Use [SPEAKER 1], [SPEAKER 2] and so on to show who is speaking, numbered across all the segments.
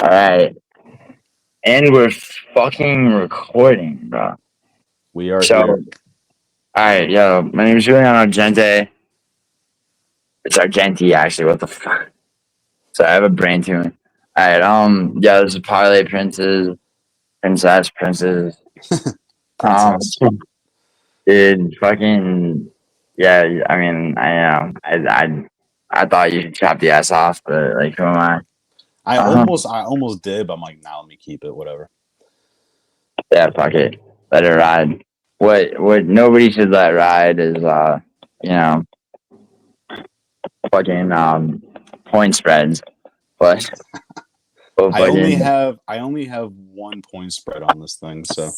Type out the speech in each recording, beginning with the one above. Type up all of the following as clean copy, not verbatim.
[SPEAKER 1] All right. And we're fucking recording, bro.
[SPEAKER 2] We are
[SPEAKER 1] So,
[SPEAKER 2] here.
[SPEAKER 1] all right, yo, my name is Julian Argente. It's Argenti, actually. What the fuck? So I have a brain tumor. All right, yeah, this is Parlay Princess.
[SPEAKER 2] Princess.
[SPEAKER 1] Dude, fucking, yeah. I mean, I thought you should chop the ass off, but like, who am I?
[SPEAKER 2] I almost did, but I'm like, nah, let me keep it. Whatever.
[SPEAKER 1] Yeah, fuck it. Let it ride. What nobody should let ride is you know, fucking point spreads. But
[SPEAKER 2] I only have one point spread on this thing, so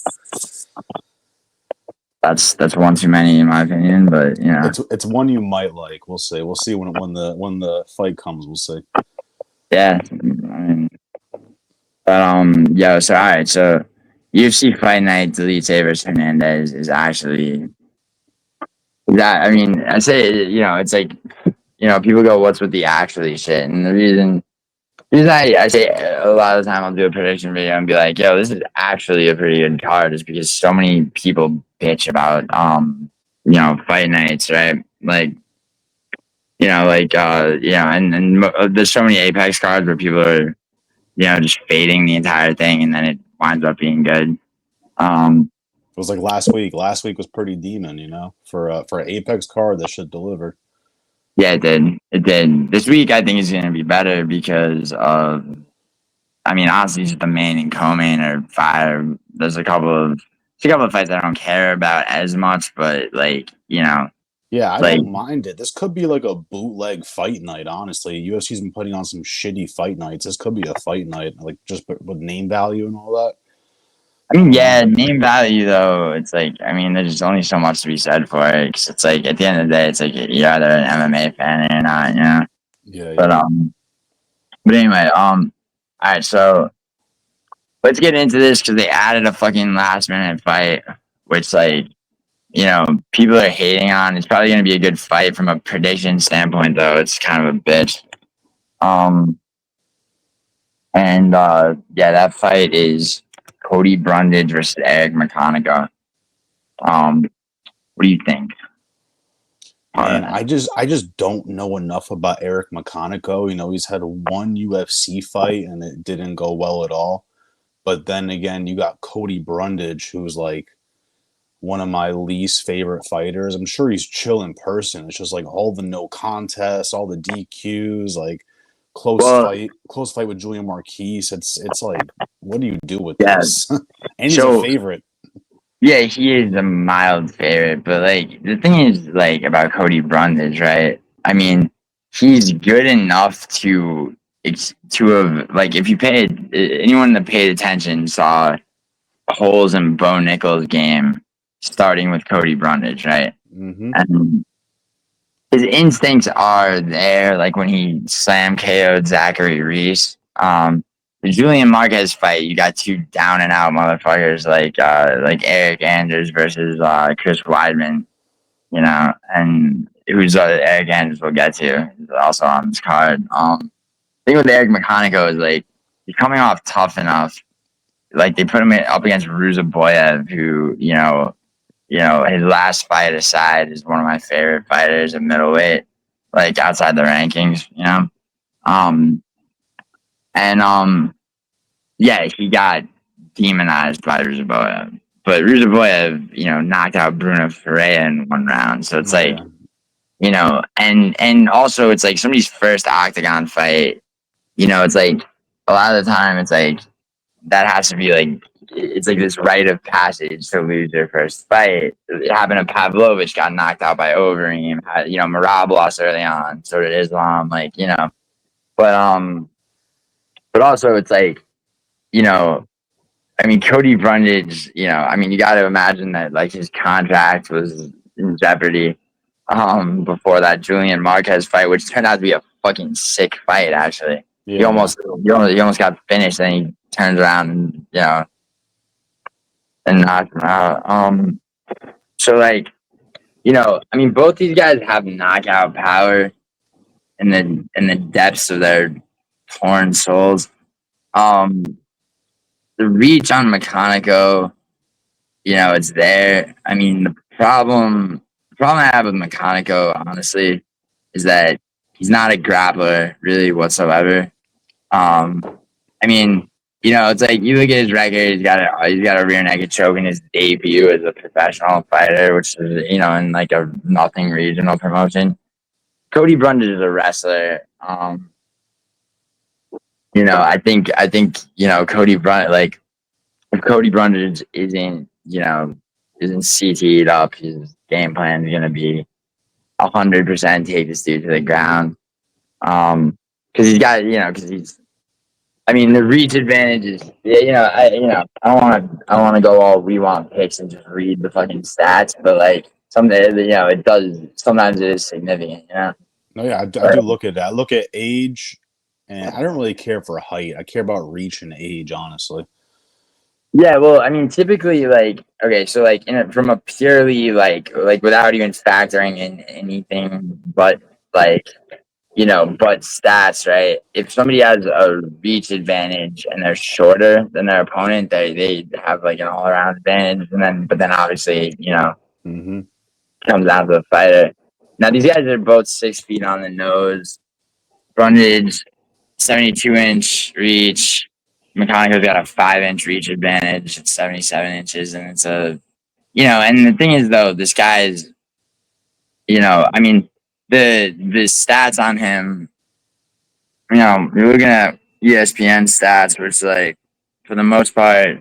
[SPEAKER 1] that's one too many in my opinion. But you know,
[SPEAKER 2] it's one you might like. We'll see. We'll see when the fight comes. We'll see.
[SPEAKER 1] yeah. I mean, but yeah. So all right. So UFC Fight Night, Dolidze versus Hernandez is actually that. I mean, I say it's like people go, "What's with the actually shit?" And the reason I say a lot of the time I'll do a prediction video and be like, yo, this is actually a pretty good card is because so many people bitch about fight nights, right? Like and there's so many Apex cards where people are just fading the entire thing and then it winds up being good.
[SPEAKER 2] It was like last week. Last week was pretty demon, for an Apex card that should deliver.
[SPEAKER 1] Yeah, it did. It did. This week I think is going to be better because of honestly, just the main and co-main are fire. There's a couple of fights I don't care about as much, but
[SPEAKER 2] Yeah, I don't mind it. This could be like a bootleg fight night, honestly. UFC's been putting on some shitty fight nights. This could be a fight night, like just with name value and all that.
[SPEAKER 1] Yeah, name value though. It's like there's only so much to be said for it. Cause it's like at the end of the day, it's like you're either an MMA fan or not,
[SPEAKER 2] Yeah.
[SPEAKER 1] But anyway, all right, so let's get into this because they added a fucking last minute fight, which people are hating on. It's probably going to be a good fight from a prediction standpoint, though. It's kind of a bitch. That fight is Cody Brundage versus Eryk McConico. What do you think?
[SPEAKER 2] Man, I just don't know enough about Eryk McConico. He's had one UFC fight and it didn't go well at all. But then again, you got Cody Brundage, who's like one of my least favorite fighters. I'm sure he's chill in person. It's just like all the no contests, all the DQs, like close fight with Julian Marquise. It's like, what do you do with this? And he's a favorite.
[SPEAKER 1] Yeah, he is a mild favorite, but the thing is about Cody Brundage, right? He's good enough to have if you paid anyone that paid attention saw holes in Bo Nickal's game starting with Cody Brundage, right?
[SPEAKER 2] Mm-hmm.
[SPEAKER 1] And his instincts are there, like when he slam KO'd Zachary Reese. The Julian Marquez fight, you got two down and out motherfuckers like Eryk Anders versus Chris Weidman, and who's Eryk Anders we'll get to. He's also on this card. The thing with Eryk McConico is he's coming off tough enough. They put him up against Ruzaboyev, who his last fight aside is one of my favorite fighters at middleweight, outside the rankings, he got demonized by Ruzaboyev. But Ruzaboyev, knocked out Bruno Ferreira in one round. So it's and also it's somebody's first octagon fight. It's a lot of the time it's that has to be it's this rite of passage to lose your first fight. It happened to Pavlovich, got knocked out by Overeem. Marab lost early on, so did Islam. But also it's Cody Brundage, you got to imagine that his contract was in jeopardy before that Julian Marquez fight, which turned out to be a fucking sick fight. Actually, he almost got finished, and he turns around and knocked him out. So both these guys have knockout power in the depths of their torn souls. The reach on McConico, it's there. I mean, the problem I have with McConico, honestly, is that he's not a grappler really whatsoever. I mean, it's like you look at his record. He's got a rear naked choke in his debut as a professional fighter, which is in like a nothing regional promotion. Cody Brundage is a wrestler. I think Cody Brundage, like if Cody Brundage isn't CT'd up, his game plan is gonna be 100% take this dude to the ground. Because he's got because he's I mean, the reach advantage is, I don't want to go all we want picks and just read the fucking stats, but like it does. Sometimes it is significant.
[SPEAKER 2] No, yeah, I do look at that. I look at age, and I don't really care for height. I care about reach and age, honestly.
[SPEAKER 1] Yeah, well, I mean, typically, like, okay, so like, from a purely like without even factoring in anything, but like but stats, right? If somebody has a reach advantage and they're shorter than their opponent, they have like an all around advantage, but then obviously,
[SPEAKER 2] Mm-hmm.
[SPEAKER 1] comes down to the fighter. Now these guys are both 6 feet on the nose. Brundage, 72-inch reach. McConico's got a 5-inch reach advantage at 77 inches, and it's and the thing is though, this guy is, I mean, the stats on him. You're looking at ESPN stats, which, like, for the most part,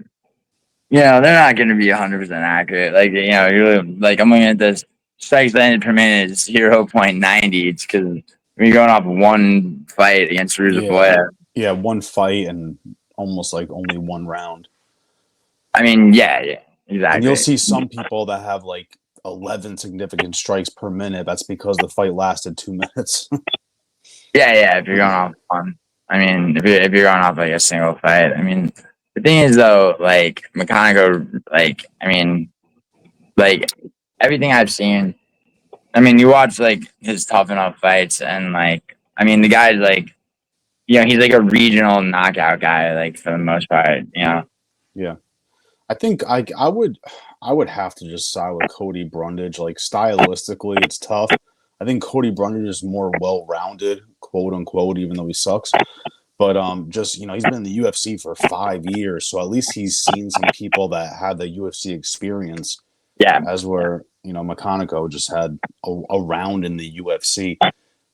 [SPEAKER 1] they're not going to be 100% accurate. Like, you're like, I'm looking at this strikes landed per minute is 0.90. It's because you're going off one fight against Ruzafoya.
[SPEAKER 2] Yeah, one fight and almost like only one round.
[SPEAKER 1] I mean, yeah, exactly.
[SPEAKER 2] And you'll see some people that have like 11 significant strikes per minute. That's because the fight lasted 2 minutes.
[SPEAKER 1] Yeah. If you're going off one, I mean, if you're going off like a single fight, I mean, the thing is though, like McConico, like, I mean, like everything I've seen. I mean, you watch like his tough enough fights, and like, I mean, the guy's like, he's like a regional knockout guy, like for the most part.
[SPEAKER 2] Yeah, I think I would have to just side with Cody Brundage. Like stylistically, it's tough. I think Cody Brundage is more well-rounded, quote unquote, even though he sucks. But just he's been in the UFC for 5 years, so at least he's seen some people that had the UFC experience.
[SPEAKER 1] Yeah.
[SPEAKER 2] As where McConico just had a round in the UFC.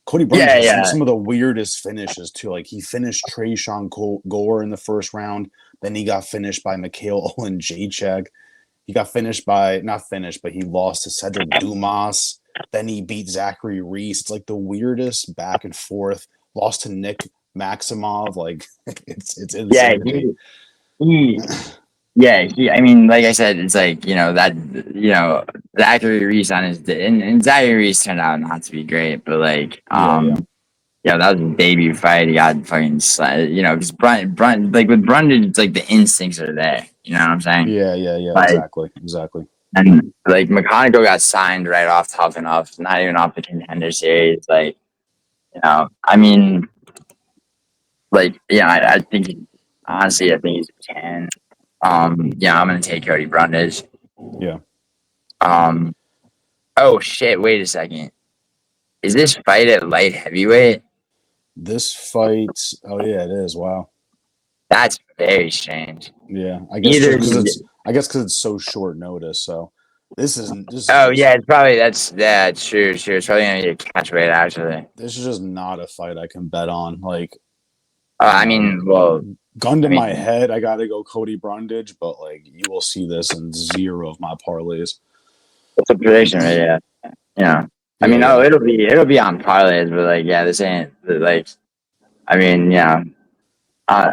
[SPEAKER 2] Cody Brundage has some of the weirdest finishes too. Like he finished Tresean Gore in the first round, then he got finished by Mikhail Jacek. He got finished by but he lost to Cedric Dumas. Then he beat Zachary Reese. It's like the weirdest back and forth. Lost to Nick Maximov. Like it's insane.
[SPEAKER 1] I mean, like I said, it's like that Zachary Reese on his and Zachary Reese turned out not to be great, but like that was his debut fight. He got fucking because like with Brundage, it's like the instincts are there. You know what I'm saying?
[SPEAKER 2] Yeah. Like, exactly.
[SPEAKER 1] And like McConico got signed right off Tough Enough, not even off the Contender Series. Like, I mean, like, I think honestly, I think he's a 10. I'm gonna take Cody Brundage.
[SPEAKER 2] Yeah.
[SPEAKER 1] Oh shit! Wait a second. Is this fight at light heavyweight?
[SPEAKER 2] This fight. Oh yeah, it is. Wow.
[SPEAKER 1] That's very strange.
[SPEAKER 2] Yeah, I guess because it's so short notice. So this isn't.
[SPEAKER 1] It's probably that's true. It's probably gonna be a catchweight actually.
[SPEAKER 2] This is just not a fight I can bet on. Like,
[SPEAKER 1] I mean, well,
[SPEAKER 2] gun to my head, I gotta go Cody Brundage, but like you will see this in 0 of my parlays.
[SPEAKER 1] It's a prediction, right? Yeah. I mean, it'll be on parlays, but like, this ain't like. I mean, I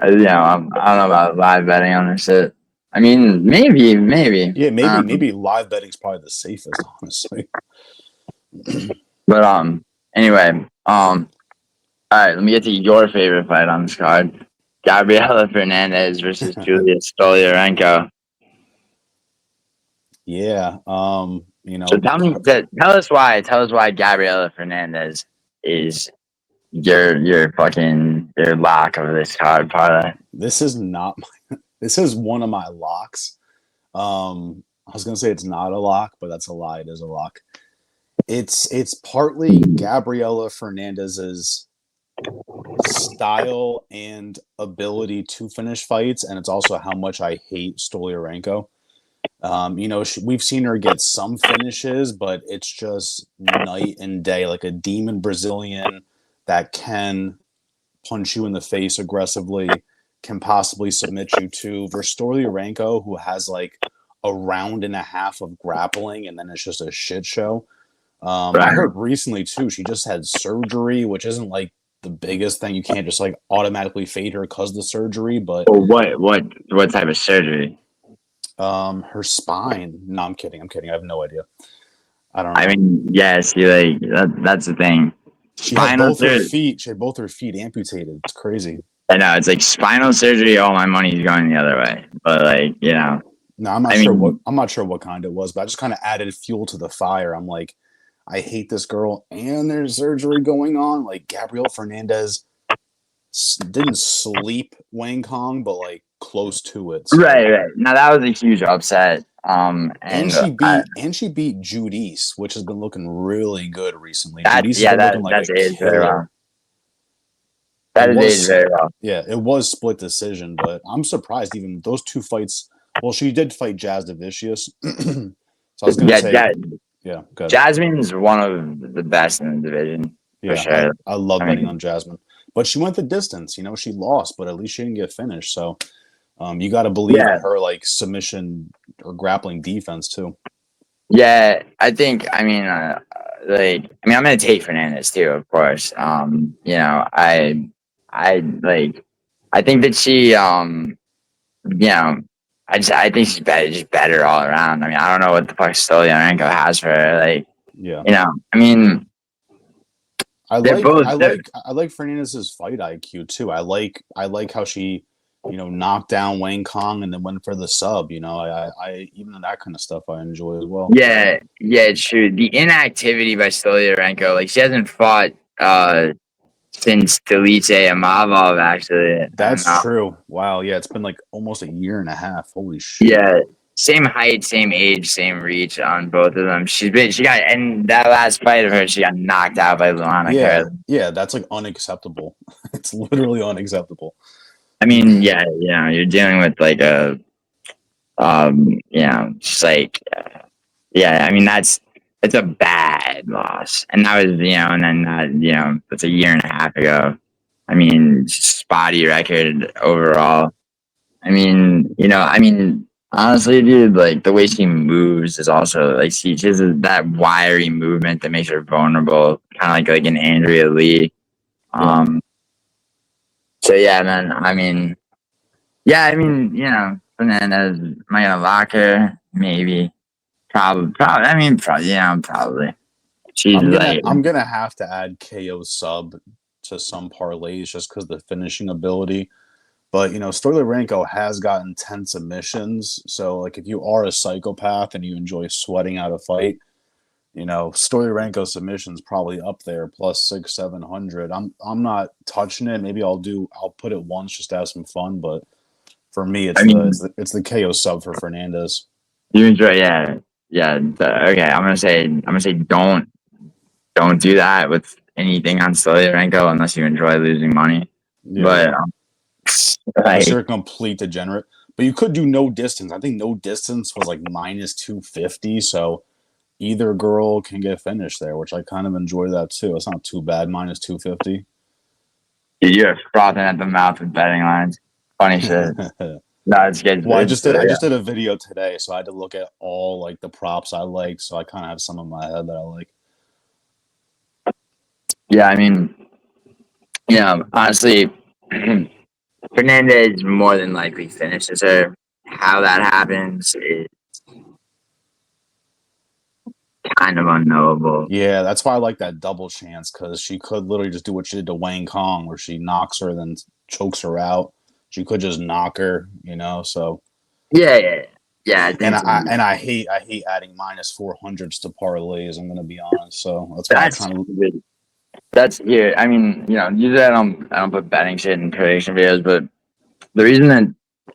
[SPEAKER 1] don't know about live betting on this shit. I mean, maybe.
[SPEAKER 2] Yeah, maybe live betting's probably the safest, honestly.
[SPEAKER 1] But anyway, all right, let me get to your favorite fight on this card: Gabriella Fernandes versus Julius Stoliarenko.
[SPEAKER 2] Yeah.
[SPEAKER 1] So tell us why Gabriella Fernandes is your fucking your lock of this card parlay.
[SPEAKER 2] This is not my, this is one of my locks. I was gonna say it's not a lock, but that's a lie. It is a lock. It's partly Gabriella Fernandez's style and ability to finish fights, and it's also how much I hate Stoliarenko. We've seen her get some finishes, but it's just night and day, like a demon Brazilian that can punch you in the face aggressively, can possibly submit you to, versus Stoliarenko, who has like a round and a half of grappling, and then it's just a shit show. I heard recently too, she just had surgery, which isn't like the biggest thing. You can't just like automatically fade her because of the surgery. But
[SPEAKER 1] what type of surgery?
[SPEAKER 2] Her spine. No, I'm kidding. I have no idea. I don't know.
[SPEAKER 1] I mean, yes, that's the thing.
[SPEAKER 2] She had both her feet. She had both her feet amputated. It's crazy.
[SPEAKER 1] I know, it's like spinal surgery. All my money's going the other way. But like,
[SPEAKER 2] no, I'm not sure what kind it was, but I just kind of added fuel to the fire. I'm like, I hate this girl, and there's surgery going on. Like Gabrielle Fernandez didn't sleep Wang Kong, but like close to it.
[SPEAKER 1] So. Right. Now that was a huge upset.
[SPEAKER 2] And she beat Judice, which has been looking really good recently.
[SPEAKER 1] That's aged very well. That is aged very well.
[SPEAKER 2] Yeah, it was split decision, but I'm surprised even those two fights. Well, she did fight Jazz Devicius, so I was going to say. Yeah, good.
[SPEAKER 1] Jasmine's one of the best in the division.
[SPEAKER 2] Yeah,
[SPEAKER 1] for sure.
[SPEAKER 2] I love betting on Jasmine. But she went the distance. She lost, but at least she didn't get finished. So you got to believe in her like submission or grappling defense too.
[SPEAKER 1] Yeah, I think. I'm going to take Fernandes too, of course. I think that she, I think she's better, just better all around. I mean, I don't know what the fuck Stoliarenko has for her. Like,
[SPEAKER 2] I like Fernandez's fight IQ too. I like how she, knocked down Wang Kong and then went for the sub. I even that kind of stuff I enjoy as well.
[SPEAKER 1] Yeah, it's true. The inactivity by Stoliarenko, like she hasn't fought since Dolidze and Mavov, actually.
[SPEAKER 2] That's true. Wow. Yeah, it's been like almost a year and a half. Holy shit.
[SPEAKER 1] Yeah, same height, same age, same reach on both of them. And that last fight of hers, she got knocked out by Luana.
[SPEAKER 2] Yeah, that's like unacceptable. It's literally unacceptable.
[SPEAKER 1] I mean, you're dealing with like a, just like, I mean, it's a bad loss. And that was, and then, it's a year and a half ago. I mean, spotty record overall. I mean, honestly, dude, like the way she moves is also like she has that wiry movement that makes her vulnerable, kind of like an Andrea Lee. So yeah, man. Fernandez, am I gonna lock her? Maybe. Probably. Probably.
[SPEAKER 2] I'm gonna have to add KO sub to some parlays just because the finishing ability. But Stoliarenko has gotten 10 submissions. So like if you are a psychopath and you enjoy sweating out a fight, Stoliarenko submissions probably up there plus 600-700. I'm not touching it. Maybe I'll put it once just to have some fun. But for me, it's the KO sub for Fernandez.
[SPEAKER 1] You enjoy, yeah. Okay, I'm gonna say don't do that with anything on Stoliarenko unless you enjoy losing money. Yeah. But
[SPEAKER 2] unless you're a complete degenerate. But you could do no distance. I think no distance was like minus 250. So either girl can get finished there, which I kind of enjoy that too. It's not too bad, minus 250.
[SPEAKER 1] You're frothing at the mouth with betting lines. Funny shit. No, it's good.
[SPEAKER 2] Well, I just did a video today, so I had to look at all like the props I like. So I kind of have some in my head that I like.
[SPEAKER 1] Yeah, I mean, honestly, Fernandez more than likely finishes her. How that happens is kind of unknowable.
[SPEAKER 2] Yeah, that's why I like that double chance, because she could literally just do what she did to Wang Kong, where she knocks her, then chokes her out. She could just knock her, so.
[SPEAKER 1] Yeah.
[SPEAKER 2] And I hate adding minus 400s to parlays. I'm gonna be honest. So that's why
[SPEAKER 1] that's here. I mean, usually I don't put betting shit in prediction videos, but the reason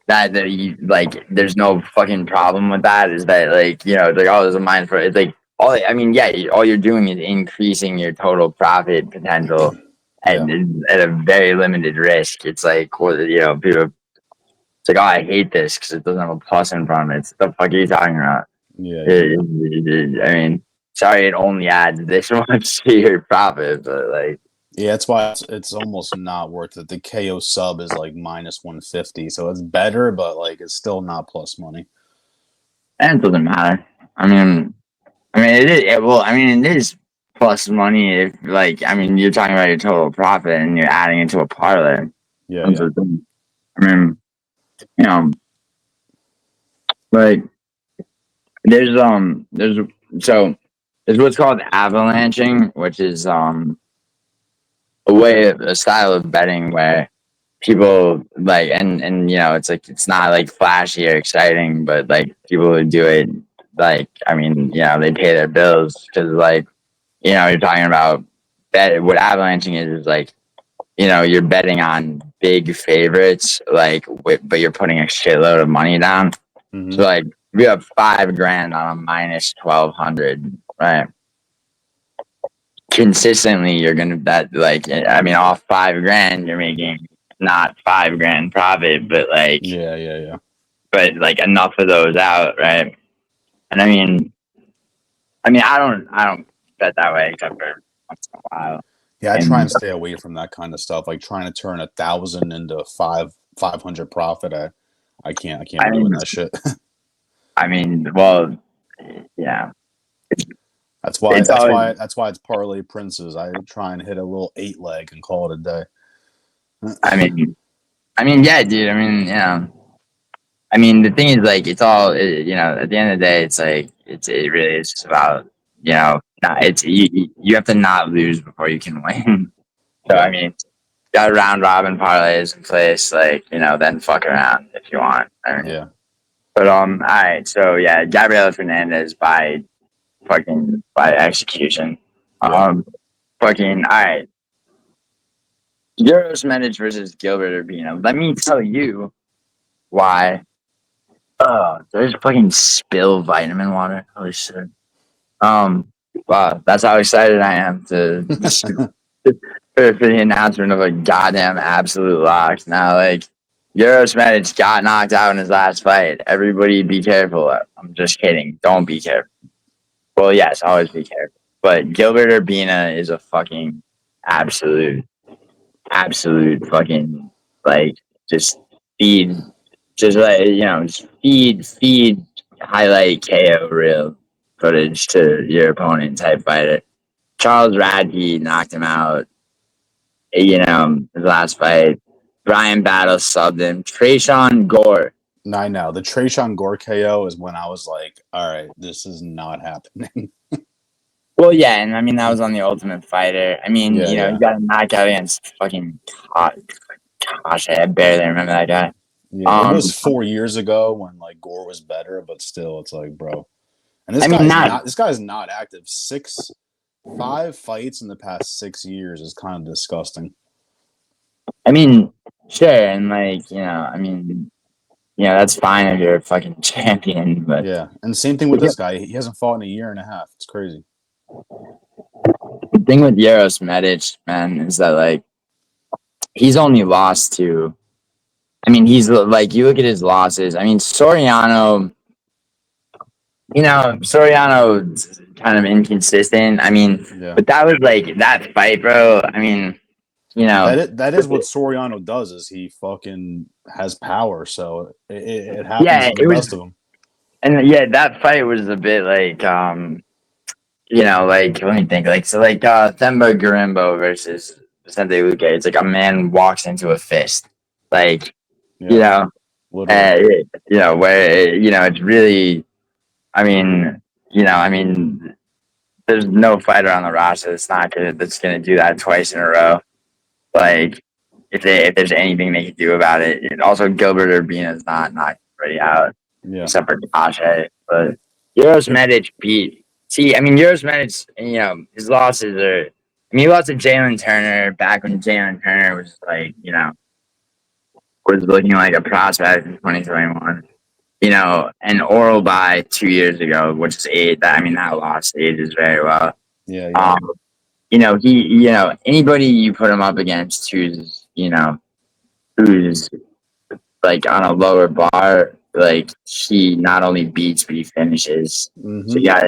[SPEAKER 1] that you like there's no fucking problem with that is that like it's like, oh, there's a mind for it. It's like all you're doing is increasing your total profit potential
[SPEAKER 2] Yeah,
[SPEAKER 1] at a very limited risk. It's like, well, people, it's like, oh, I hate this because it doesn't have a plus in front of it. It's the fuck are you talking about?
[SPEAKER 2] yeah.
[SPEAKER 1] I mean, sorry, it only adds this much to your profit, but like,
[SPEAKER 2] Yeah, that's why it's almost not worth it. The KO sub is like minus 150, so it's better, but like it's still not plus money.
[SPEAKER 1] and it doesn't matter. I mean, it is. Well, I mean, it is plus money if, like, I mean, you're talking about your total profit and you're adding it to a parlay.
[SPEAKER 2] Yeah,
[SPEAKER 1] That's
[SPEAKER 2] yeah,
[SPEAKER 1] the thing. I mean, you know, like, there's so there's what's called avalanching, which is a style of betting where people like, and it's like it's not like flashy or exciting, but like people who do it, like, I mean, they pay their bills because like, you're talking about what avalanching is like, you're betting on big favorites, like, but you're putting a shitload of money down.
[SPEAKER 2] hmm
[SPEAKER 1] So like, if you have $5,000 on a minus 1,200, right? Consistently, you're gonna bet like, I mean, off $5,000, you're making not $5,000 profit,
[SPEAKER 2] yeah, yeah, yeah.
[SPEAKER 1] but like enough of those out, right? And I mean, I don't bet that way except for once in a while.
[SPEAKER 2] Yeah, I try
[SPEAKER 1] And
[SPEAKER 2] and stay away from that kind of stuff. Like trying to turn 1,000 into 500 profit. I can't
[SPEAKER 1] I
[SPEAKER 2] be doing
[SPEAKER 1] mean,
[SPEAKER 2] that shit.
[SPEAKER 1] well, yeah,
[SPEAKER 2] That's why
[SPEAKER 1] it's
[SPEAKER 2] that's
[SPEAKER 1] always.
[SPEAKER 2] why that's why it's parlay princes. I try and hit a little 8 leg and call it a day.
[SPEAKER 1] I mean, yeah, dude. I mean, yeah. I mean, the thing is, like, it's all, at the end of the day, it's like, it really is just about, not, you have to not lose before you can win. So, I
[SPEAKER 2] Yeah,
[SPEAKER 1] mean, got round robin parlays in place, like, then fuck around if you want. I mean,
[SPEAKER 2] yeah,
[SPEAKER 1] but, all right. So, yeah, Gabriella Fernandez by execution.
[SPEAKER 2] yep.
[SPEAKER 1] Fucking, all right. Uroš Medić versus Gilbert Urbina. Let me tell you why. Oh, there's fucking spill vitamin water. Holy shit. Um, wow, that's how excited I am for the announcement of a goddamn absolute lock. Now, like, Uroš Medić got knocked out in his last fight. Everybody be careful. I'm just kidding. Don't be careful. Well, yes, always be careful. But Gilbert Urbina is a fucking absolute, absolute fucking, like, just feed, just like, just feed highlight KO reel footage to your opponent type fighter. Charles Radke knocked him out, his last fight. Brian Battle subbed him. Trayshawn Gore.
[SPEAKER 2] I know. The Trayshawn Gore KO is when I was like, all right, this is not happening.
[SPEAKER 1] Well, yeah, and I mean, that was on the Ultimate Fighter. I mean,
[SPEAKER 2] Yeah,
[SPEAKER 1] he
[SPEAKER 2] yeah.
[SPEAKER 1] got a knockout against fucking gosh, I barely remember that guy.
[SPEAKER 2] Yeah, it was 4 years ago when like Gore was better, but still, it's like, bro. And
[SPEAKER 1] I mean, not.
[SPEAKER 2] this guy's not active. 5 fights in the past 6 years is kind of disgusting.
[SPEAKER 1] I mean, sure, and like, I mean, that's fine if you're a fucking champion, but
[SPEAKER 2] Yeah, and same thing with this guy. He hasn't fought in a year and a half. It's crazy.
[SPEAKER 1] the thing with Uroš Medić, man, is that like he's only lost to. I mean, he's like, you look at his losses. I mean, Soriano. Soriano's kind of inconsistent. I mean,
[SPEAKER 2] Yeah,
[SPEAKER 1] but that was like that fight, bro. I mean,
[SPEAKER 2] that is what Soriano does. Is he fucking has power, so it happens
[SPEAKER 1] yeah,
[SPEAKER 2] to the
[SPEAKER 1] it was,
[SPEAKER 2] best of them.
[SPEAKER 1] and yeah, that fight was a bit like, like, let me think, like, so like, Themba Garimbo versus Vicente Luque. It's like a man walks into a fist, like, you
[SPEAKER 2] Yeah,
[SPEAKER 1] know,
[SPEAKER 2] literally.
[SPEAKER 1] where it's really, I mean, there's no fighter on the roster that's gonna do that twice in a row. Like, if there's anything they can do about it. And also, Gilbert Urbina is not knocking anybody out
[SPEAKER 2] Yeah,
[SPEAKER 1] except for Cachoeira. But Uroš Medić beat. See, I mean, Uroš Medić, his losses are. I he lost to Jalen Turner back when Jalen Turner was like, was looking like a prospect in 2021. An oral by 2 years ago, which is age. That lost ages very well.
[SPEAKER 2] Yeah, yeah.
[SPEAKER 1] Anybody you put him up against who's like on a lower bar, like he not only beats but he finishes.
[SPEAKER 2] Mm-hmm.
[SPEAKER 1] So you got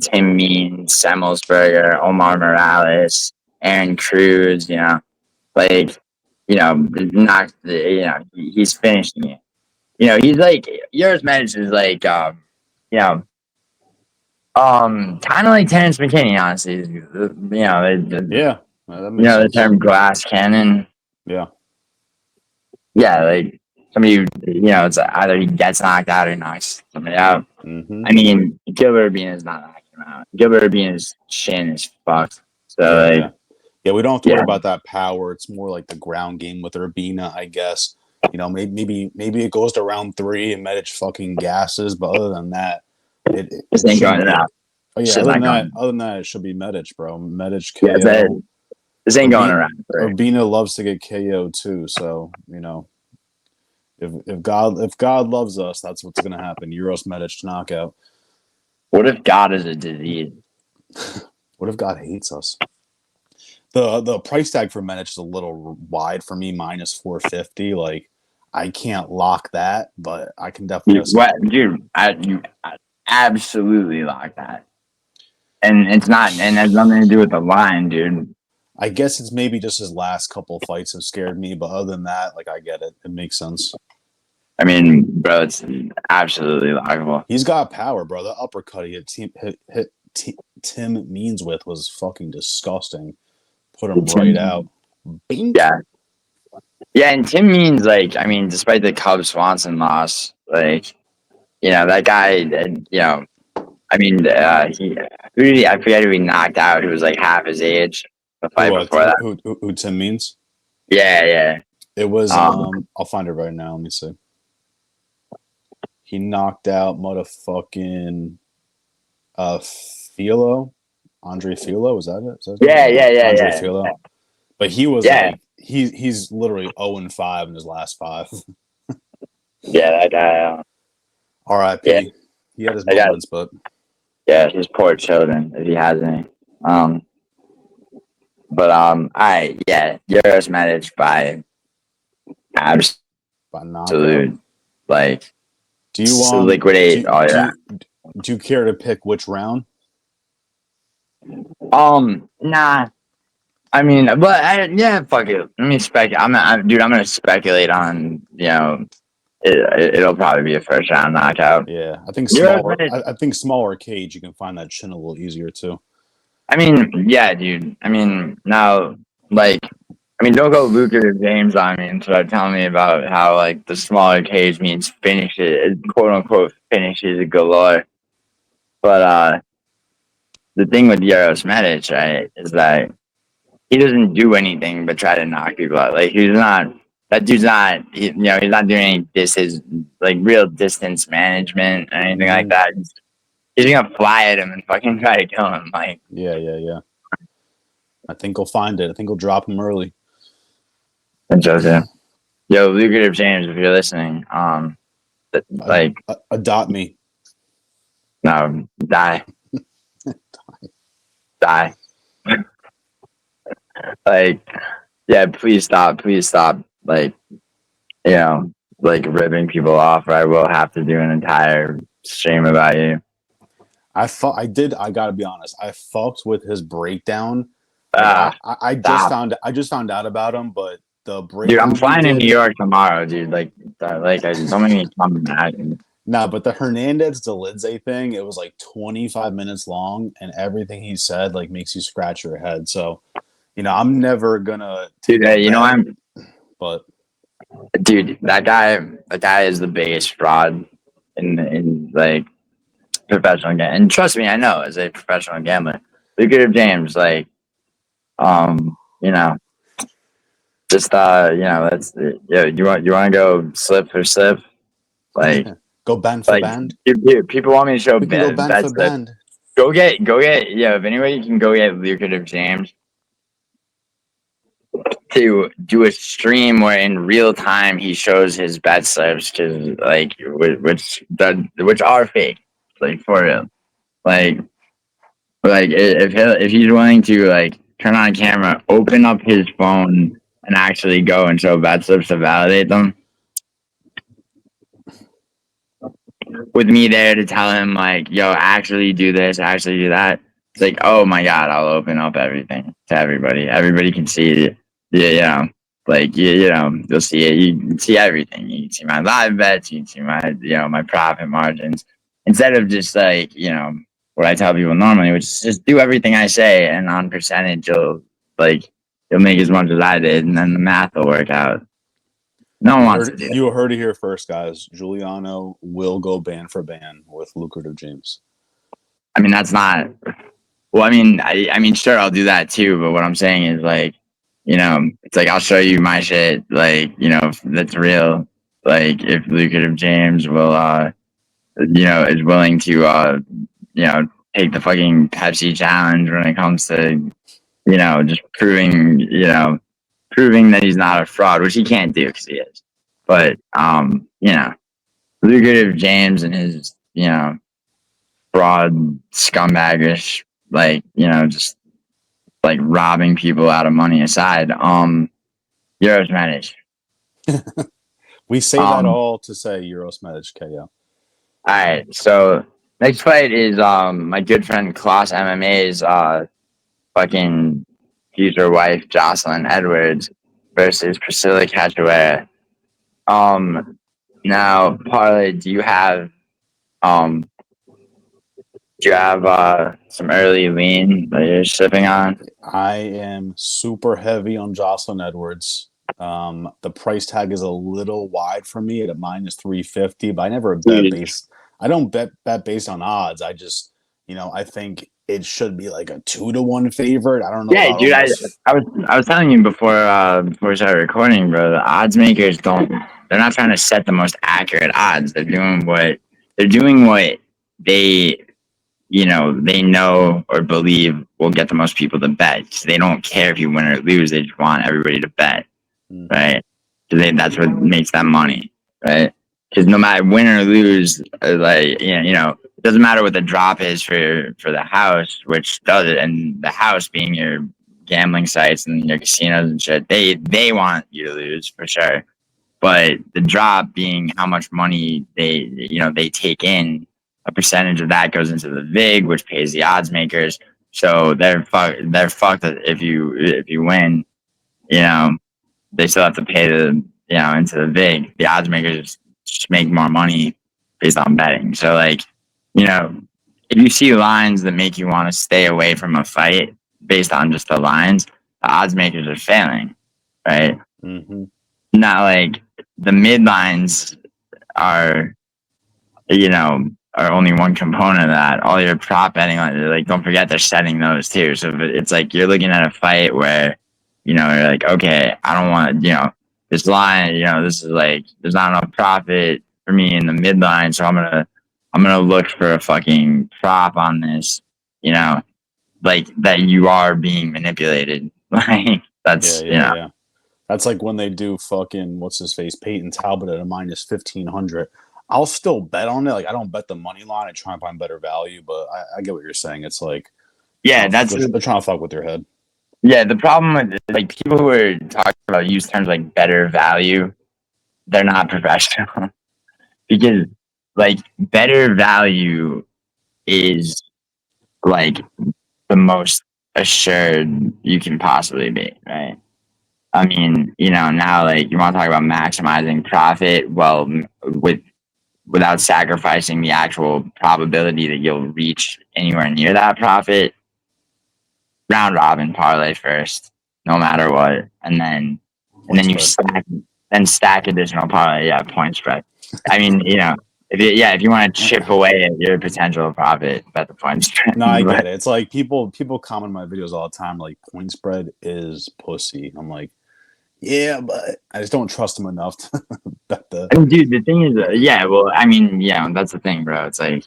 [SPEAKER 1] Tim Means, Semmelsberger, Omar Morales, Aaron Cruz. Like not he's finishing it. He's like Uroš Medić is like kind of like Terrence McKinney, honestly.
[SPEAKER 2] Yeah, that makes sense.
[SPEAKER 1] The term glass cannon.
[SPEAKER 2] Yeah.
[SPEAKER 1] Yeah, like somebody who, it's either he gets knocked out or knocks somebody out.
[SPEAKER 2] Mm-hmm.
[SPEAKER 1] Gilbert Urbina is not knocking him out. Gilbert Urbina's shin is fucked. So
[SPEAKER 2] yeah, we don't have to worry about that power. It's more like the ground game with Urbina, I guess. Maybe it goes to round 3 and Medić fucking gasses, but other than that, it
[SPEAKER 1] ain't going out.
[SPEAKER 2] Oh yeah, other than that, it should be Medić, bro. Medić KO.
[SPEAKER 1] Yeah, this ain't going around.
[SPEAKER 2] Urbina loves to get KO too, so if God loves us, that's what's gonna happen. Uroš Medić knockout.
[SPEAKER 1] What if God is a disease?
[SPEAKER 2] What if God hates us? The price tag for Medić is a little wide for me, minus 450. Like I can't lock that, but I can definitely.
[SPEAKER 1] You absolutely lock that, and it's not, and it has nothing to do with the line, dude.
[SPEAKER 2] I guess it's maybe just his last couple of fights have scared me, but other than that, like I get it. It makes sense.
[SPEAKER 1] Bro, it's absolutely lockable.
[SPEAKER 2] He's got power, bro. The uppercut he hit Tim Means with was fucking disgusting. Put him right out. Bing.
[SPEAKER 1] Yeah, and Tim Means, like, despite the Cub Swanson loss, like, that guy, I forget who he knocked out. Who was like half his age. The fight before that.
[SPEAKER 2] Who Tim Means?
[SPEAKER 1] Yeah.
[SPEAKER 2] It was. I'll find it right now. Let me see. He knocked out motherfucking Filo. Andre Filo, was that it?
[SPEAKER 1] Yeah.
[SPEAKER 2] Filo. But he was like, he's literally 0-5 in his last 5.
[SPEAKER 1] Yeah, that guy.
[SPEAKER 2] R.I.P. Yeah. He had his moments, but
[SPEAKER 1] his poor children, if he has any. Uroš Medić by absolute, like,
[SPEAKER 2] do you
[SPEAKER 1] liquidate?
[SPEAKER 2] Do you care to pick which round?
[SPEAKER 1] Nah. Fuck it. Let me I'm gonna speculate on, it'll probably be a first round knockout.
[SPEAKER 2] Yeah, I think smaller cage, you can find that chin a little easier too.
[SPEAKER 1] Yeah, dude. Now, like, don't go lucrative James on me and start telling me about how, like, the smaller cage means finishes, quote unquote, finishes galore. But the thing with Uroš Medić, right, is that he doesn't do anything but try to knock people out. Like, he's not doing any real distance management or anything like that. He's gonna fly at him and fucking try to kill him. Like,
[SPEAKER 2] yeah. I think he'll find it. I think he'll drop him early.
[SPEAKER 1] Interesting. Yo, lucrative James, if you're listening,
[SPEAKER 2] adopt me.
[SPEAKER 1] No, die. Die. Like, yeah, please stop. Like, ripping people off, or I will have to do an entire stream about you.
[SPEAKER 2] I gotta be honest. I fucked with his breakdown. I just found out about him, but the breakdown.
[SPEAKER 1] Dude, I'm flying in New York tomorrow, dude. Like I don't even come imagine.
[SPEAKER 2] Nah, but the Hernandez Dolidze thing, it was like 25 minutes long, and everything he said like makes you scratch your head. So, I'm never gonna.
[SPEAKER 1] Dude,
[SPEAKER 2] But
[SPEAKER 1] dude, that guy is the biggest fraud in like professional gambling. And trust me, I know as a professional gambler, lucrative James, like, just let's you want to go slip for slip, like
[SPEAKER 2] go band for band.
[SPEAKER 1] Dude, people want me to show
[SPEAKER 2] go band for band.
[SPEAKER 1] Go get if anybody can go get lucrative James to do a stream where in real time he shows his bet slips, because like which are fake, like for real. Like if he's willing to like turn on camera, open up his phone, and actually go and show bet slips to validate them, with me there to tell him like, yo, actually do this, actually do that. It's like, oh my god, I'll open up everything to everybody. Everybody can see it. Yeah, like you'll see it. You can see everything. You can see my live bets. You can see my my profit margins. Instead of just like what I tell people normally, which is just do everything I say, and on percentage you'll make as much as I did, and then the math will work out. No one wants to do it.
[SPEAKER 2] You heard it here first, guys. Giuliano will go ban for ban with lucrative James.
[SPEAKER 1] I mean, that's not. Well, I mean, sure, I'll do that too. But what I'm saying is, like, it's like I'll show you my shit, like, if that's real. Like, if lucrative James will, is willing to, take the fucking Pepsi challenge when it comes to, just proving that he's not a fraud, which he can't do because he is. But lucrative James and his fraud scumbagish, just like robbing people out of money aside, Uroš Medić.
[SPEAKER 2] We say that all to say Uroš Medić KO.
[SPEAKER 1] All right, so next fight is my good friend Klaus MMA's fucking future wife Joselyne Edwards versus Priscila Cachoeira. Now, Parlay, do you have some early lean that you're sipping on?
[SPEAKER 2] I am super heavy on Joselyne Edwards. The price tag is a little wide for me at a -350, but I never bet based. I don't bet based on odds. I just, I think it should be like a 2-1 favorite. I don't know.
[SPEAKER 1] Yeah, dude. I was telling you before we started recording, bro. The odds makers they're not trying to set the most accurate odds. They're doing what they they know or believe will get the most people to bet. So they don't care if you win or lose. They just want everybody to bet, right? Because that's what makes them money, right? Because no matter win or lose, it doesn't matter what the drop is for the house, which does it, and the house being your gambling sites and your casinos and shit. They want you to lose for sure, but the drop being how much money they take in. A percentage of that goes into the VIG, which pays the odds makers. So they're fucked if you win. They still have to pay into the VIG. The odds makers just make more money based on betting. So if you see lines that make you want to stay away from a fight based on just the lines, the odds makers are failing, right?
[SPEAKER 2] Mm-hmm.
[SPEAKER 1] Not like the mid lines are only one component of that. All your prop betting, don't forget they're setting those too. So it's like you're looking at a fight where, you're like, okay, I don't want, this line, this is like, there's not enough profit for me in the midline. So I'm going to look for a fucking prop on this, like that you are being manipulated. Like that's,
[SPEAKER 2] yeah. That's like when they do fucking, what's his face, Peyton Talbot at a -1500. I'll still bet on it. Like, I don't bet the money line. I try and find better value, but I get what you're saying. It's like,
[SPEAKER 1] yeah,
[SPEAKER 2] they're trying to fuck with your head.
[SPEAKER 1] Yeah, the problem with people who are talking about use terms like better value, they're not professional. Because better value is the most assured you can possibly be, right? I mean, now you want to talk about maximizing profit, well, without sacrificing the actual probability that you'll reach anywhere near that profit. Round robin parlay first, no matter what, and then you stack additional parlay. Yeah, point spread. I mean, if you want to chip away at your potential profit, bet the point spread.
[SPEAKER 2] No, I get it. It's like people comment in my videos all the time, like point spread is pussy. I'm like, yeah, but I just don't trust them enough to bet the.
[SPEAKER 1] I mean, dude, the thing is, that's the thing, bro. It's like,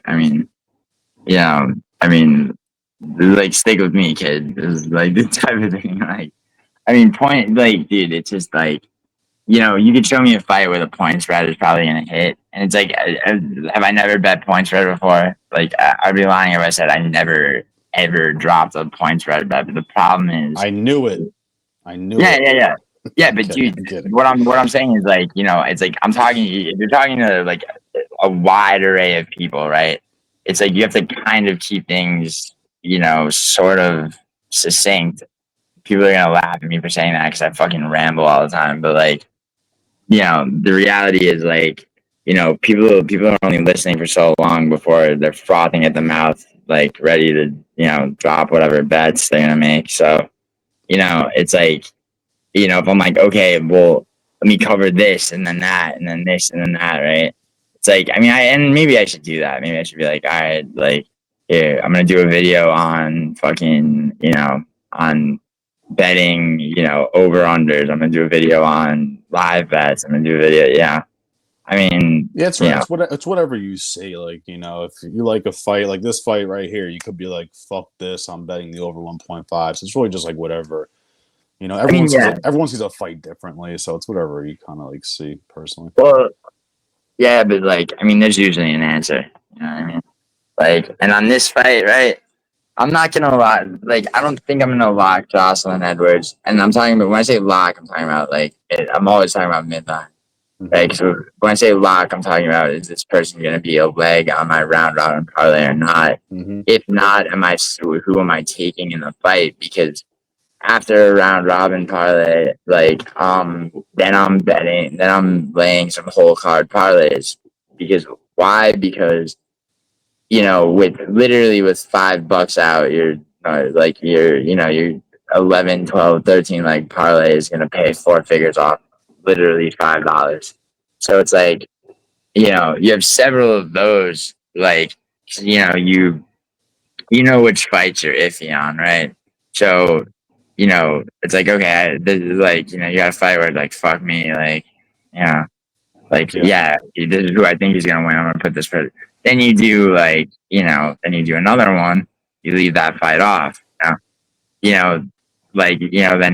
[SPEAKER 1] stick with me, kid. It's like this type of thing. I mean, dude, it's just like, you could show me a fight where the point spread is probably gonna hit, and it's like, have I never bet point spread before? Like, I'd be lying if I said I never ever dropped a point spread bet. But the problem is,
[SPEAKER 2] I knew it.
[SPEAKER 1] yeah, yeah, yeah, yeah.
[SPEAKER 2] I'm
[SPEAKER 1] But
[SPEAKER 2] kidding.
[SPEAKER 1] dude,
[SPEAKER 2] I'm kidding.
[SPEAKER 1] what I'm saying is like, it's like I'm talking. If you're talking to like a wide array of people, right? It's like you have to kind of keep things, sort of succinct. People are gonna laugh at me for saying that because I fucking ramble all the time. But like, the reality is like, people are only listening for so long before they're frothing at the mouth, like ready to, drop whatever bets they're gonna make. So, it's like, if I'm like, okay, well, let me cover this and then that and then this and then that, right? It's like, I mean, and maybe I should do that. Maybe I should be like, all right, like, here, I'm gonna do a video on fucking, on betting, over unders. I'm gonna do a video on live bets. I'm gonna do a video, yeah. I mean,
[SPEAKER 2] Yeah, it's right. It's whatever you say. Like, if you like a fight, like this fight right here, you could be like, "Fuck this! I'm betting the over 1.5." So it's really just like whatever. Everyone sees a fight differently, so it's whatever you kind of like see personally.
[SPEAKER 1] Well, yeah, but like, I mean, there's usually an answer. You know what I mean? Like, and on this fight, right? I'm not gonna lock. Like, I don't think I'm gonna lock Joselyne Edwards. And I'm talking about when I say lock, I'm talking about like I'm always talking about midline. Like, so when I say lock, I'm talking about is this person gonna be a leg on my round robin parlay or not? If not, who am I taking in the fight? Because after a round robin parlay, like then I'm betting, then I'm laying some whole card parlays. Because why? Because with $5 out, you're like your 11, 12, 13 like parlay is gonna pay four figures off literally $5. So it's like, you have several of those, like, which fights you're iffy on, right? So, it's like, okay, this is like, you got a fight where it's like, fuck me, like, yeah, this is who I think he's gonna win. I'm gonna put this for. Then you do like, then you do another one. You leave that fight off. Then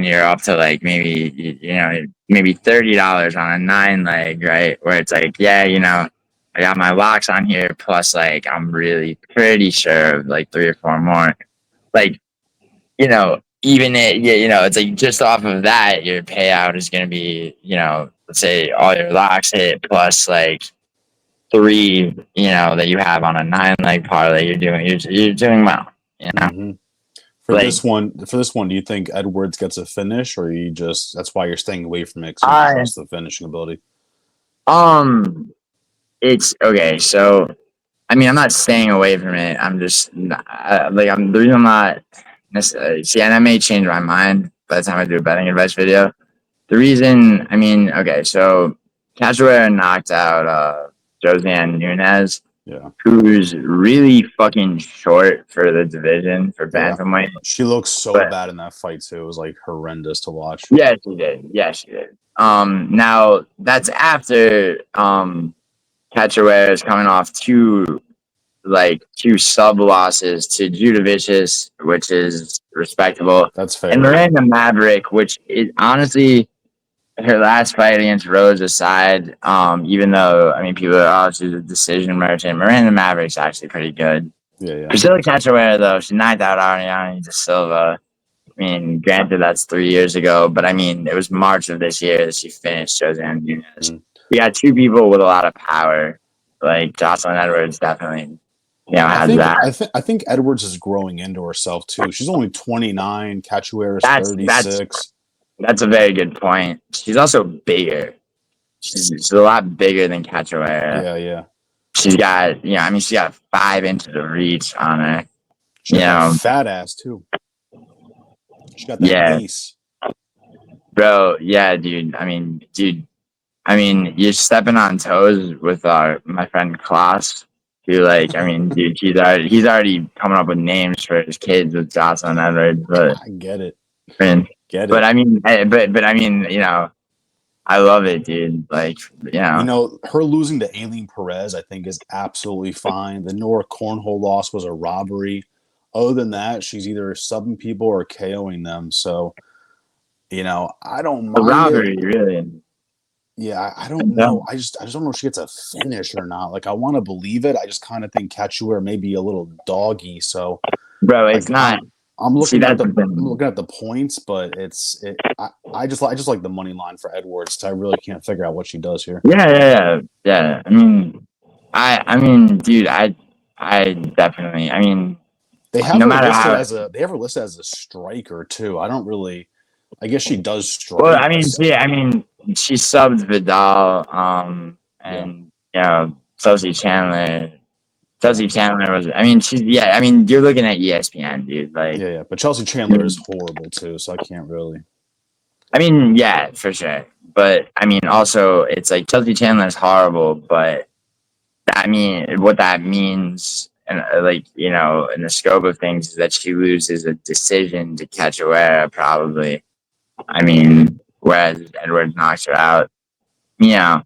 [SPEAKER 1] you're up to like maybe $30 on a 9 leg, right? Where it's like, yeah, I got my locks on here, plus like I'm really pretty sure of like three or four more. Like, even it's like just off of that, your payout is gonna be, let's say all your locks hit plus like three, that you have on a 9 leg parlay, you're doing well,
[SPEAKER 2] For
[SPEAKER 1] like,
[SPEAKER 2] this one, do you think Edwards gets a finish, or that's why you're staying away from it because you don't trust the finishing ability?
[SPEAKER 1] It's okay. So, I mean, I'm not staying away from it. I'm just the reason I'm not necessarily, see, and I may change my mind by the time I do a betting advice video. The reason, I mean, okay, so Cachoeira knocked out Joselyne Nunez, who's really fucking short for the division for bantamweight.
[SPEAKER 2] She looks so bad in that fight too. It was like horrendous to watch.
[SPEAKER 1] Yeah, she did. Yeah, she did. Now that's after Cachoeira is coming off two sub losses to Judovicius, which is respectable.
[SPEAKER 2] That's fair.
[SPEAKER 1] And Miranda Maverick, which is honestly her last fight against Rose aside, even though, I mean, people are, oh, she's a decision merchant. Miranda Maverick's actually pretty good.
[SPEAKER 2] Yeah.
[SPEAKER 1] Priscila Cachoeira, though, she knocked out Ariane De Silva. I mean, granted, that's 3 years ago, but I mean, it was March of this year that she finished Joselyne Nunez. We got two people with a lot of power. Like, Joselyne Edwards definitely, has that.
[SPEAKER 2] I think Edwards is growing into herself, too. She's only 29. Cachoeira's 36.
[SPEAKER 1] That's a very good point. She's also bigger. She's a lot bigger than Cachoeira.
[SPEAKER 2] Yeah.
[SPEAKER 1] She's got, she's got 5 inches of reach on her.
[SPEAKER 2] She's got a fat ass, too. She got that base.
[SPEAKER 1] Bro, yeah, dude. I mean, you're stepping on toes with my friend Klaus, who, like, I mean, dude, he's already coming up with names for his kids with Joselyne Edwards. But
[SPEAKER 2] I get it.
[SPEAKER 1] But I mean, I love it, dude. Like,
[SPEAKER 2] her losing to Aileen Perez, I think, is absolutely fine. The Nora Cornhole loss was a robbery. Other than that, she's either subbing people or KOing them. So You know, I don't
[SPEAKER 1] The
[SPEAKER 2] mind
[SPEAKER 1] robbery,
[SPEAKER 2] it.
[SPEAKER 1] really.
[SPEAKER 2] Yeah, I don't know. I just don't know if she gets a finish or not. Like, I want to believe it. I just kind of think Cachoeira may be a little doggy. So,
[SPEAKER 1] Bro, it's
[SPEAKER 2] like,
[SPEAKER 1] not.
[SPEAKER 2] I'm
[SPEAKER 1] See,
[SPEAKER 2] looking at
[SPEAKER 1] that's
[SPEAKER 2] the
[SPEAKER 1] the thing.
[SPEAKER 2] points, but I just like the money line for Edwards. I really can't figure out what she does here.
[SPEAKER 1] Yeah. I mean, dude, I definitely. I mean,
[SPEAKER 2] They have
[SPEAKER 1] no
[SPEAKER 2] her
[SPEAKER 1] matter
[SPEAKER 2] listed
[SPEAKER 1] how.
[SPEAKER 2] as a striker too. I don't really. I guess she does
[SPEAKER 1] Well,
[SPEAKER 2] strike.
[SPEAKER 1] she subbed Vidal,
[SPEAKER 2] Yeah,
[SPEAKER 1] and Chelsea Chandler.
[SPEAKER 2] yeah,
[SPEAKER 1] Chelsea Chandler was. I mean, she's. Yeah, I mean, you're looking at ESPN, dude. Like,
[SPEAKER 2] yeah. But Chelsea Chandler is horrible too, so I can't really.
[SPEAKER 1] I mean, yeah, for sure. But I mean, also, it's like Chelsea Chandler is horrible, but I mean, what that means, and like in the scope of things, is that she loses a decision to Cachoeira, probably. I mean, whereas Edwards knocks her out. You know,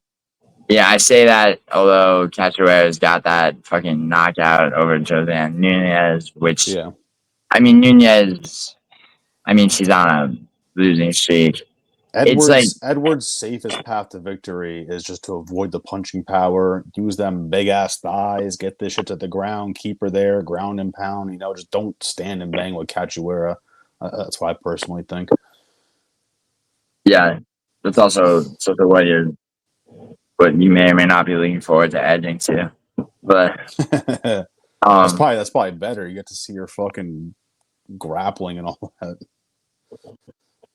[SPEAKER 1] yeah, I say that. Although Cachoeira's got that fucking knockout over Joselyne Nunez, which
[SPEAKER 2] Yeah,
[SPEAKER 1] I mean, Nunez. I mean, she's on a losing streak. It's like,
[SPEAKER 2] Edwards' safest path to victory is just to avoid the punching power, use them big ass thighs, get this shit to the ground, keep her there, ground and pound. You know, just don't stand and bang with Cachoeira. That's what I personally think.
[SPEAKER 1] yeah, that's also sort of what you may or may not be looking forward to edging to. But um,
[SPEAKER 2] That's probably better. You get to see her fucking grappling and all that.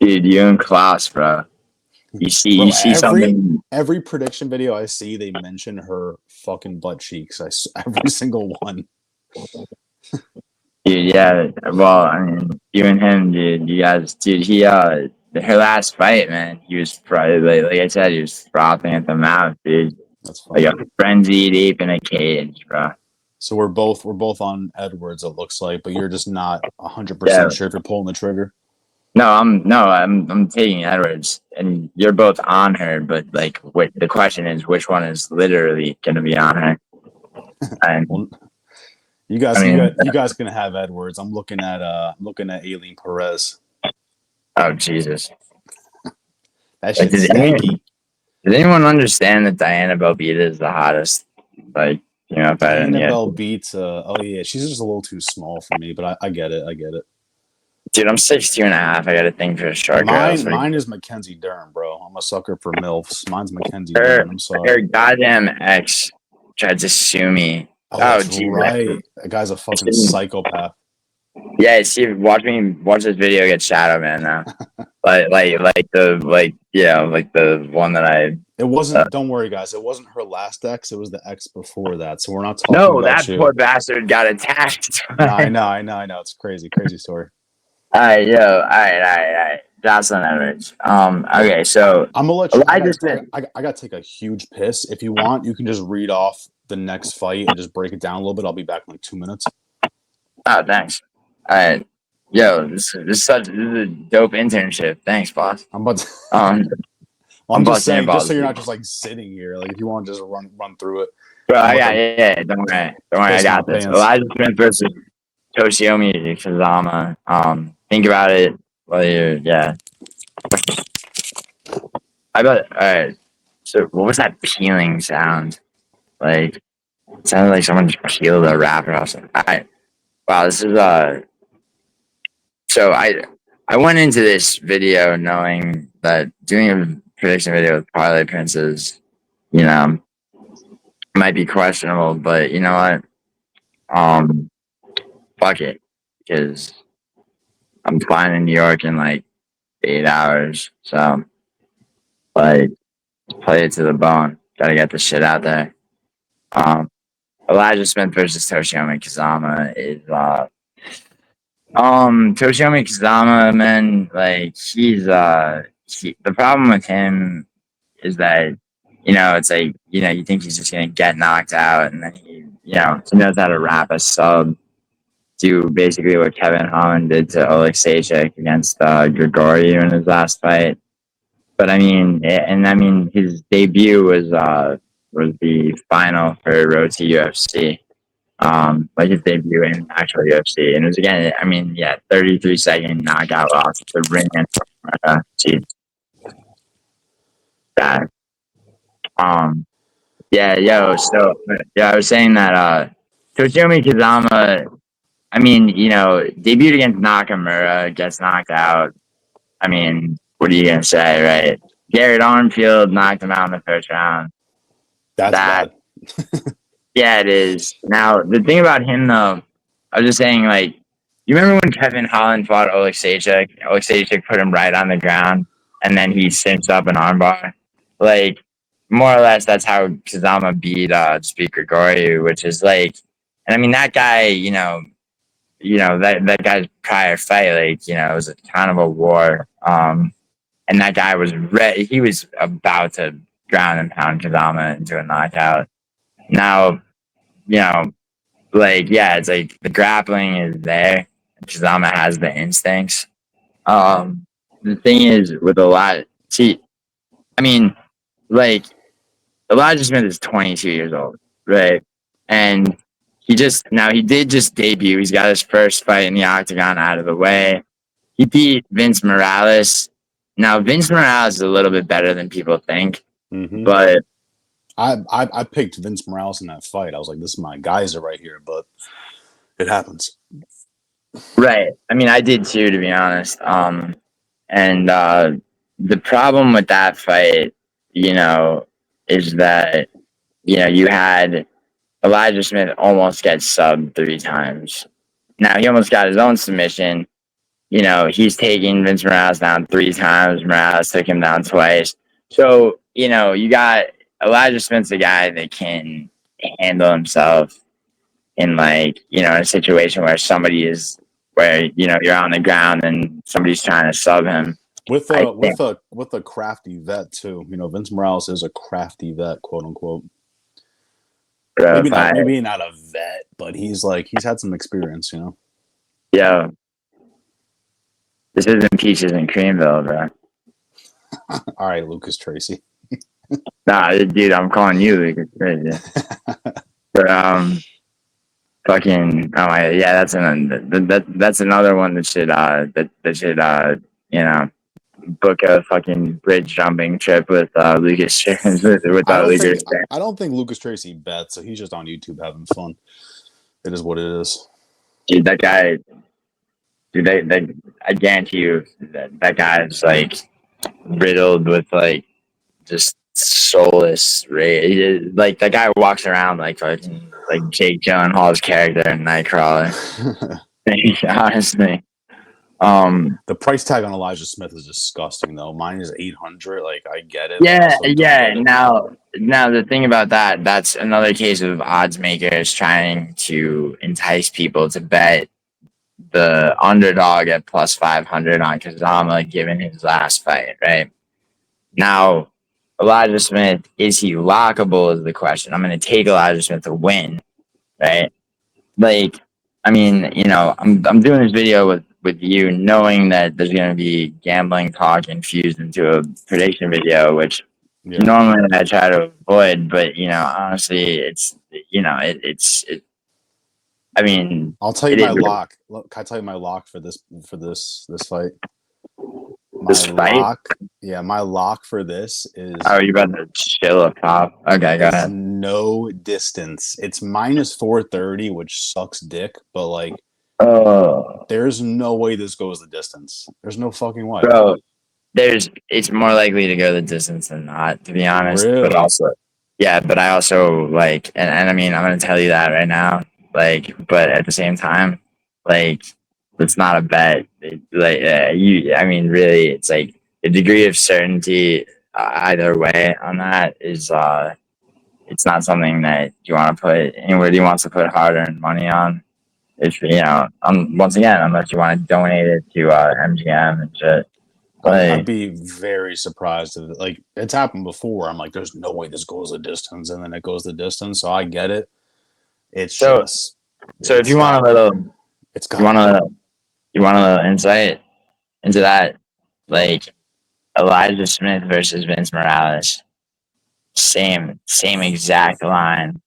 [SPEAKER 1] dude, you and Klaus, bro.
[SPEAKER 2] Bro,
[SPEAKER 1] You see something.
[SPEAKER 2] every prediction video I see, they mention her fucking butt cheeks. Every single one.
[SPEAKER 1] Dude, yeah. Well, I mean, you and him, dude. You guys, dude. Her last fight, man. He was probably like I said, he was frothing at the mouth, dude.
[SPEAKER 2] That's
[SPEAKER 1] Like
[SPEAKER 2] funny.
[SPEAKER 1] a frenzied ape in a cage, bro.
[SPEAKER 2] So we're both on Edwards. It looks like, but you're just not 100%
[SPEAKER 1] Yeah.
[SPEAKER 2] sure if you're pulling the trigger.
[SPEAKER 1] I'm taking Edwards, and you're both on her. But like, the question is, which one is literally going to be on her? And
[SPEAKER 2] Well, you guys can have Edwards. I'm looking at Aileen Perez.
[SPEAKER 1] oh Jesus!
[SPEAKER 2] That
[SPEAKER 1] Like,
[SPEAKER 2] shit's stanky.
[SPEAKER 1] does anyone understand that Diana Belbita is the hottest? Like, better than
[SPEAKER 2] Annabelle
[SPEAKER 1] you.
[SPEAKER 2] beats. Oh yeah, she's just a little too small for me, but I get it. I get it.
[SPEAKER 1] Dude, I'm 6'2.5". I got a thing for short girls.
[SPEAKER 2] Mine is Mackenzie Dern, bro. I'm a sucker for milfs. Mine's Mackenzie
[SPEAKER 1] Her,
[SPEAKER 2] Dern. I'm sorry.
[SPEAKER 1] her goddamn ex tried to sue me.
[SPEAKER 2] Oh,
[SPEAKER 1] Oh,
[SPEAKER 2] that's
[SPEAKER 1] Jesus.
[SPEAKER 2] right. That guy's a fucking psychopath.
[SPEAKER 1] Yeah, see, watch this video get shadow man now. like the one that I.
[SPEAKER 2] It wasn't. Don't worry, guys. It wasn't her last ex. It was the ex before that. So we're not talking
[SPEAKER 1] No,
[SPEAKER 2] about
[SPEAKER 1] that
[SPEAKER 2] you.
[SPEAKER 1] poor bastard got attacked.
[SPEAKER 2] No, I know. It's crazy story.
[SPEAKER 1] All right. Jocelyn Edwards. Okay, so
[SPEAKER 2] I'm gonna let you.
[SPEAKER 1] I just did.
[SPEAKER 2] I got to take a huge piss. If you want, you can just read off the next fight and just break it down a little bit. I'll be back in like 2 minutes.
[SPEAKER 1] Oh, thanks. All right, yo, this is a dope internship. Thanks, boss.
[SPEAKER 2] I'm about to.
[SPEAKER 1] I'm
[SPEAKER 2] just saying,
[SPEAKER 1] just
[SPEAKER 2] so you're not just like sitting here. Like if you want to just run through it.
[SPEAKER 1] Bro, yeah. Don't worry. I got this. Elijah Smith versus Toshiomi Kazama. Think about it while yeah. All right. So what was that peeling sound? Like, it sounded like someone just peeled a wrapper or something. All right. Wow, this is so I went into this video knowing that doing a prediction video with Parlay Princes, might be questionable, but you know what? Fuck it, because I'm flying in New York in like 8 hours, so like play it to the bone. Gotta get the shit out there. Elijah Smith versus Toshiomi Kazama is Toshiomi Kazama, man, like the problem with him is that it's like you think he's just gonna get knocked out, and then he knows how to wrap a sub, do basically what Kevin Holland did to Oleg Sejcik against Grigoriev in his last fight. But his debut was the final for Road to UFC. Like his debut in actual UFC, and it was again. 33-second knockout loss to ring. Geez. That. Yeah, I was saying that Toshiomi Kazama, I mean, debuted against Nakamura, gets knocked out. I mean, what are you gonna say, right? Garrett Armfield knocked him out in the first round.
[SPEAKER 2] That's bad.
[SPEAKER 1] Yeah, it is. Now, the thing about him, though, I was just saying, like, you remember when Kevin Holland fought Oleksiejczuk? Oleksiejczuk put him right on the ground, and then he cinched up an armbar. Like, more or less, that's how Kazama beat Speak Grigoriou, which is like, and I mean, that guy, that guy's prior fight, like, it was a kind of a war. And that guy was he was about to ground and pound Kazama into a knockout. Now, it's like the grappling is there. Kazama has the instincts. The thing is with I mean, like, Elijah Smith is 22 years old, right? And he did just debut. He's got his first fight in the octagon out of the way. He beat Vince Morales. Now, Vince Morales is a little bit better than people think, but
[SPEAKER 2] I picked Vince Morales in that fight. I was like, this is my geyser right here, but it happens.
[SPEAKER 1] Right. I mean, I did too, to be honest. And the problem with that fight, is that, you had Elijah Smith almost get subbed 3 times. Now, he almost got his own submission. He's taking Vince Morales down 3 times. Morales took him down twice. So, you got Elijah Smith's a guy that can handle himself in, like, a situation where you're on the ground and somebody's trying to sub him.
[SPEAKER 2] With a crafty vet too. Vince Morales is a crafty vet, quote unquote. Maybe not a vet, but he's had some experience,
[SPEAKER 1] Yeah. This isn't Peaches and Creamville, bro.
[SPEAKER 2] All right, Lucas Tracy.
[SPEAKER 1] Nah, dude, I'm calling you Lucas Tracy. But fucking that's another one that should book a fucking bridge jumping trip with Lucas Tracy.
[SPEAKER 2] I don't think Lucas Tracy bets, so he's just on YouTube having fun. It is what it is.
[SPEAKER 1] Dude, that guy. Dude, I guarantee you that guy's like riddled with like just soulless rage. Like that guy walks around like fucking like Jake Gyllenhaal's character in Nightcrawler. Honestly.
[SPEAKER 2] The price tag on Elijah Smith is disgusting though. Mine is $800. Like I get it.
[SPEAKER 1] Yeah. Now the thing about that's another case of odds makers trying to entice people to bet the underdog at plus 500 on Kazama given his last fight, right? Now, Elijah Smith, is he lockable is the question. I'm going to take Elijah Smith to win, right? Like, I mean, I'm doing this video with you knowing that there's going to be gambling talk infused into a prediction video, which normally I try to avoid, but, honestly, I mean,
[SPEAKER 2] I'll tell you my lock. Look, can I tell you my lock for this fight? My lock for this is.
[SPEAKER 1] Oh, you about to chill up top? Okay, go ahead.
[SPEAKER 2] No distance. It's minus 430, which sucks dick, but like, there's no way this goes the distance. There's no fucking way,
[SPEAKER 1] bro. It's more likely to go the distance than not, to be honest.
[SPEAKER 2] Really?
[SPEAKER 1] But I also like, and I mean, I'm gonna tell you that right now. Like, but at the same time, like, it's not a bet. I mean, really, it's like the degree of certainty either way on that is it's not something that you want to put anybody wants to put hard-earned money on. If once again, unless you want to donate it to MGM and shit.
[SPEAKER 2] I'd be very surprised if it's happened before. I'm like, there's no way this goes the distance, and then it goes the distance. So I get it. It's
[SPEAKER 1] if you want a little, you want a little insight into that, like Elijah Smith versus Vince Morales, same exact line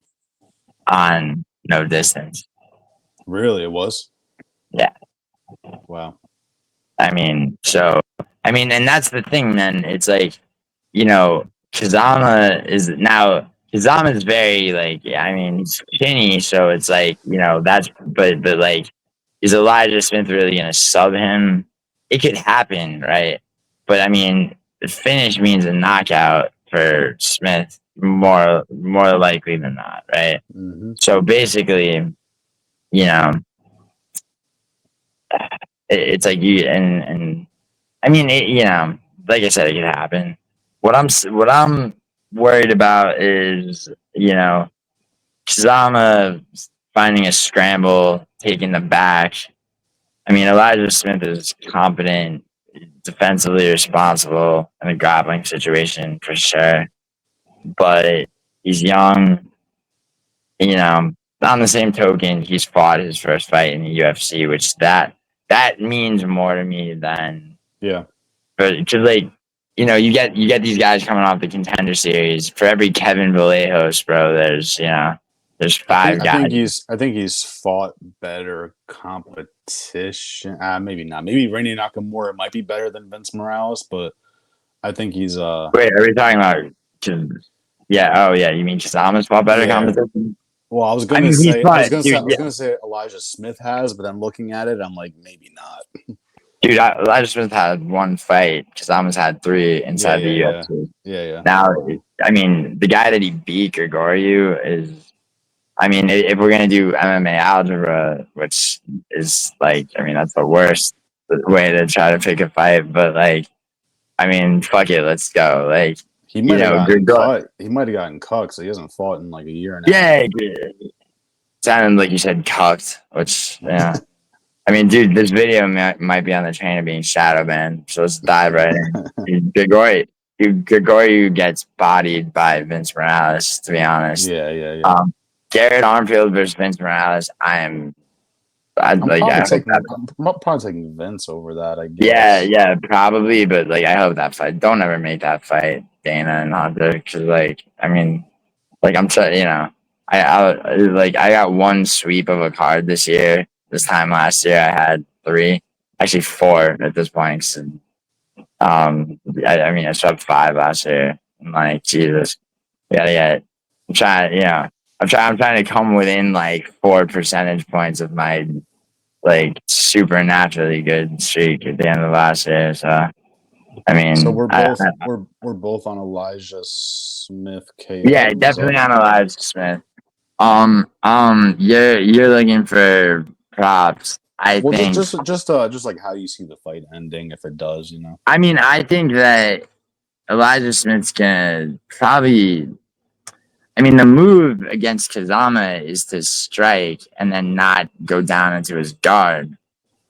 [SPEAKER 1] on no distance.
[SPEAKER 2] Really, it was.
[SPEAKER 1] Yeah.
[SPEAKER 2] Wow.
[SPEAKER 1] and that's the thing, man. It's like, Kazama is very like, he's skinny, so it's like, but like, is Elijah Smith really gonna sub him? It could happen, right? But the finish means a knockout for Smith more likely than not, right?
[SPEAKER 2] Mm-hmm.
[SPEAKER 1] So basically, it's like like I said, it could happen. What I'm worried about is, Kazama finding a scramble, taking the back. Elijah Smith is competent, defensively responsible in a grappling situation for sure, but he's young. On the same token, he's fought his first fight in the UFC, which that means more to me than But because you get these guys coming off the Contender Series. For every Kevin Vallejos, bro, there's 5 guys.
[SPEAKER 2] I think he's fought better competition. Maybe not. Maybe Randy Nakamura might be better than Vince Morales, but I think he's.
[SPEAKER 1] Wait, are we talking about? Yeah. Oh, yeah. You mean Kazama's fought better competition?
[SPEAKER 2] Well, I was gonna say Elijah Smith has, but then looking at it, I'm like, maybe not.
[SPEAKER 1] Dude, Elijah Smith had 1 fight. Kazama's had 3 inside the UFC.
[SPEAKER 2] Yeah.
[SPEAKER 1] Now, the guy that he beat, Gregorio, is. If we're gonna do MMA algebra, which is like, that's the worst way to try to pick a fight. But fuck it, let's go. Like,
[SPEAKER 2] he might have gotten cut. He might have gotten cut because he hasn't fought in like a year and a half.
[SPEAKER 1] Yeah, sounded like you said cucked, which dude, this video might be on the train of being shadow banned. So let's dive right in. Gregorio gets bodied by Vince Morales. To be honest,
[SPEAKER 2] yeah.
[SPEAKER 1] Garrett Armfield versus Vince Morales. I'm probably
[SPEAKER 2] taking Vince over that, I guess.
[SPEAKER 1] Yeah, probably. But I hope that fight. Don't ever make that fight, Dana and Hunter, because I'm trying. I got 1 sweep of a card this year. This time last year, I had 3, actually 4 at this point. So, I swept 5 last year. I'm like, Jesus, we gotta get. I'm trying to come within 4 percentage points of my supernaturally good streak at the end of last year. So
[SPEAKER 2] so we're both on Elijah Smith KO.
[SPEAKER 1] Yeah, definitely on Elijah Smith. You're looking for props. I think
[SPEAKER 2] just like how you see the fight ending if it does,
[SPEAKER 1] I think that Elijah Smith's gonna probably. The move against Kazama is to strike and then not go down into his guard.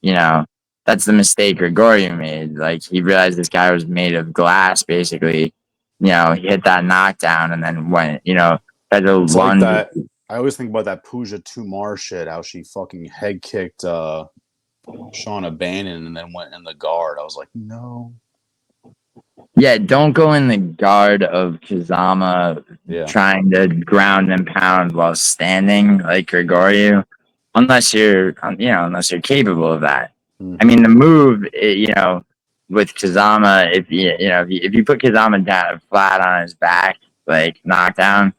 [SPEAKER 1] That's the mistake Gregorio made. He realized this guy was made of glass, basically. He hit that knockdown and then went, had a lunge.
[SPEAKER 2] Like that, I always think about that Pooja Tumar shit, how she fucking head kicked Sean O'Bannon and then went in the guard. I was like, no.
[SPEAKER 1] Yeah, don't go in the guard of Kazama trying to ground and pound while standing like Gregorio, unless you're capable of that.
[SPEAKER 2] Mm-hmm.
[SPEAKER 1] The move, with Kazama, if you put Kazama down flat on his back, knockdown,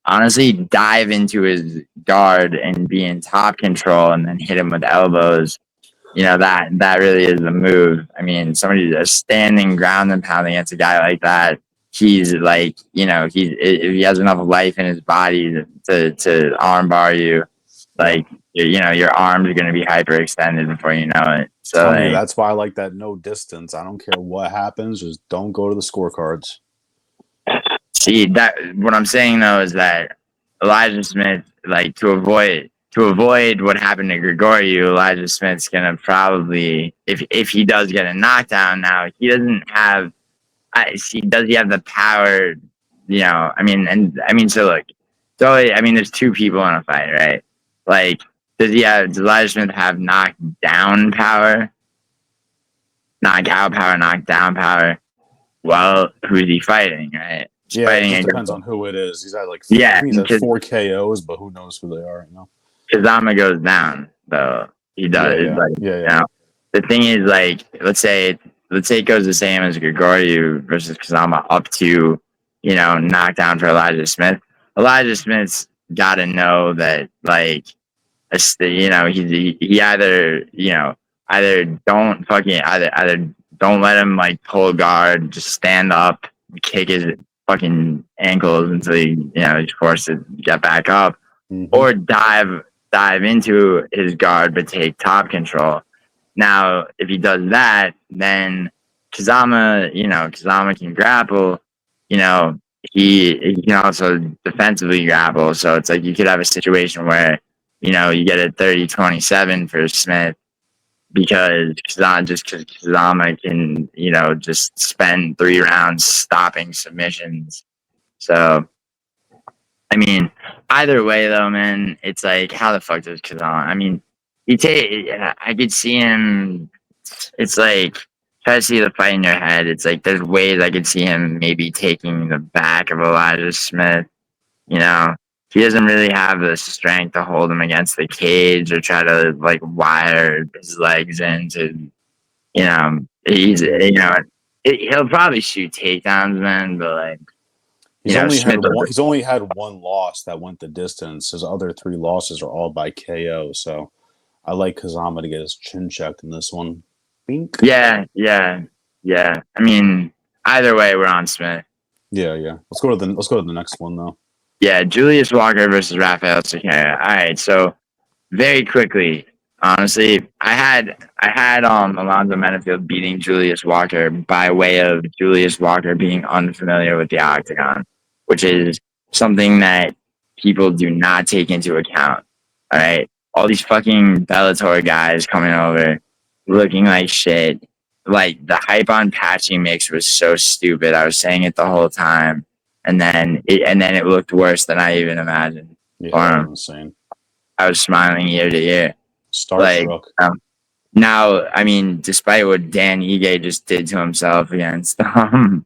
[SPEAKER 1] honestly, dive into his guard and be in top control, and then hit him with elbows. That really is the move. Somebody just standing ground and pound against a guy like that, he's if he has enough life in his body to armbar you, your arms are going to be hyperextended before you know it. So
[SPEAKER 2] that's why I like that no distance. I don't care what happens, just don't go to the scorecards.
[SPEAKER 1] See, what I'm saying though is that Elijah Smith, to avoid what happened to Gregorio, Elijah Smith's gonna probably, if he does get a knockdown now, he doesn't have. Does he have the power? So look, there's 2 people in a fight, right? Does Elijah Smith have knockdown power? Knockout power, knockdown power. Well, who's he fighting, right?
[SPEAKER 2] It depends on who it is. He's had 4 KOs, but who knows who they are right now.
[SPEAKER 1] Kazama goes down, though. He does. the thing is, like, let's say it goes the same as Gregorio versus Kazama up to, knockdown for Elijah Smith. Elijah Smith's got to know that, like, he either don't let him like pull guard, just stand up, kick his fucking ankles until he's forced to get back up, or dive into his guard but take top control. Now, if he does that, then Kazama can grapple. He can also defensively grapple. So it's like you could have a situation where, you get a 30-27 for Smith because Kazama can, just spend 3 rounds stopping submissions. So, I mean, either way though, man, it's like, how the fuck does Kazama? I mean, I could see him. It's like, try to see the fight in your head. It's like there's ways I could see him maybe taking the back of Elijah Smith. He doesn't really have the strength to hold him against the cage or try to like wire his legs into. He'll probably shoot takedowns, man, but like.
[SPEAKER 2] He's only had one loss that went the distance. His other 3 losses are all by KO. So I like Kazama to get his chin checked in this one. Bink.
[SPEAKER 1] Yeah. I mean, either way, we're on Smith.
[SPEAKER 2] Yeah. Let's go to the next one though.
[SPEAKER 1] Yeah, Julius Walker versus Rafael Cerqueira. All right, so very quickly, honestly, I had Alonzo Menafield beating Julius Walker by way of Julius Walker being unfamiliar with the octagon, which is something that people do not take into account. All right, all these fucking Bellator guys coming over, looking like shit. Like the hype on Patchy Mix was so stupid. I was saying it the whole time. And then it looked worse than I even imagined.
[SPEAKER 2] Yeah, insane.
[SPEAKER 1] I was smiling ear to ear.
[SPEAKER 2] Starstruck.
[SPEAKER 1] Now, I mean, despite what Dan Ige just did to himself against Pitbull,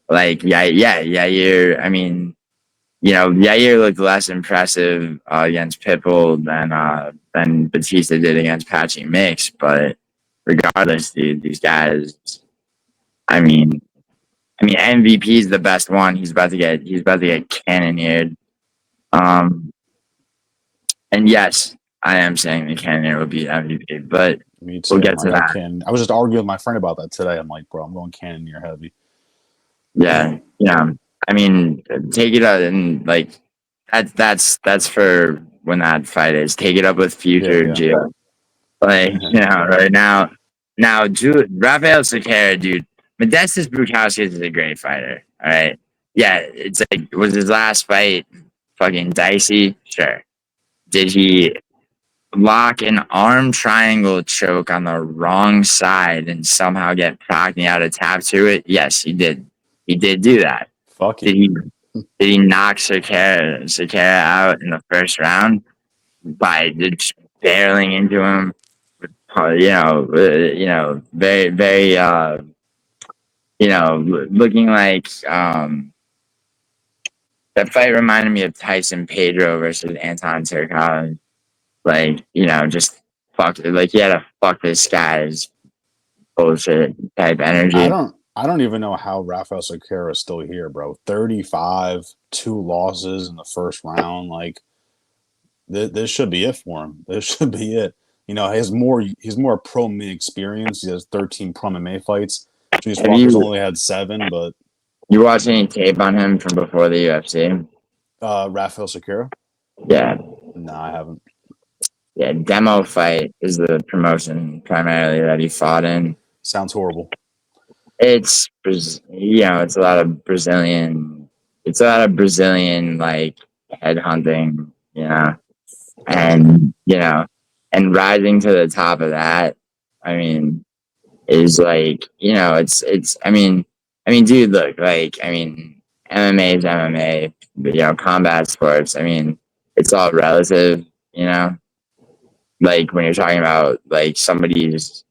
[SPEAKER 1] like Yair. I mean, Yair looked less impressive against Pitbull than Batista did against Patchy Mix. But regardless, dude, these guys. I mean, MVP is the best one. He's about to get cannoneered. And yes, I am saying the cannoneer will be MVP, but we'll get to that.
[SPEAKER 2] I was just arguing with my friend about that today. I'm like, bro, I'm going cannoneer heavy.
[SPEAKER 1] Yeah. I mean, take it out and like that's for when that fight is. Take it up with future Gio. Like right now, Rafael Cerqueira, dude. Modestas Bukauskas is a great fighter. All right. Yeah, it's like, was his last fight fucking dicey? Sure. Did he lock an arm triangle choke on the wrong side and somehow get Pagniata tapped to it? Yes, he did. He did do that.
[SPEAKER 2] Fuck
[SPEAKER 1] did he knock Cerqueira out in the first round by just barreling into him? Very, very looking like that fight reminded me of Tyson Pedro versus Anton Turkalj. Like, just fuck, like he had a fuck this guy's bullshit type energy.
[SPEAKER 2] I don't even know how Rafael Cerqueira is still here, bro. 35, 2 losses in the first round. Like, this should be it for him. This should be it. He's more pro MMA experience. He has 13 pro MMA fights. Julius Walker's only had 7, but
[SPEAKER 1] you watch any tape on him from before the UFC?
[SPEAKER 2] Rafael Cerqueira?
[SPEAKER 1] Yeah.
[SPEAKER 2] No, I haven't.
[SPEAKER 1] Yeah, Demo Fight is the promotion primarily that he fought in.
[SPEAKER 2] Sounds horrible.
[SPEAKER 1] It's it's a lot of Brazilian like headhunting, and rising to the top of that, I mean, is like, dude, look, like, MMA is MMA, but, combat sports, it's all relative, like when you're talking about like somebody's,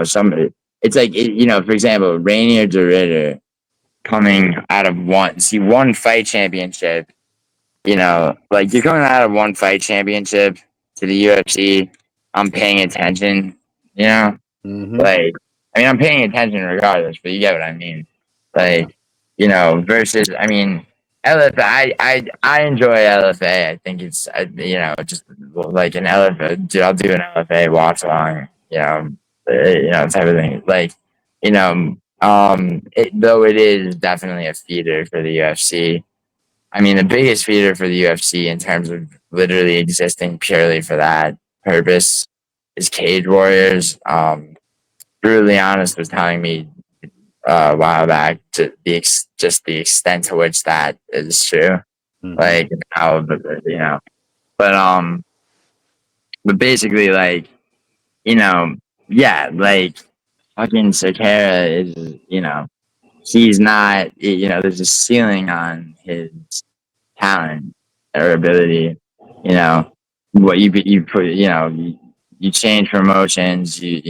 [SPEAKER 1] somebody, it's like, for example, Rainier de Ritter coming out of one fight championship, like you're coming out of one fight championship to the UFC, I'm paying attention, you know? Like, I mean, I'm paying attention regardless, but you get what I mean. Like, you know, versus, I mean, LFA, I enjoy LFA. I think it's, you know, just like an LFA, I'll do an LFA watch along, you know, type of thing. Like, you know, though it is definitely a feeder for the UFC. I mean, the biggest feeder for the UFC in terms of literally existing purely for that purpose is Cage Warriors. Brutally honest was telling me a while back to just the extent to which that is true, like how you know, but but basically like you know, yeah, like fucking Cerqueira is he's not there's a ceiling on his talent or ability, what you put you change promotions, you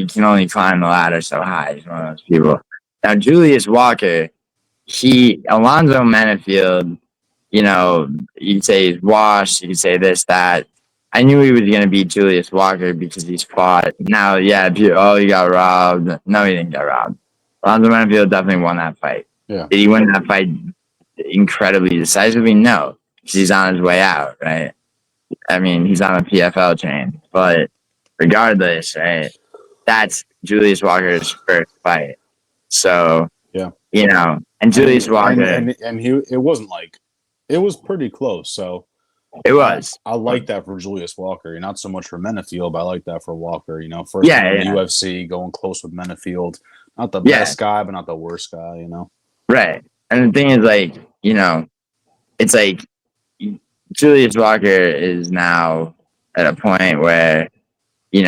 [SPEAKER 1] can only climb the ladder so high. He's one of those people. Now Julius Walker, Alonzo Menafield, you could say he's washed, you could say this, that. I knew he was going to beat Julius Walker because he's fought. Now, yeah, he got robbed. No, he didn't get robbed. Alonzo Menafield definitely won that fight.
[SPEAKER 2] Yeah.
[SPEAKER 1] Did he win that fight incredibly decisively? No, because he's on his way out, right? I mean, he's on a PFL train. But regardless, right, that's Julius Walker's first fight. So,
[SPEAKER 2] yeah,
[SPEAKER 1] and Julius Walker.
[SPEAKER 2] And it wasn't like, it was pretty close. So
[SPEAKER 1] it was.
[SPEAKER 2] I like that for Julius Walker. Not so much for Menafield, but I like that for Walker. First time in the UFC, going close with Menafield. Not the best guy, but not the worst guy,
[SPEAKER 1] Right. And the thing is, like, it's like Julius Walker is now at a point where, he's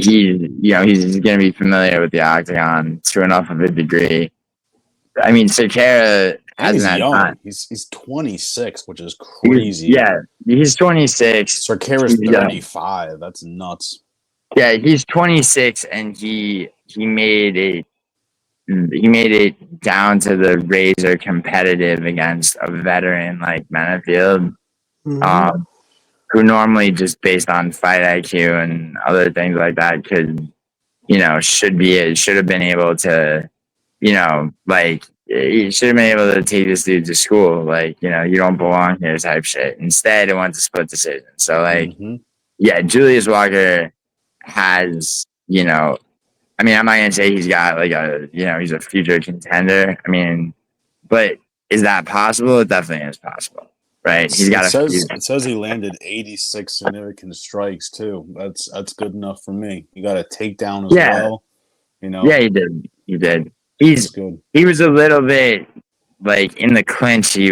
[SPEAKER 1] going to be familiar with the octagon to enough of a degree. I mean, Cerqueira hasn't had
[SPEAKER 2] young.
[SPEAKER 1] time.
[SPEAKER 2] He's 26, which is crazy.
[SPEAKER 1] He's 26.
[SPEAKER 2] Cerqueira's 35. That's nuts.
[SPEAKER 1] Yeah, he's 26, and he made it down to the razor competitive against a veteran like Menafield, who normally just based on fight IQ and other things like that should have been able to, like he should have been able to take this dude to school, like, you don't belong here type shit. Instead, it went to split decision. So like, yeah, Julius Walker has, I mean, I'm not gonna say he's got like he's a future contender. I mean, but is that possible? It definitely is possible, right?
[SPEAKER 2] It says he landed 86 significant strikes too. That's good enough for me. He got a takedown as well.
[SPEAKER 1] Yeah, he did. He's good. He was a little bit like in the clinch. He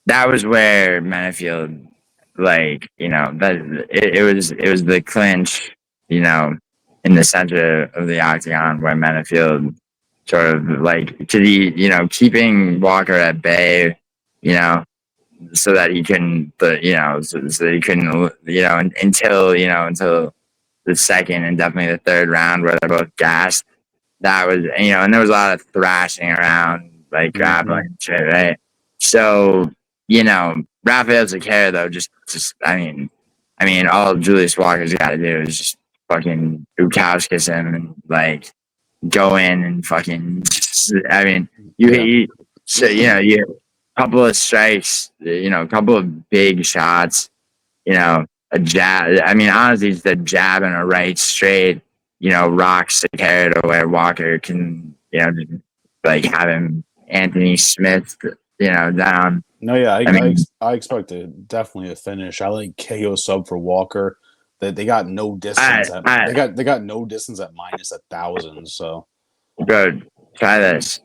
[SPEAKER 1] that was where Menafield, like, that it was the clinch, in the center of the octagon where Menafield sort of like keeping Walker at bay, so that he couldn't, so that he couldn't, until the second and definitely the third round where they're both gassed. That was, and there was a lot of thrashing around, like grappling and shit, right? So, Rafael Cerqueira, though, just I mean, all Julius Walker's got to do is just fucking Bukowskis him and like go in and fucking. I mean, you couple of strikes, a couple of big shots, a jab. I mean, honestly, just a jab and a right straight, rocks Cerqueira to where Walker can, like have him Anthony Smith, down.
[SPEAKER 2] No, yeah, I expect definitely a finish. I like KO sub for Walker. They got no distance. They got no distance at minus 1,000. So
[SPEAKER 1] good. Try this.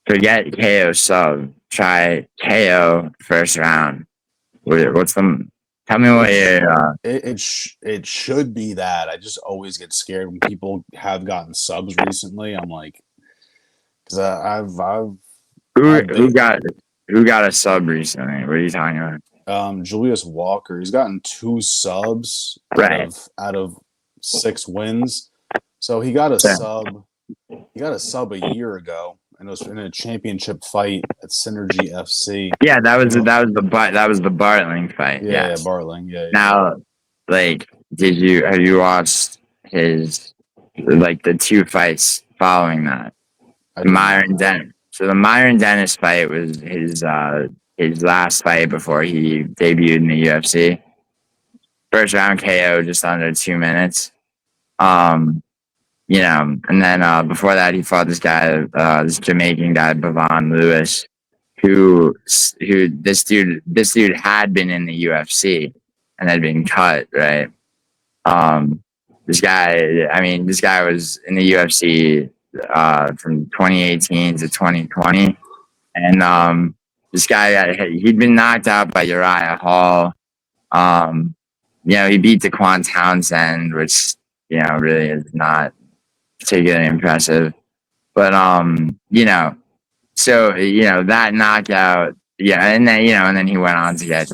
[SPEAKER 1] Forget KO sub. Try KO first round. What's the? Tell me what your.
[SPEAKER 2] It should be that. I just always get scared when people have gotten subs recently. I'm like, because I've.
[SPEAKER 1] Who got a sub recently? What are you talking about?
[SPEAKER 2] Julius Walker. He's gotten 2 subs out of 6 wins. So he got a sub. He got a sub a year ago, and it was in a championship fight at Synergy FC.
[SPEAKER 1] Yeah, that was the Bartling fight.
[SPEAKER 2] Yeah,
[SPEAKER 1] Yes.
[SPEAKER 2] Bartling. Yeah.
[SPEAKER 1] Now, like, have you watched his the two fights following that? The Myron Dennis. So the Myron Dennis fight was his last fight before he debuted in the UFC. First round KO, just under 2 minutes. And then before that, he fought this guy, this Jamaican guy, Bavon Lewis, who this dude had been in the UFC and had been cut, right? This guy was in the UFC from 2018 to 2020, and this guy he'd been knocked out by Uriah Hall. He beat Daquan Townsend, which really is not particularly impressive. But so that knockout, and then he went on to get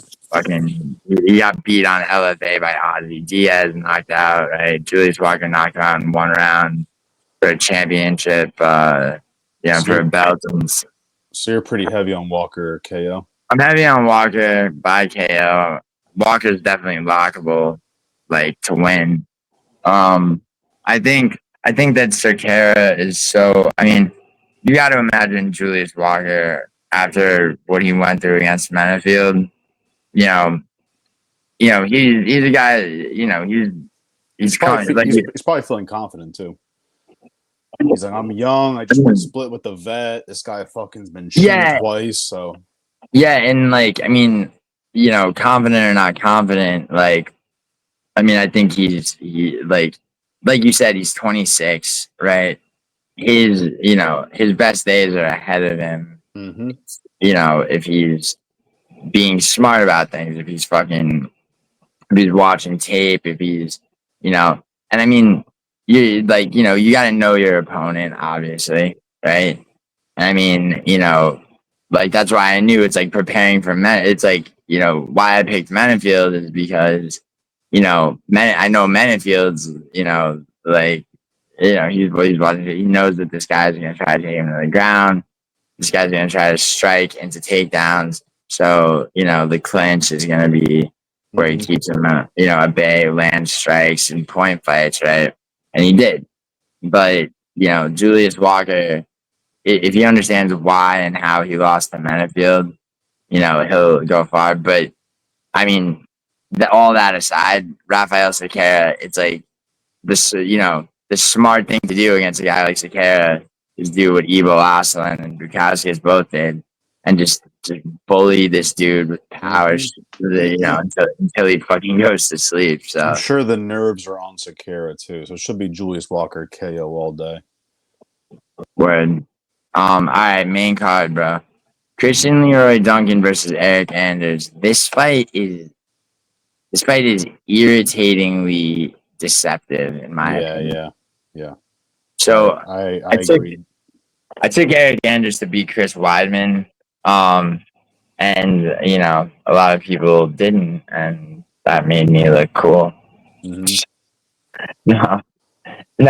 [SPEAKER 1] he got beat on LFA by Ozzy Diaz, knocked out, right? Julius Walker knocked him out in one round for a championship, for a belt.
[SPEAKER 2] So you're pretty heavy on Walker KO?
[SPEAKER 1] I'm heavy on Walker by KO. Walker's definitely lockable, to win. I think that Cerqueira is so. I mean, you got to imagine Julius Walker after what he went through against Menafield. He's a guy. He's
[SPEAKER 2] probably feeling confident too. He's like, I'm young. I just went split with the vet. This guy fucking's been shooting twice. So
[SPEAKER 1] yeah, and confident or not confident, I think like you said, he's 26, right? His best days are ahead of him.
[SPEAKER 2] Mm-hmm.
[SPEAKER 1] If he's being smart about things, if he's watching tape, if he's, and I mean, you got to know your opponent, obviously, right? I mean, that's why I knew it's preparing for men. It's why I picked Menafield is because, I know Menafield's, he's watching. He knows that this guy's going to try to take him to the ground. This guy's going to try to strike into takedowns. So, the clinch is going to be where he keeps him, at bay, land strikes and point fights, right? And he did. But, Julius Walker, if he understands why and how he lost to Menafield, he'll go far. But, I mean, all that aside, Rafael Cerqueira, it's this, the smart thing to do against a guy like Cerqueira is do what Ivo Osselin and Bukowski both did, and just bully this dude with powers, until he fucking goes to sleep. So
[SPEAKER 2] I'm sure the nerves are on Cerqueira too. So it should be Julius Walker KO all day.
[SPEAKER 1] Word. All right, main card, bro. Christian Leroy Duncan versus Eryk Anders. This fight is irritatingly deceptive in my opinion.
[SPEAKER 2] Yeah.
[SPEAKER 1] So
[SPEAKER 2] I agree.
[SPEAKER 1] I took Eryk Anders to beat Chris Weidman, and a lot of people didn't, and that made me look cool.
[SPEAKER 2] Mm-hmm.
[SPEAKER 1] No,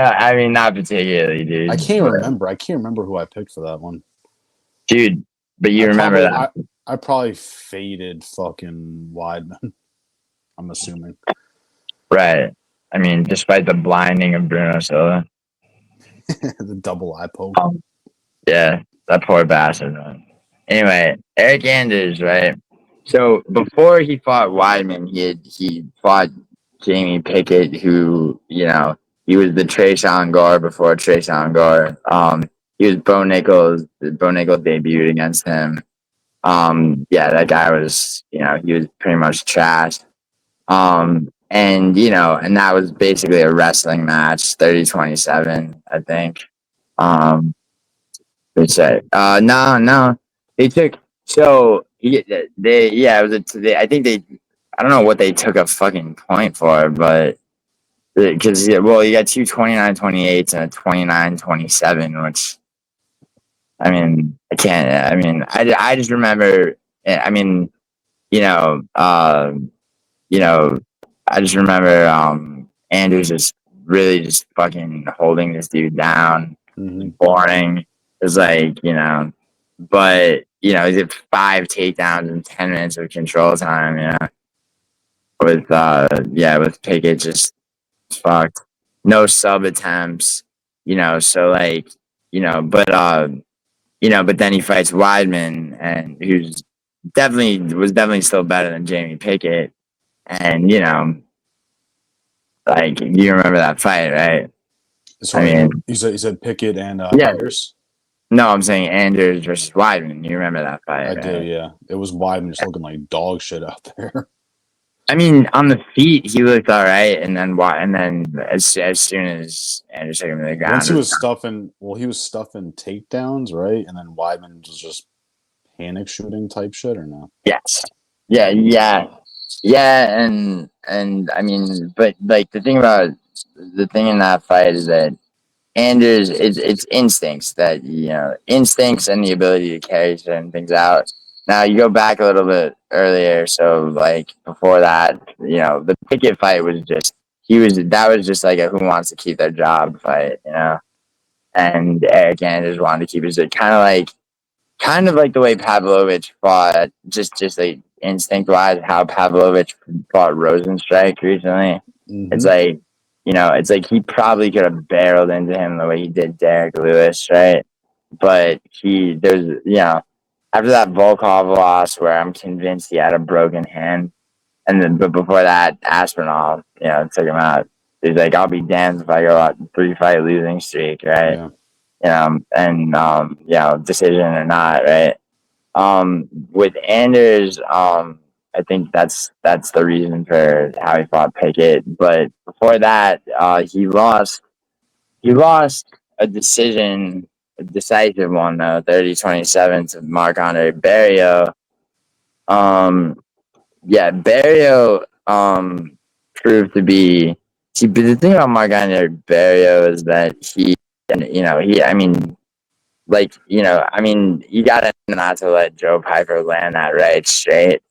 [SPEAKER 1] I mean not particularly, dude.
[SPEAKER 2] I can't remember who I picked for that one,
[SPEAKER 1] dude. But you remember that?
[SPEAKER 2] I probably faded fucking Weidman. I'm assuming.
[SPEAKER 1] Right. I mean, despite the blinding of Bruno Silva.
[SPEAKER 2] The double eye poke.
[SPEAKER 1] Yeah, that poor bastard. Man. Anyway, Eryk Anders, right? So before he fought Weidman, he fought Jamie Pickett, who, he was the Tresean Gore before Tresean Gore. He was Bo Nichols. Bo Nichols debuted against him. That guy was, he was pretty much trash. And that was basically a wrestling match, 30-27, I think. They said, no, they took, I think I don't know what they took a fucking point for, but because, you got two 29-28s and a 29-27, which, I mean, I just remember, I just remember Andrews just really just fucking holding this dude down.
[SPEAKER 2] Mm-hmm.
[SPEAKER 1] Boring. It was but he did 5 takedowns in 10 minutes of control time. With Pickett just fucked. No sub attempts. So like, but then he fights Weidman, and who's definitely still better than Jamie Pickett. And like, you remember that fight, right?
[SPEAKER 2] Sorry, you said Pickett and Anders?
[SPEAKER 1] No, I'm saying Anders versus Weidman. You remember that fight?
[SPEAKER 2] I do, yeah. It was Weidman just looking like dog shit out there.
[SPEAKER 1] I mean, on the feet, he looked all right, and then as soon as Anders took him to the ground,
[SPEAKER 2] once he was stuffing takedowns, right? And then Weidman was just panic shooting type shit, or no?
[SPEAKER 1] Yes, yeah, and I mean, but like the thing in that fight is that Anders, it's instincts instincts and the ability to carry certain things out. Now you go back a little bit earlier, so like before that, the Pickett fight was just like a who wants to keep their job fight, and Eryk Anders wanted to keep his kind of like the way Pavlovich fought, just like instinct wise, how Pavlovich fought Rosenstrike recently.
[SPEAKER 2] Mm-hmm.
[SPEAKER 1] It's like he probably could have barreled into him the way he did Derek Lewis, right? But after that Volkov loss, where I'm convinced he had a broken hand, but before that, Aspinall, took him out. He's like, I'll be damned if I go out 3-fight losing streak, right? Yeah. Decision or not, right? With Anders, I think that's the reason for how he fought Pickett. But before that, he lost a decisive one though, 30-27 to Marc-Andre Barrios. Barrios proved to be. See, but the thing about Marc-Andre Barrios is that you gotta not to let Joe Piper land that right straight.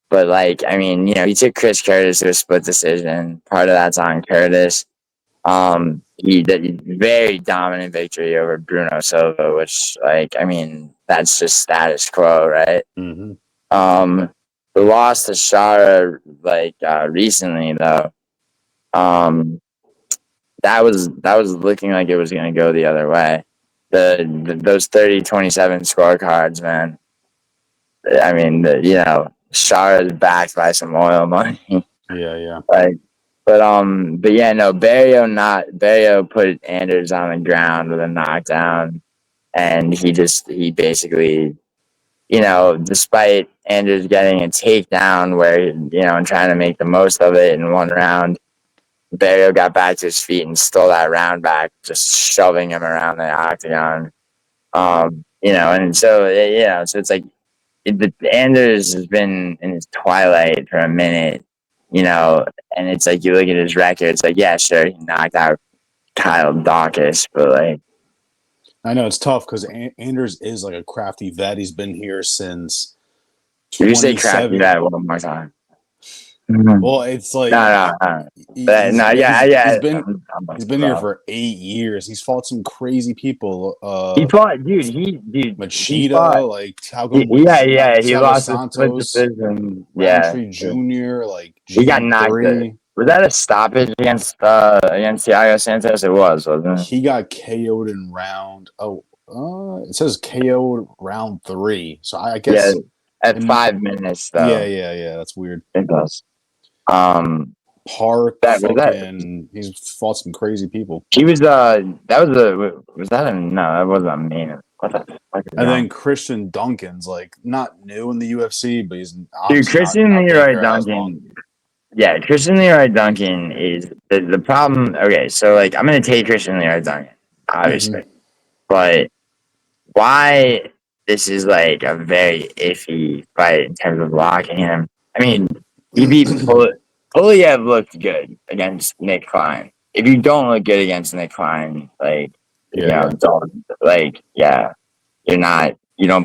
[SPEAKER 1] But he took Chris Curtis to a split decision. Part of that's on Curtis. He did very dominant victory over Bruno Silva, which that's just status quo, right?
[SPEAKER 2] Mm-hmm.
[SPEAKER 1] The loss to Shara recently though, that was looking like it was gonna go the other way. Those 30-27 scorecards, man. I mean, Shara is backed by some oil money.
[SPEAKER 2] Yeah.
[SPEAKER 1] Barrios put Anders on the ground with a knockdown, and he basically, despite Anders getting a takedown where and trying to make the most of it in one round, Barrios got back to his feet and stole that round back, just shoving him around the octagon. And so it's like Anders has been in his twilight for a minute, and it's like you look at his record, it's like, yeah, sure, he knocked out Kyle Dawkins, but like,
[SPEAKER 2] I know it's tough because Anders is like a crafty vet. He's been here since.
[SPEAKER 1] You say crafty vet one more time.
[SPEAKER 2] Well, it's like
[SPEAKER 1] He's
[SPEAKER 2] been here for 8 years. He's fought some crazy people.
[SPEAKER 1] He fought,
[SPEAKER 2] Machida, like
[SPEAKER 1] he lost Santos,
[SPEAKER 2] decision. Roundtree Jr., like
[SPEAKER 1] he got knocked. Was that a stoppage against Thiago Santos? It was, wasn't it?
[SPEAKER 2] He got KO'd in round. It says KO'd round 3. So I guess
[SPEAKER 1] at 5 minutes though.
[SPEAKER 2] Yeah. That's weird.
[SPEAKER 1] It does.
[SPEAKER 2] Park, he's fought some crazy people.
[SPEAKER 1] He was that wasn't a main. What the fuck?
[SPEAKER 2] And then Christian Duncan's like not new in the UFC, but he's
[SPEAKER 1] Christian Leroy Duncan. Yeah, Christian Leroy Duncan is the problem. Okay, so like I'm gonna take Christian Leroy Duncan, obviously, but why this is like a very iffy fight in terms of blocking him. I mean, he beat Poliev looked good against Nick Klein. If you don't look good against Nick Klein, you don't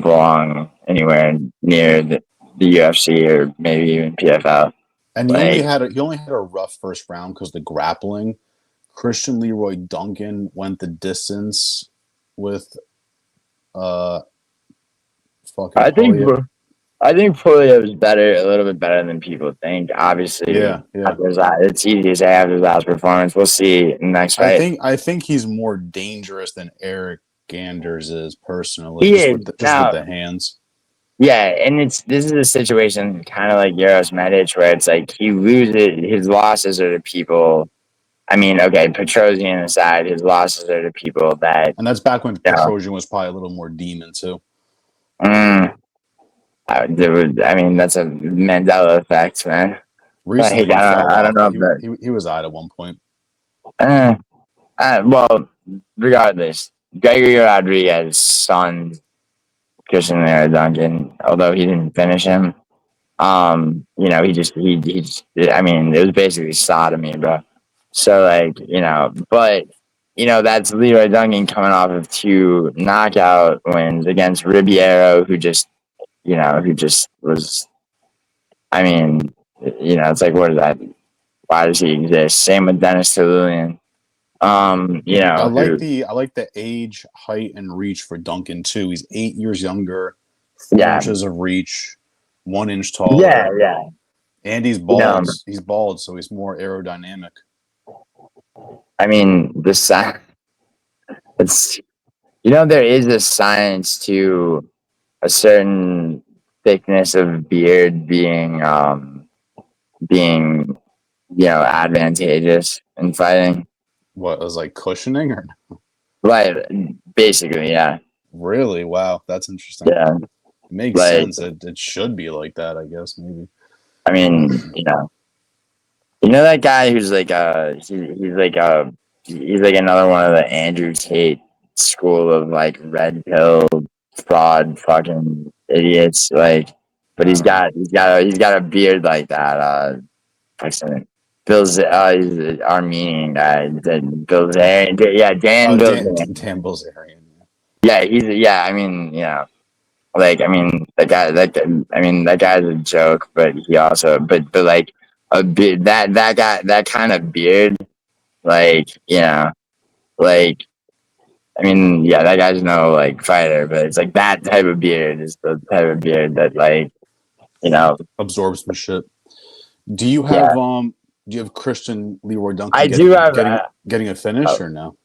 [SPEAKER 1] belong anywhere near the UFC or maybe even PFL.
[SPEAKER 2] And he only had a rough first round because the grappling. Christian Leroy Duncan went the distance with fucking Poirier.
[SPEAKER 1] I think Poirier is better, a little bit better than people think. Obviously,
[SPEAKER 2] Yeah.
[SPEAKER 1] it's easy to say after his last performance. We'll see in the next fight.
[SPEAKER 2] I think he's more dangerous than Eryk Anders is personally,
[SPEAKER 1] He
[SPEAKER 2] just
[SPEAKER 1] is
[SPEAKER 2] with
[SPEAKER 1] now.
[SPEAKER 2] the hands.
[SPEAKER 1] Yeah, and this is a situation kind of like Uroš Medić, where it's like he loses his losses are to people. I mean, okay, Petrosian aside, his losses are to people that.
[SPEAKER 2] And that's back when
[SPEAKER 1] You know,
[SPEAKER 2] Petrosian was probably a little more demon too.
[SPEAKER 1] I mean, that's a Mandela effect, man.
[SPEAKER 2] Recently, he fell
[SPEAKER 1] I don't
[SPEAKER 2] off,
[SPEAKER 1] know
[SPEAKER 2] but
[SPEAKER 1] if that.
[SPEAKER 2] he was out at one point.
[SPEAKER 1] Well, regardless, Gregory Rodriguez's son, Christian Leroy Duncan, although he didn't finish him, he just, I mean, it was basically sodomy, bro. So, like, but, that's Leroy Duncan coming off of 2 knockout wins against Ribeiro, who just was, I mean, it's like, what is that? Why does he exist? Same with Dennis Tululian.
[SPEAKER 2] I like the age, height, and reach for Duncan too. He's 8 years younger, 4 inches of reach, 1 inch taller.
[SPEAKER 1] Yeah.
[SPEAKER 2] And he's bald. He's bald, so he's more aerodynamic.
[SPEAKER 1] I mean, it's there is a science to a certain thickness of beard being advantageous in fighting.
[SPEAKER 2] What, was like cushioning or?
[SPEAKER 1] Right, basically, yeah.
[SPEAKER 2] Really? Wow, that's interesting.
[SPEAKER 1] Yeah,
[SPEAKER 2] it makes sense. It should be like that, I guess. Maybe.
[SPEAKER 1] I mean, that guy who's like he's like another one of the Andrew Tate school of like red pill fraud fucking idiots. Like, but he's got a beard like that. Bill's he's an Armenian guy. Bilzerian. Yeah, Dan Bilzerian.
[SPEAKER 2] Dan Bilzerian.
[SPEAKER 1] Yeah, I mean, that guy's a joke, but he also, but like a beard, that guy, that kind of beard, like, like, I mean, yeah, that guy's no like fighter, but it's like that type of beard is the type of beard that, like,
[SPEAKER 2] absorbs some shit. Do you have Christian Leroy Duncan getting a finish or no?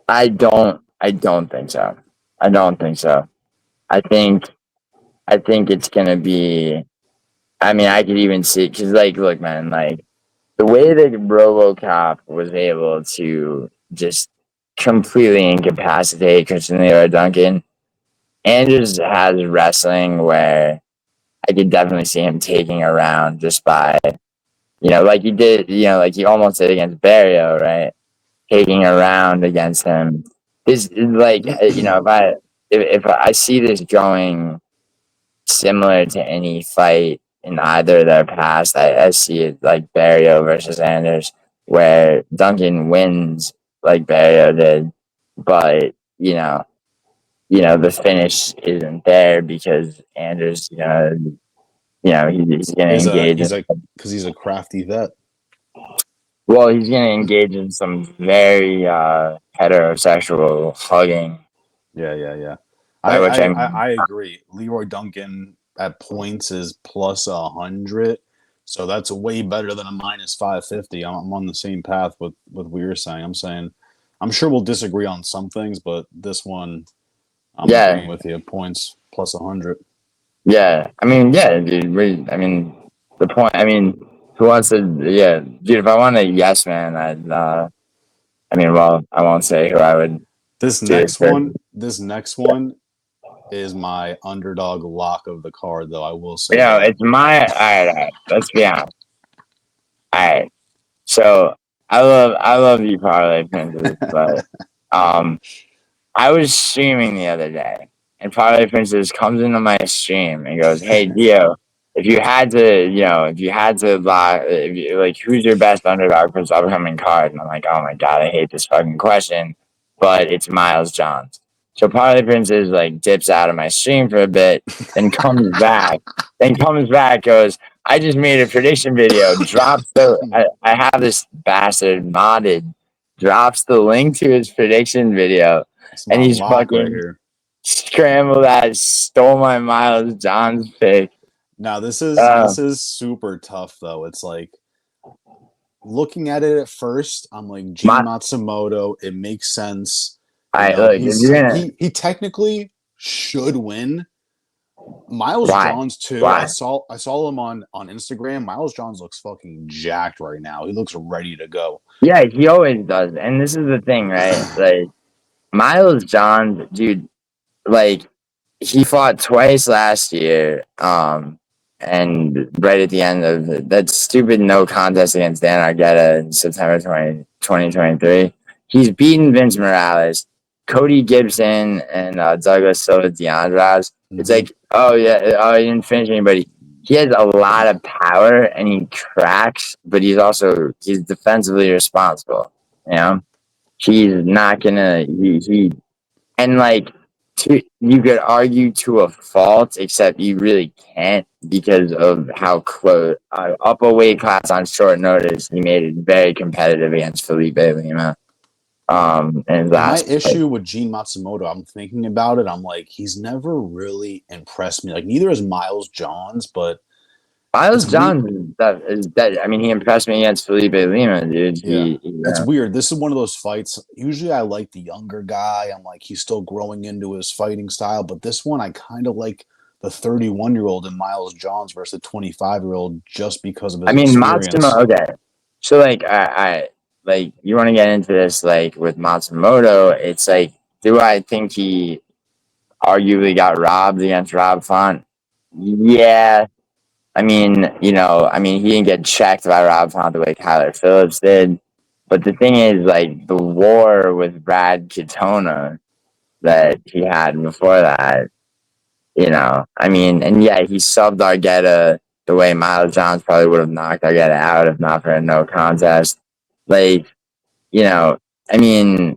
[SPEAKER 1] I don't think so. I don't think so. I think it's gonna be. I mean, I could even see, because, like, look, man, like the way that RoboCop was able to just completely incapacitate Christian Leroy Duncan, Andrews has wrestling where I could definitely see him taking a round just by, like he did, like he almost did against Barrio, right? Taking a round against him. This is like, if I see this going similar to any fight in either of their past, I see it like Barrio versus Anders, where Duncan wins like Barrio did, but the finish isn't there because Anders, he's going to engage.
[SPEAKER 2] Because he's a crafty vet.
[SPEAKER 1] Well, he's going to engage in some very heterosexual hugging.
[SPEAKER 2] Yeah. I agree. Leroy Duncan at points is plus 100, so that's way better than a minus 550. I'm on the same path with what you're saying. I'm sure we'll disagree on some things, but this one, I'm agreeing with you. Points plus 100.
[SPEAKER 1] Yeah, I mean, yeah, dude. I mean, the point. I mean, who wants to? Yeah, dude. If I want a yes man, I'd. I won't say who I would.
[SPEAKER 2] This next one is my underdog lock of the card, though. I will say.
[SPEAKER 1] It's my. All right. Let's be honest. All right. So I love you, Parlay Princess, but I was streaming the other day, and Parlay Princess comes into my stream and goes, "Hey, Dio, if you had to lock, who's your best underdog for this upcoming card?" And I'm like, "Oh my god, I hate this fucking question," but it's Miles Johns. So Parlay Princess like dips out of my stream for a bit, then comes back, goes, "I just made a prediction video." I have this bastard modded. Drops the link to his prediction video. And he's fucking, scramble that stole my Miles Johns pick.
[SPEAKER 2] Now this is super tough though. It's like looking at it at first, I'm like Matsumoto. It makes sense.
[SPEAKER 1] Look,
[SPEAKER 2] he technically should win. Miles Johns too.
[SPEAKER 1] Why?
[SPEAKER 2] I saw him on Instagram. Miles Johns looks fucking jacked right now. He looks ready to go.
[SPEAKER 1] Yeah, he always does. And this is the thing, right? Like Miles Johns, dude, like he fought twice last year. And right at the end of that stupid no contest against Dan Argueta in September 2023, he's beaten Vince Morales, Cody Gibson, and Douglas Silva Deandras. It's like, he didn't finish anybody. He has a lot of power and he cracks, but he's defensively responsible. You know, he's not gonna and like you could argue to a fault, except you really can't because of how close up a weight class on short notice. He made it very competitive against Felipe Lima. And
[SPEAKER 2] my issue with Gene Matsumoto, I'm thinking about it. I'm like, he's never really impressed me. Like, neither is Miles Johns, but
[SPEAKER 1] Miles Johns is that. I mean, he impressed me against Felipe Lima, dude.
[SPEAKER 2] Yeah, it's weird. This is one of those fights. Usually, I like the younger guy. I'm like, he's still growing into his fighting style. But this one, I kind of like the 31-year-old in Miles Johns versus the 25-year-old just because of his experience.
[SPEAKER 1] Matsumoto. Okay, so like, I like you want to get into this like with Matsumoto. It's like, do I think he arguably got robbed against Rob Font? Yeah. I mean, he didn't get checked by Rob Font the way Tyler Phillips did. But the thing is, like, the war with Brad Katona that he had before that, and he subbed Argueta the way Miles Johns probably would have knocked Argueta out if not for a no contest. Like, I've
[SPEAKER 2] never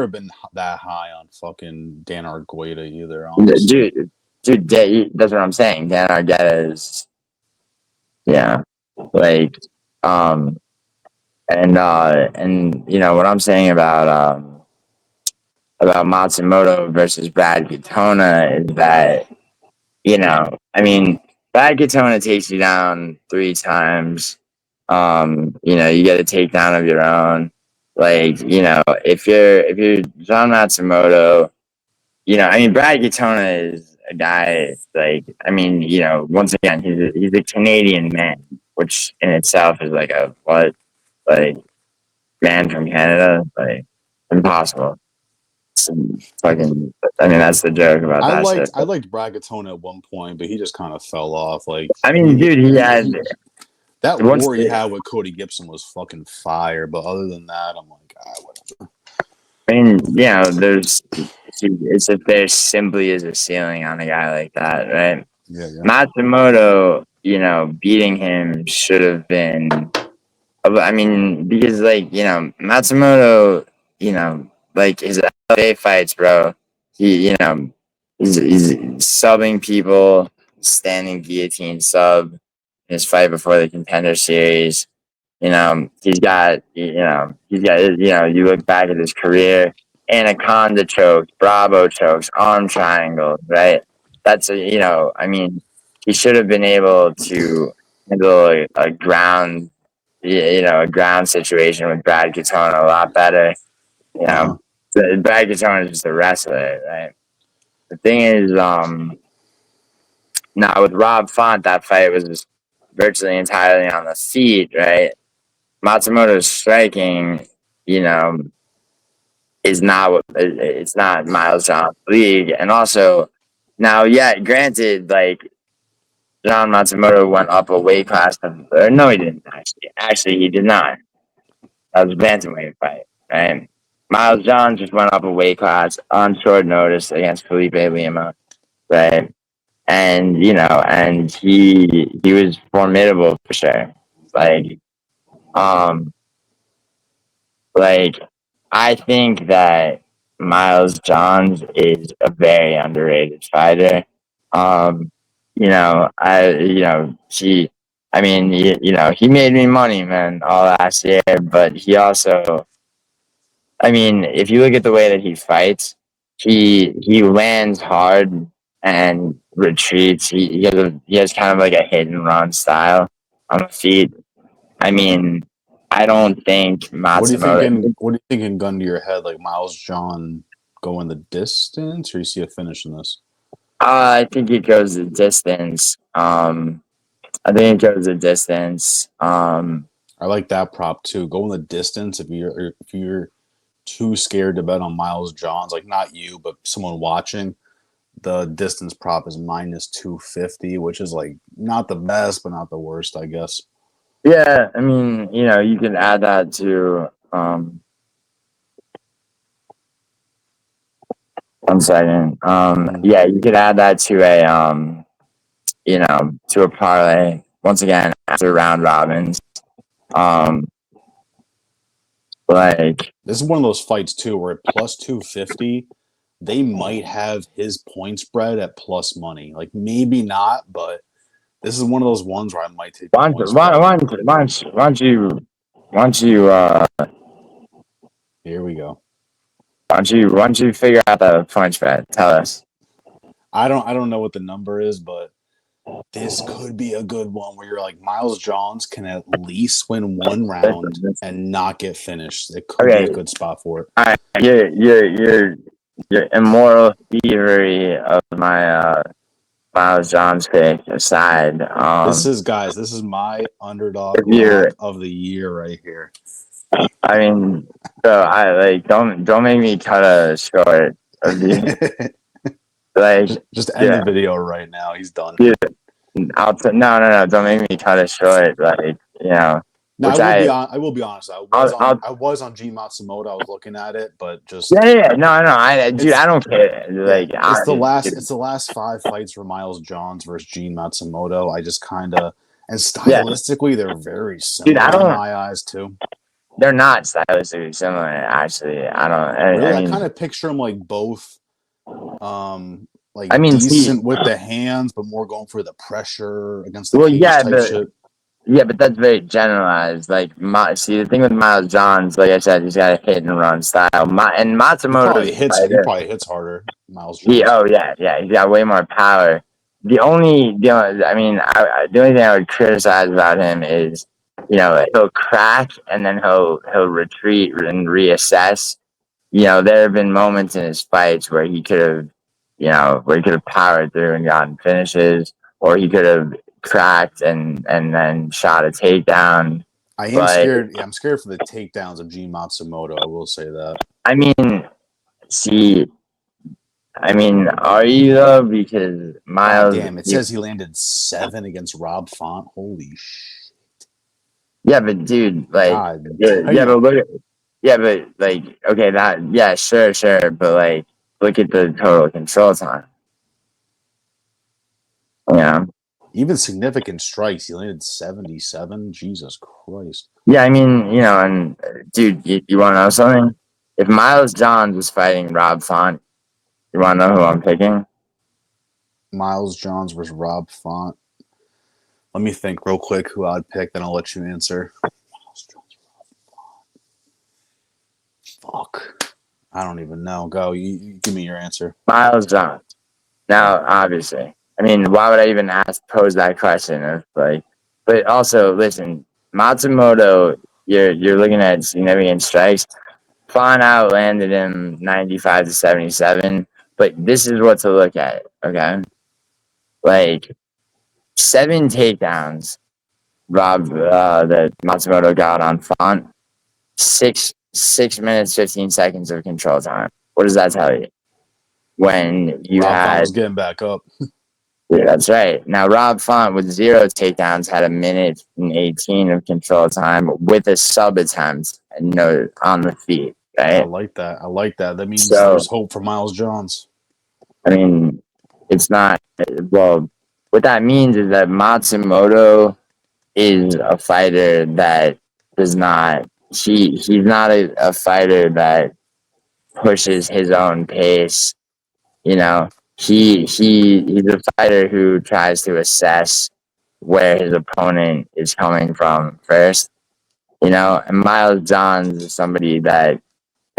[SPEAKER 2] been that high on fucking Dan Argueta either, honestly.
[SPEAKER 1] Dude, that's what I'm saying. Dan Argueta is, like, what I'm saying about Matsumoto versus Brad Katona is that, Brad Katona takes you down 3 times. You get a takedown of your own. Like, if you're John Matsumoto, Brad Katona is a guy, like, once again, he's a Canadian man, which in itself is like man from Canada, like, impossible. That's the joke about that.
[SPEAKER 2] I liked Brad Katona at one point, but he just kind of fell off. Like, that war he had with Cody Gibson was fucking fire. But other than that, I'm like, whatever.
[SPEAKER 1] There simply is a ceiling on a guy like that, right?
[SPEAKER 2] Yeah.
[SPEAKER 1] Matsumoto, beating him should have been. Because Matsumoto, like his LA fights, bro. He's subbing people, standing guillotine sub in his fight before the Contender Series. You look back at his career, Anaconda chokes, Bravo chokes, arm triangles, right? That's he should have been able to handle a ground situation with Brad Katona a lot better. Brad Katona is just a wrestler, right? The thing is, now with Rob Font, that fight was virtually entirely on the feet, right? Matsumoto's striking, is not it's not Miles Johns' league, and also now, granted, like John Matsumoto went up a weight class. No, he didn't actually. Actually, he did not. That was a bantamweight fight, right? Miles Johns just went up a weight class on short notice against Felipe Lima, right? And and he was formidable for sure. I think that Miles Johns is a very underrated fighter. He made me money, man, all last year, but he also, if you look at the way that he fights, he lands hard and retreats. He has kind of like a hit and run style on the feet. I mean, I don't think Matsumoto.
[SPEAKER 2] What do you think in gun to your head? Like Miles John going the distance, or you see a finish in this?
[SPEAKER 1] I think it goes the distance. I think it goes the distance.
[SPEAKER 2] I like that prop too. Going the distance if you're too scared to bet on Miles Johns, like not you, but someone watching. The distance prop is minus 250, which is like not the best, but not the worst, I guess.
[SPEAKER 1] Yeah, I mean, you can add that to 1 second. Yeah, you could add that to a parlay. Once again, after round robins. Like
[SPEAKER 2] this is one of those fights too, where at plus 250, they might have his point spread at plus money. Like maybe not, but this is one of those ones where I might take.
[SPEAKER 1] Why don't you
[SPEAKER 2] Here we go.
[SPEAKER 1] Why don't you figure out the point spread? Tell us.
[SPEAKER 2] I don't know what the number is, but this could be a good one where you're like Miles Johns can at least win one round and not get finished. It could be a good spot for it.
[SPEAKER 1] All right, your immoral thievery of my Miles Johns pick aside.
[SPEAKER 2] This is my underdog lock of the year right here.
[SPEAKER 1] I mean, so don't make me cut a short of the like
[SPEAKER 2] just end the video right now. He's done.
[SPEAKER 1] Yeah. No, don't make me cut it short.
[SPEAKER 2] No, I will be honest. I was on G Matsumoto. I was looking at it, but just
[SPEAKER 1] no. I don't care.
[SPEAKER 2] It's the last 5 fights for Miles Johns versus Gene Matsumoto. I just kind of and stylistically they're very similar in my eyes too.
[SPEAKER 1] They're not stylistically similar, actually. I
[SPEAKER 2] kind of picture them like both. Decent with the hands, but more going for the pressure against the cage shit.
[SPEAKER 1] Yeah, but that's very generalized. The thing with Miles Johns, like I said, he's got a hit and run style. And Matsumoto
[SPEAKER 2] he probably hits harder. Miles Johns.
[SPEAKER 1] He's got way more power. The only thing I would criticize about him is, he'll crack and then he'll retreat and reassess. There have been moments in his fights where he could have powered through and gotten finishes, or he could have cracked and then shot a takedown.
[SPEAKER 2] I'm scared for the takedowns of Gene Matsumoto. I will say that.
[SPEAKER 1] Are you though? Because Miles.
[SPEAKER 2] Damn, it says he landed 7 against Rob Font. Holy shit.
[SPEAKER 1] Yeah, but dude, okay, sure, but look at the total control time. Yeah.
[SPEAKER 2] Even significant strikes, he landed 77. Jesus Christ.
[SPEAKER 1] Yeah, and dude, you want to know something? If Miles Johns was fighting Rob Font, you want to know who I'm picking?
[SPEAKER 2] Miles Johns versus Rob Font. Let me think real quick who I'd pick, then I'll let you answer. Miles Johns, Rob Font. Fuck. I don't even know. Go. You give me your answer.
[SPEAKER 1] Miles Johns. Now, obviously. Why would I even pose that question? But also, listen, Matsumoto, you're looking at significant strikes. Font out landed him 95 to 77, but this is what to look at, okay? 7 takedowns that Matsumoto got on Font, 6 minutes, 15 seconds of control time. What does that tell you? When you
[SPEAKER 2] Font was getting back up.
[SPEAKER 1] Yeah, that's right. Now, Rob Font with 0 takedowns had 1 minute and 18 of control time with a sub attempt and on the feet. Right?
[SPEAKER 2] I like that. That means there's hope for Miles Johns.
[SPEAKER 1] It's not. Well, what that means is that Matsumoto is a fighter that does not. He's not a fighter that pushes his own pace. He's a fighter who tries to assess where his opponent is coming from first, and Miles Johns is somebody that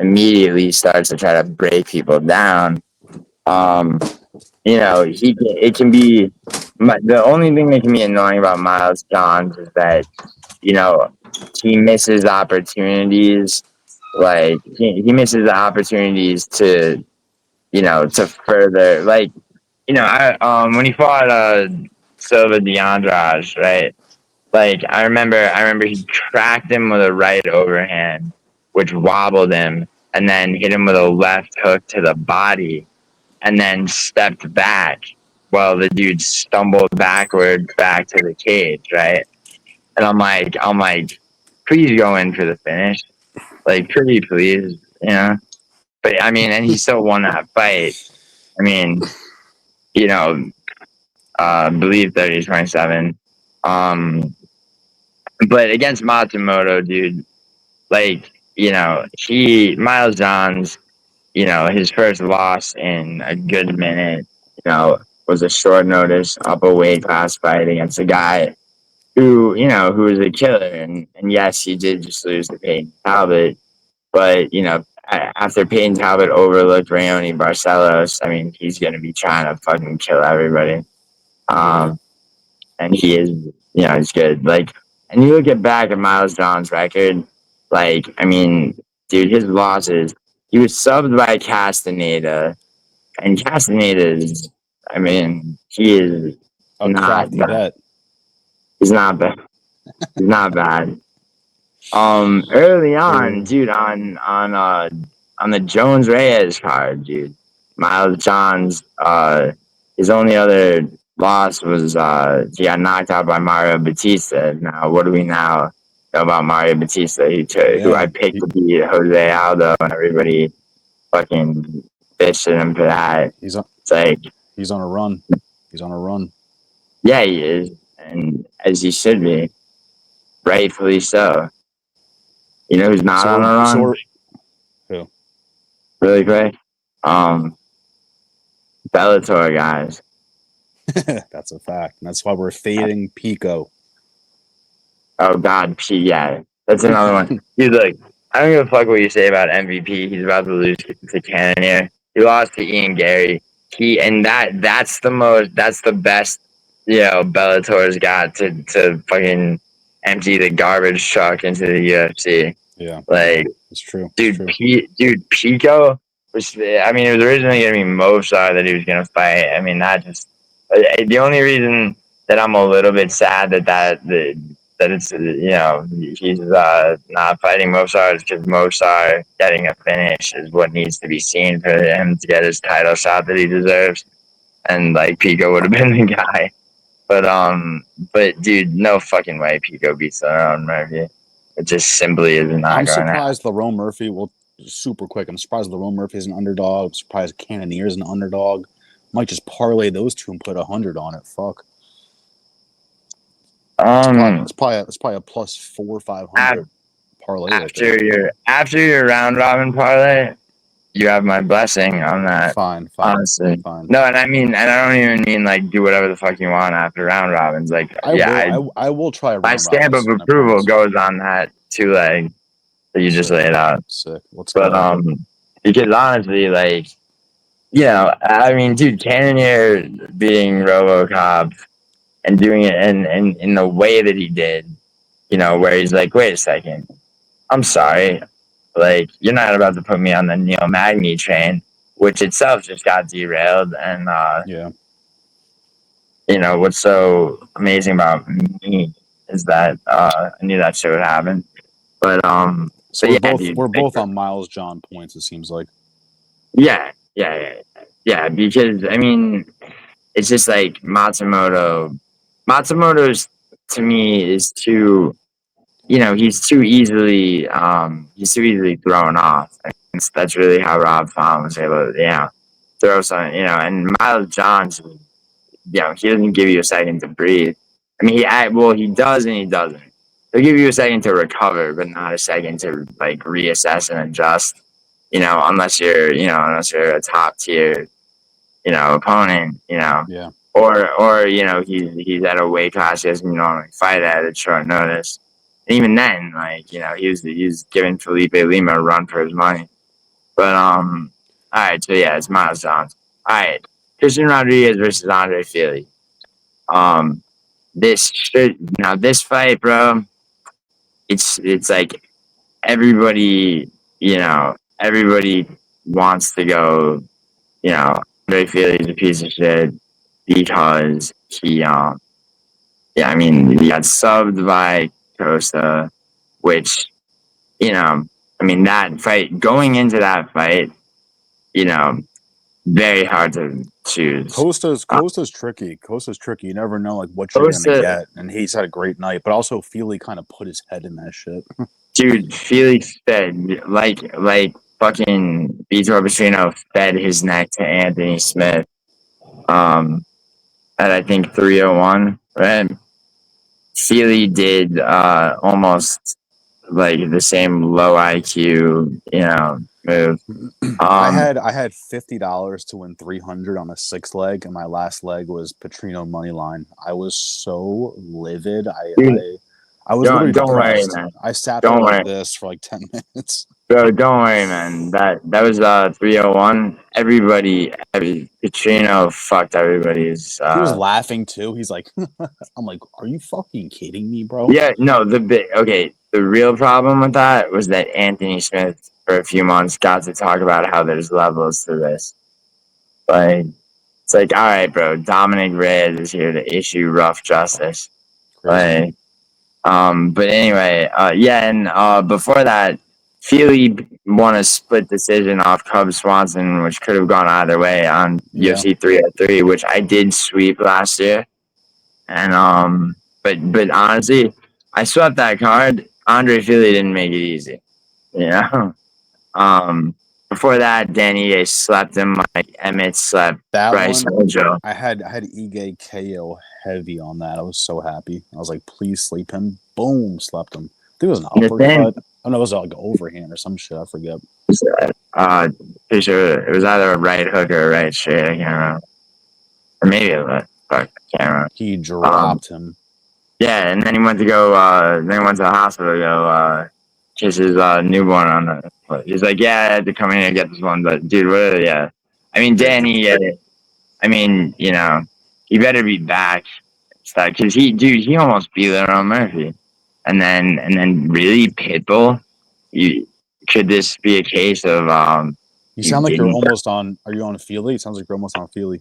[SPEAKER 1] immediately starts to try to break people down. It can be the only thing that can be annoying about Miles Johns is that he misses opportunities. Like he misses the opportunities to to further when he fought Silva de Andrade, right? Like I remember he cracked him with a right overhand, which wobbled him, and then hit him with a left hook to the body, and then stepped back while the dude stumbled backwards back to the cage, right? And I'm like, please go in for the finish, like pretty please, But I mean, and he still won that fight. I mean, believe 30-27. But against Matsumoto, dude, Miles Johns, his first loss in a good minute, was a short notice up a weight class fight against a guy who was a killer. And yes, he did just lose to Peyton Talbot, but, after Peyton Talbot overlooked Raoni Barcelos, I mean, he's going to be trying to fucking kill everybody. And he is, he's good. And you look back at Miles Johns' record, I mean, dude, his losses, he was subbed by Castaneda, and Castaneda is, I mean, he is not bad. He's not bad. He's not bad. Early on, dude, on the Jones Reyes card, dude, Miles Johns, his only other loss was he got knocked out by Mario Batista. Now, what do we now know about Mario Batista? Who I picked to beat Jose Aldo, and everybody fucking bitched at him for that.
[SPEAKER 2] He's on a run. He's on a run.
[SPEAKER 1] Yeah, he is, and as he should be, rightfully so. You know who's not on a run?
[SPEAKER 2] Who?
[SPEAKER 1] Really quick, Bellator guys.
[SPEAKER 2] That's a fact. And that's why we're fading Pico.
[SPEAKER 1] Oh God, yeah, that's another one. Dude, look, I don't give a fuck what you say about MVP. He's about to lose to Cannonier. He lost to Ian Gary. That's the best. Bellator's got to fucking empty the garbage truck into the UFC.
[SPEAKER 2] Yeah, it's true.
[SPEAKER 1] Dude, Pico was. I mean, it was originally gonna be Mosar that he was gonna fight. I mean, that just the only reason that I'm a little bit sad that it's he's not fighting Mosar is because Mosar getting a finish is what needs to be seen for him to get his title shot that he deserves, and Pico would have been the guy. But dude, no fucking way Pico beats Lerone Murphy. It just simply is not.
[SPEAKER 2] I'm surprised Lerone Murphy. Well, super quick. I'm surprised Lerone Murphy is an underdog. I'm surprised Cannonier is an underdog. Might just parlay those two and put 100 on it. Fuck. It's probably a plus 400 or 500 parlay.
[SPEAKER 1] After your round robin parlay, you have my blessing on that.
[SPEAKER 2] Fine.
[SPEAKER 1] Honestly, fine. No, and I don't even mean do whatever the fuck you want after round robins.
[SPEAKER 2] I will try.
[SPEAKER 1] My stamp of approval goes on that 2 leg that you just laid out.
[SPEAKER 2] Sick. Let's go.
[SPEAKER 1] Because honestly, I mean, dude, Cannonier beating RoboCop and doing it in the way that he did, where he's like, wait a second, I'm sorry. You're not about to put me on the Neil Magny train, which itself just got derailed. And, what's so amazing about me is that I knew that shit would happen. But,
[SPEAKER 2] so we're both on Miles John points, it seems like.
[SPEAKER 1] Yeah. Because, I mean, it's just Matsumoto's, to me, is too... he's too easily thrown off. And that's really how Rob Font was able to, throw something, and Miles Johns, he doesn't give you a second to breathe. I mean, he does and he doesn't. He'll give you a second to recover, but not a second to reassess and adjust, unless you're a top tier, opponent,
[SPEAKER 2] Yeah.
[SPEAKER 1] Or he's at a weight class he doesn't normally fight at short notice. And even then, he was giving Felipe Lima a run for his money. But all right, so yeah, it's milestones. All right, Christian Rodriguez versus Andre Fili. Um, this fight, bro. It's like everybody, everybody wants to go. Andre Fili's a piece of shit because yeah, I mean, he got subbed by Costa, which I mean, that fight going into that fight, you know, very hard to choose.
[SPEAKER 2] Costa's tricky. Costa's tricky. You never know like what you're gonna
[SPEAKER 1] Costa,
[SPEAKER 2] get. And he's had a great night, but also Fili kind of put his head in that shit.
[SPEAKER 1] dude, Felix fed like fucking Vitor Petrino fed his neck to Anthony Smith. At I think 301, right? Fili did almost like the same low IQ, move.
[SPEAKER 2] I had $50 to win 300 on a 6 leg, and my last leg was Petrino money line. I was so livid.
[SPEAKER 1] Dude,
[SPEAKER 2] I was literally
[SPEAKER 1] don't worry,
[SPEAKER 2] depressed.
[SPEAKER 1] man.
[SPEAKER 2] I sat there
[SPEAKER 1] Don't
[SPEAKER 2] like
[SPEAKER 1] worry.
[SPEAKER 2] this for like 10 minutes.
[SPEAKER 1] Bro, don't worry, man. That was 301. Petrino fucked everybody's
[SPEAKER 2] He was laughing too. He's like, I'm like, are you fucking kidding me, bro?
[SPEAKER 1] yeah, no, the real problem with that was that Anthony Smith for a few months got to talk about how there's levels to this. Like it's like, all right, bro, Dominic Reyes is here to issue rough justice.
[SPEAKER 2] Crazy.
[SPEAKER 1] Like but anyway, yeah, and before that, Fili won a split decision off Cub Swanson, which could have gone either way on UFC 303, which I did sweep last year. And but honestly, I swept that card. Andre Fili didn't make it easy. You know? Before that, Danny slept him like Emmett slept
[SPEAKER 2] That
[SPEAKER 1] Bryce
[SPEAKER 2] one,
[SPEAKER 1] Joe.
[SPEAKER 2] I had Ige KO heavy on that. I was so happy. I was like, please sleep him. Boom, slept him. I think it was an uppercut. Oh no, it was like an overhand or some shit. I forget.
[SPEAKER 1] Pretty sure it was either a right hook or a right straight. I can't remember. Or maybe a left. Fuck, I can't remember.
[SPEAKER 2] He dropped him.
[SPEAKER 1] Yeah, and then he went to go. Then he went to the hospital to go kiss his newborn on the foot. He's like, yeah, I had to come in and get this one, but dude, what? Yeah, I mean, Danny. I mean, he better be back, because he almost beat Leroy Murphy, and then really Pitbull. Could this be a case of
[SPEAKER 2] You sound like you're almost on. Are you on Fili? It sounds like you're almost on Fili.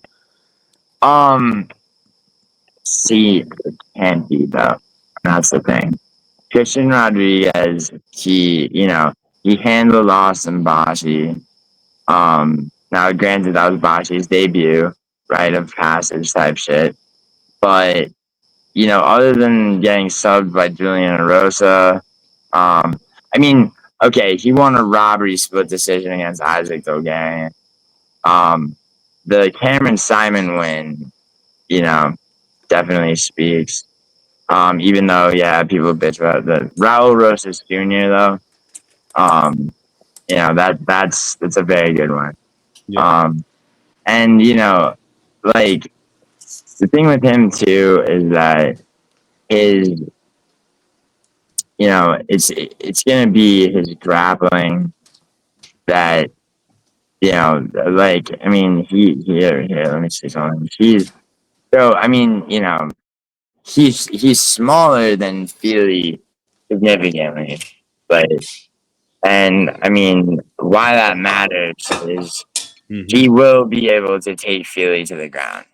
[SPEAKER 1] See, it can't be though. That's the thing. Christian Rodriguez, he handled Austin Bashi. Now granted that was Bashi's debut, rite of passage type shit. But, other than getting subbed by Julian Rosa, I mean, okay, he won a robbery split decision against Isaac Dogan. The Cameron Simon win, definitely speaks. Even though, yeah, people bitch about the Raul Rosas Jr. though. That's a very good one.
[SPEAKER 2] Yeah.
[SPEAKER 1] And like the thing with him too is that his, it's gonna be his grappling that, like, I mean, here, let me see something. I mean, he's smaller than Fili significantly, but and I mean, why that matters is he will be able to take Fili to the ground.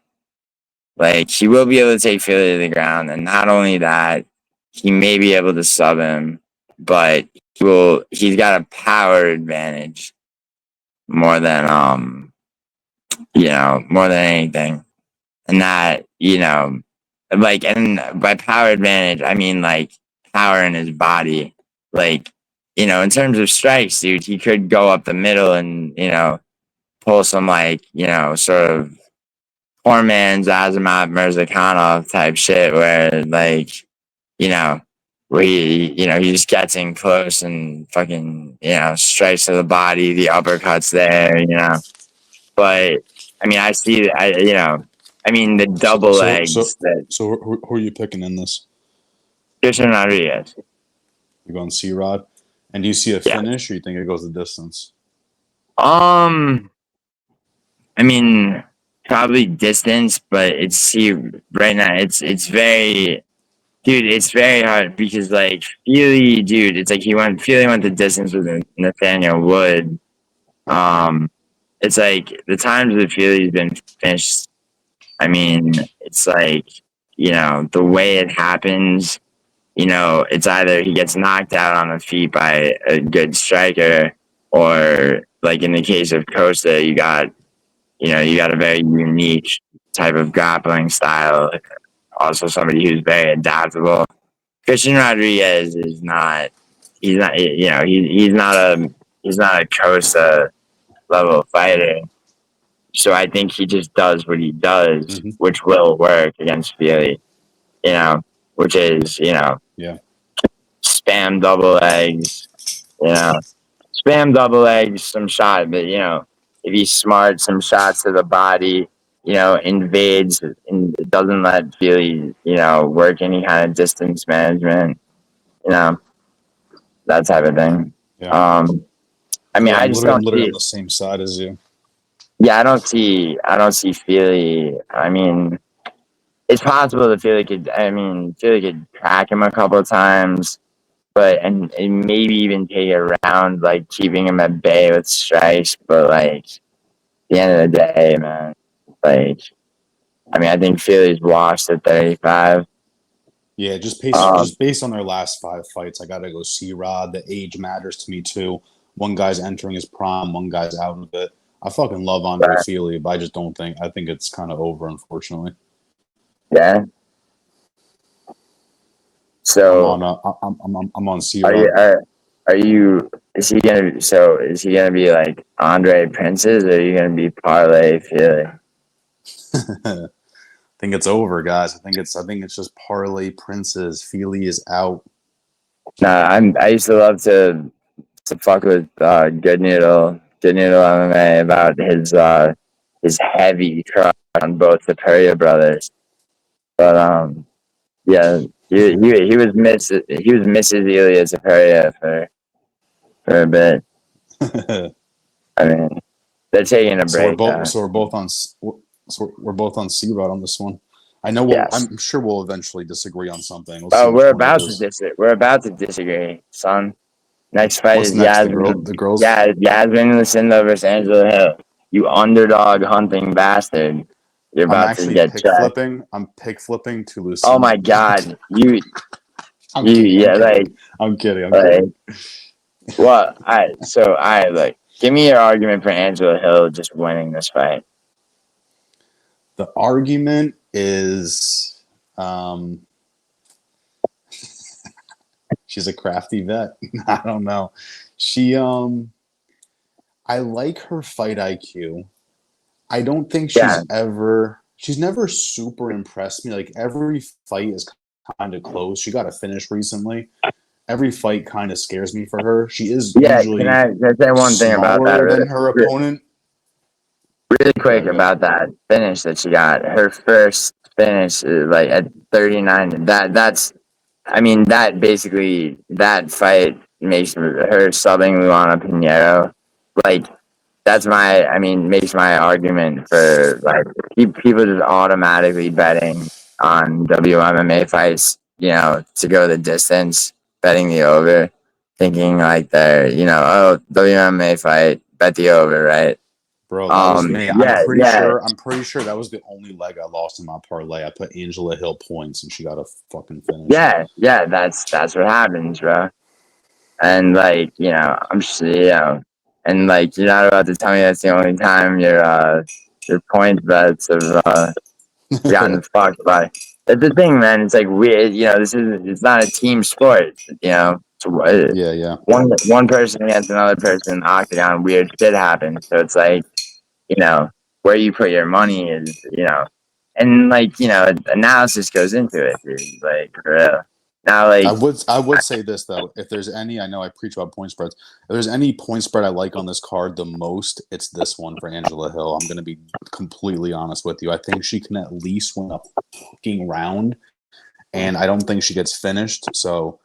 [SPEAKER 1] Like, he will be able to take Fili to the ground, and not only that, he may be able to sub him, but he's got a power advantage more than more than anything. And that, like, and by power advantage, I mean like power in his body. Like, in terms of strikes, dude, he could go up the middle and, pull some, like, sort of poor man's Azamat Mirzakhanov type shit where, like, where he just gets in close and fucking, strikes to the body, the uppercuts there, But, I mean, I mean, the double legs that.
[SPEAKER 2] So who are you picking in this?
[SPEAKER 1] Christian Rodriguez.
[SPEAKER 2] You're going C-Rod? And do you see a finish, or you think it goes the distance?
[SPEAKER 1] I mean, probably distance, but right now it's very, dude, it's very hard because like Fili, dude, it's like Fili went the distance with Nathaniel Wood. It's like the times that Fili's been finished. I mean, it's like, the way it happens. It's either he gets knocked out on the feet by a good striker, or like in the case of Costa, you got a very unique type of grappling style. Also, somebody who's very adaptable. Christian Rodriguez is not. He's not. He's not a Costa level fighter. So I think he just does what he does, which will work against Fili. Which is
[SPEAKER 2] Yeah.
[SPEAKER 1] spam double legs. Spam double legs, some shot, but if he's smart, some shots to the body, invades and doesn't let Fili, work any kind of distance management, that type of thing.
[SPEAKER 2] Yeah.
[SPEAKER 1] I mean,
[SPEAKER 2] Yeah,
[SPEAKER 1] I just
[SPEAKER 2] I'm
[SPEAKER 1] don't
[SPEAKER 2] literally
[SPEAKER 1] see.
[SPEAKER 2] on the same side as you.
[SPEAKER 1] Yeah, I don't see Fili. I mean, it's possible that Fili could crack him a couple of times. But and maybe even take it around, like keeping him at bay with strikes. But like at the end of the day, man, like I think Fili's washed at 35.
[SPEAKER 2] Yeah, just based on their last 5 fights, I gotta go C-Rod. The age matters to me too. One guy's entering his prime, one guy's out of it. I fucking love Andre
[SPEAKER 1] But
[SPEAKER 2] Fili, but I just don't think I think it's kind of over, unfortunately.
[SPEAKER 1] yeah.
[SPEAKER 2] I'm
[SPEAKER 1] So
[SPEAKER 2] on I'm on
[SPEAKER 1] are you
[SPEAKER 2] C-Rod.
[SPEAKER 1] are you? Is he gonna be like Andre Princes, or are you gonna be Parlay Fili?
[SPEAKER 2] I think it's over, guys. I think it's just parlay princes. Fili is out.
[SPEAKER 1] Nah, I used to love to fuck with Good Noodle MMA about his heavy crush on both the Perea brothers. But yeah, he was Mrs. Elia Perea for a bit. I mean, they're taking a
[SPEAKER 2] so we're
[SPEAKER 1] break.
[SPEAKER 2] both so we're both on so we're both on C-Rod on this one. I know
[SPEAKER 1] Yes.
[SPEAKER 2] I'm sure we'll eventually disagree on something. Let's see
[SPEAKER 1] Oh,
[SPEAKER 2] which one it is.
[SPEAKER 1] we're about to disagree, son. Next fight
[SPEAKER 2] What's
[SPEAKER 1] is
[SPEAKER 2] next?
[SPEAKER 1] Yasmin.
[SPEAKER 2] The girls.
[SPEAKER 1] Yeah, Yasmin Lucindo versus Angela Hill. You underdog hunting bastard. You're
[SPEAKER 2] I'm
[SPEAKER 1] about to
[SPEAKER 2] actually
[SPEAKER 1] get
[SPEAKER 2] pick
[SPEAKER 1] checked.
[SPEAKER 2] flipping. I'm pick flipping to
[SPEAKER 1] Oh
[SPEAKER 2] Lucindo.
[SPEAKER 1] my god.
[SPEAKER 2] I'm kidding. I'm
[SPEAKER 1] Yeah,
[SPEAKER 2] kidding. I'm kidding. I'm
[SPEAKER 1] like,
[SPEAKER 2] kidding.
[SPEAKER 1] well, look, give me your argument for Angela Hill just winning this fight.
[SPEAKER 2] The argument is she's a crafty vet. I don't know. I like her fight IQ. I don't think
[SPEAKER 1] Yeah,
[SPEAKER 2] she's never super impressed me. Like every fight is kind of close. She got a finish recently. Every fight kind of scares me for her. She is
[SPEAKER 1] yeah.
[SPEAKER 2] usually
[SPEAKER 1] Can I say one thing about that
[SPEAKER 2] smaller than her opponent.
[SPEAKER 1] really quick
[SPEAKER 2] Go ahead.
[SPEAKER 1] about that finish that she got? Her first finish, like at 39. That basically that fight makes her subbing Luana Pinheiro. Like makes my argument for like people just automatically betting on WMMA fights, to go the distance, betting the over, thinking like they're, WMMA fight, bet the over, right?
[SPEAKER 2] Bro, that was me. I'm
[SPEAKER 1] Yeah,
[SPEAKER 2] pretty
[SPEAKER 1] yeah,
[SPEAKER 2] sure. I'm pretty sure that was the only leg I lost in my parlay. I put Angela Hill points, and she got a fucking finish.
[SPEAKER 1] yeah. That's what happens, bro. And like, I'm just, and like, you're not about to tell me that's the only time your point bets have gotten fucked by. That's the thing, man. It's like weird. It's not a team sport. So,
[SPEAKER 2] Yeah, yeah.
[SPEAKER 1] one person against another person in the octagon, weird shit happens. So it's like, you know, where you put your money is, and like, analysis goes into it, dude. Like, for real. Now, like,
[SPEAKER 2] I would say this though. If there's any, I know I preach about point spreads. If there's any point spread I like on this card the most, it's this one for Angela Hill. I'm gonna be completely honest with you. I think she can at least win a fucking round, and I don't think she gets finished. So,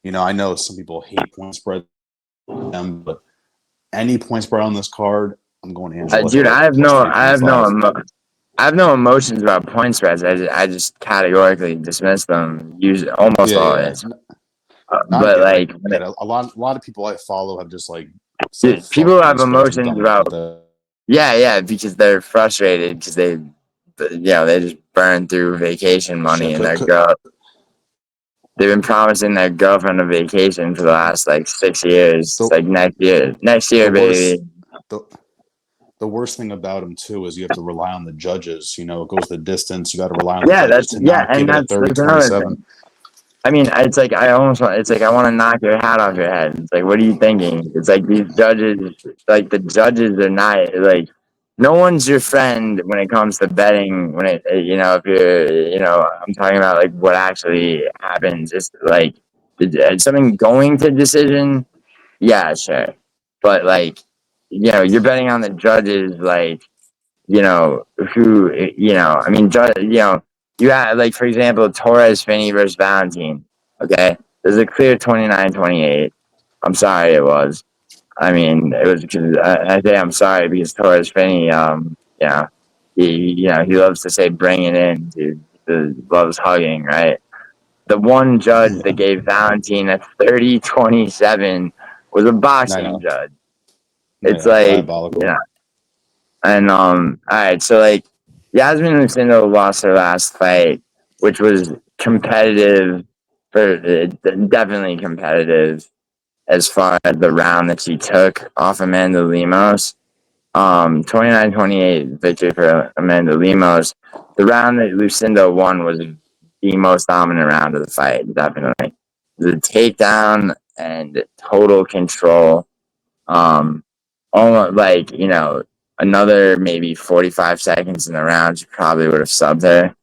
[SPEAKER 2] I know some people hate point spread, but any point spread on this card, I'm going Angela
[SPEAKER 1] Dude,
[SPEAKER 2] Hill plus 325.
[SPEAKER 1] I have no emotions about point spreads. I just categorically dismiss them. Almost
[SPEAKER 2] Yeah.
[SPEAKER 1] always.
[SPEAKER 2] No, I
[SPEAKER 1] But
[SPEAKER 2] get it.
[SPEAKER 1] like,
[SPEAKER 2] I get it. A lot of people I follow have just like said
[SPEAKER 1] dude,
[SPEAKER 2] fuck
[SPEAKER 1] people have
[SPEAKER 2] point spreads. I'm
[SPEAKER 1] emotions
[SPEAKER 2] done
[SPEAKER 1] about.
[SPEAKER 2] with it.
[SPEAKER 1] Yeah, because they're frustrated because they just burn through vacation money
[SPEAKER 2] Shit,
[SPEAKER 1] and they've been promising their girlfriend a vacation for the last like 6 years. It's
[SPEAKER 2] the
[SPEAKER 1] like next year,
[SPEAKER 2] the worst
[SPEAKER 1] baby.
[SPEAKER 2] the the worst thing about them too is you have to rely on the judges. You know, it goes the distance. You got to rely on the judges to not
[SPEAKER 1] And
[SPEAKER 2] give it a
[SPEAKER 1] that's another
[SPEAKER 2] 30-27.
[SPEAKER 1] thing. I mean, it's like I want to knock your hat off your head. It's like, what are you thinking? It's like these judges, like the judges are not like, no one's your friend when it comes to betting. When if you're, I'm talking about like what actually happens. It's like, is something going to decision? Yeah, sure, but like, you're betting on the judges, like, who, I mean, you had, like, for example, Torres, Finney versus Valentine. Okay. There's a clear 29-28. I'm sorry it was. I mean, it was because I say I'm sorry because Torres, Finney, he loves to say bring it in, dude. He loves hugging, right? The one judge that
[SPEAKER 2] Yeah,
[SPEAKER 1] gave Valentine a 30-27 was a
[SPEAKER 2] I
[SPEAKER 1] boxing
[SPEAKER 2] know.
[SPEAKER 1] judge. It's
[SPEAKER 2] Yeah,
[SPEAKER 1] like,
[SPEAKER 2] diabolical.
[SPEAKER 1] and all right, so like Yasmin Lucindo lost her last fight, which was competitive definitely competitive as far as the round that she took off Amanda Lemos. 29-28 victory for Amanda Lemos. The round that Lucindo won was the most dominant round of the fight, definitely. The takedown and total control. Um, Almost like, another maybe 45 seconds in the round, she probably would have subbed her.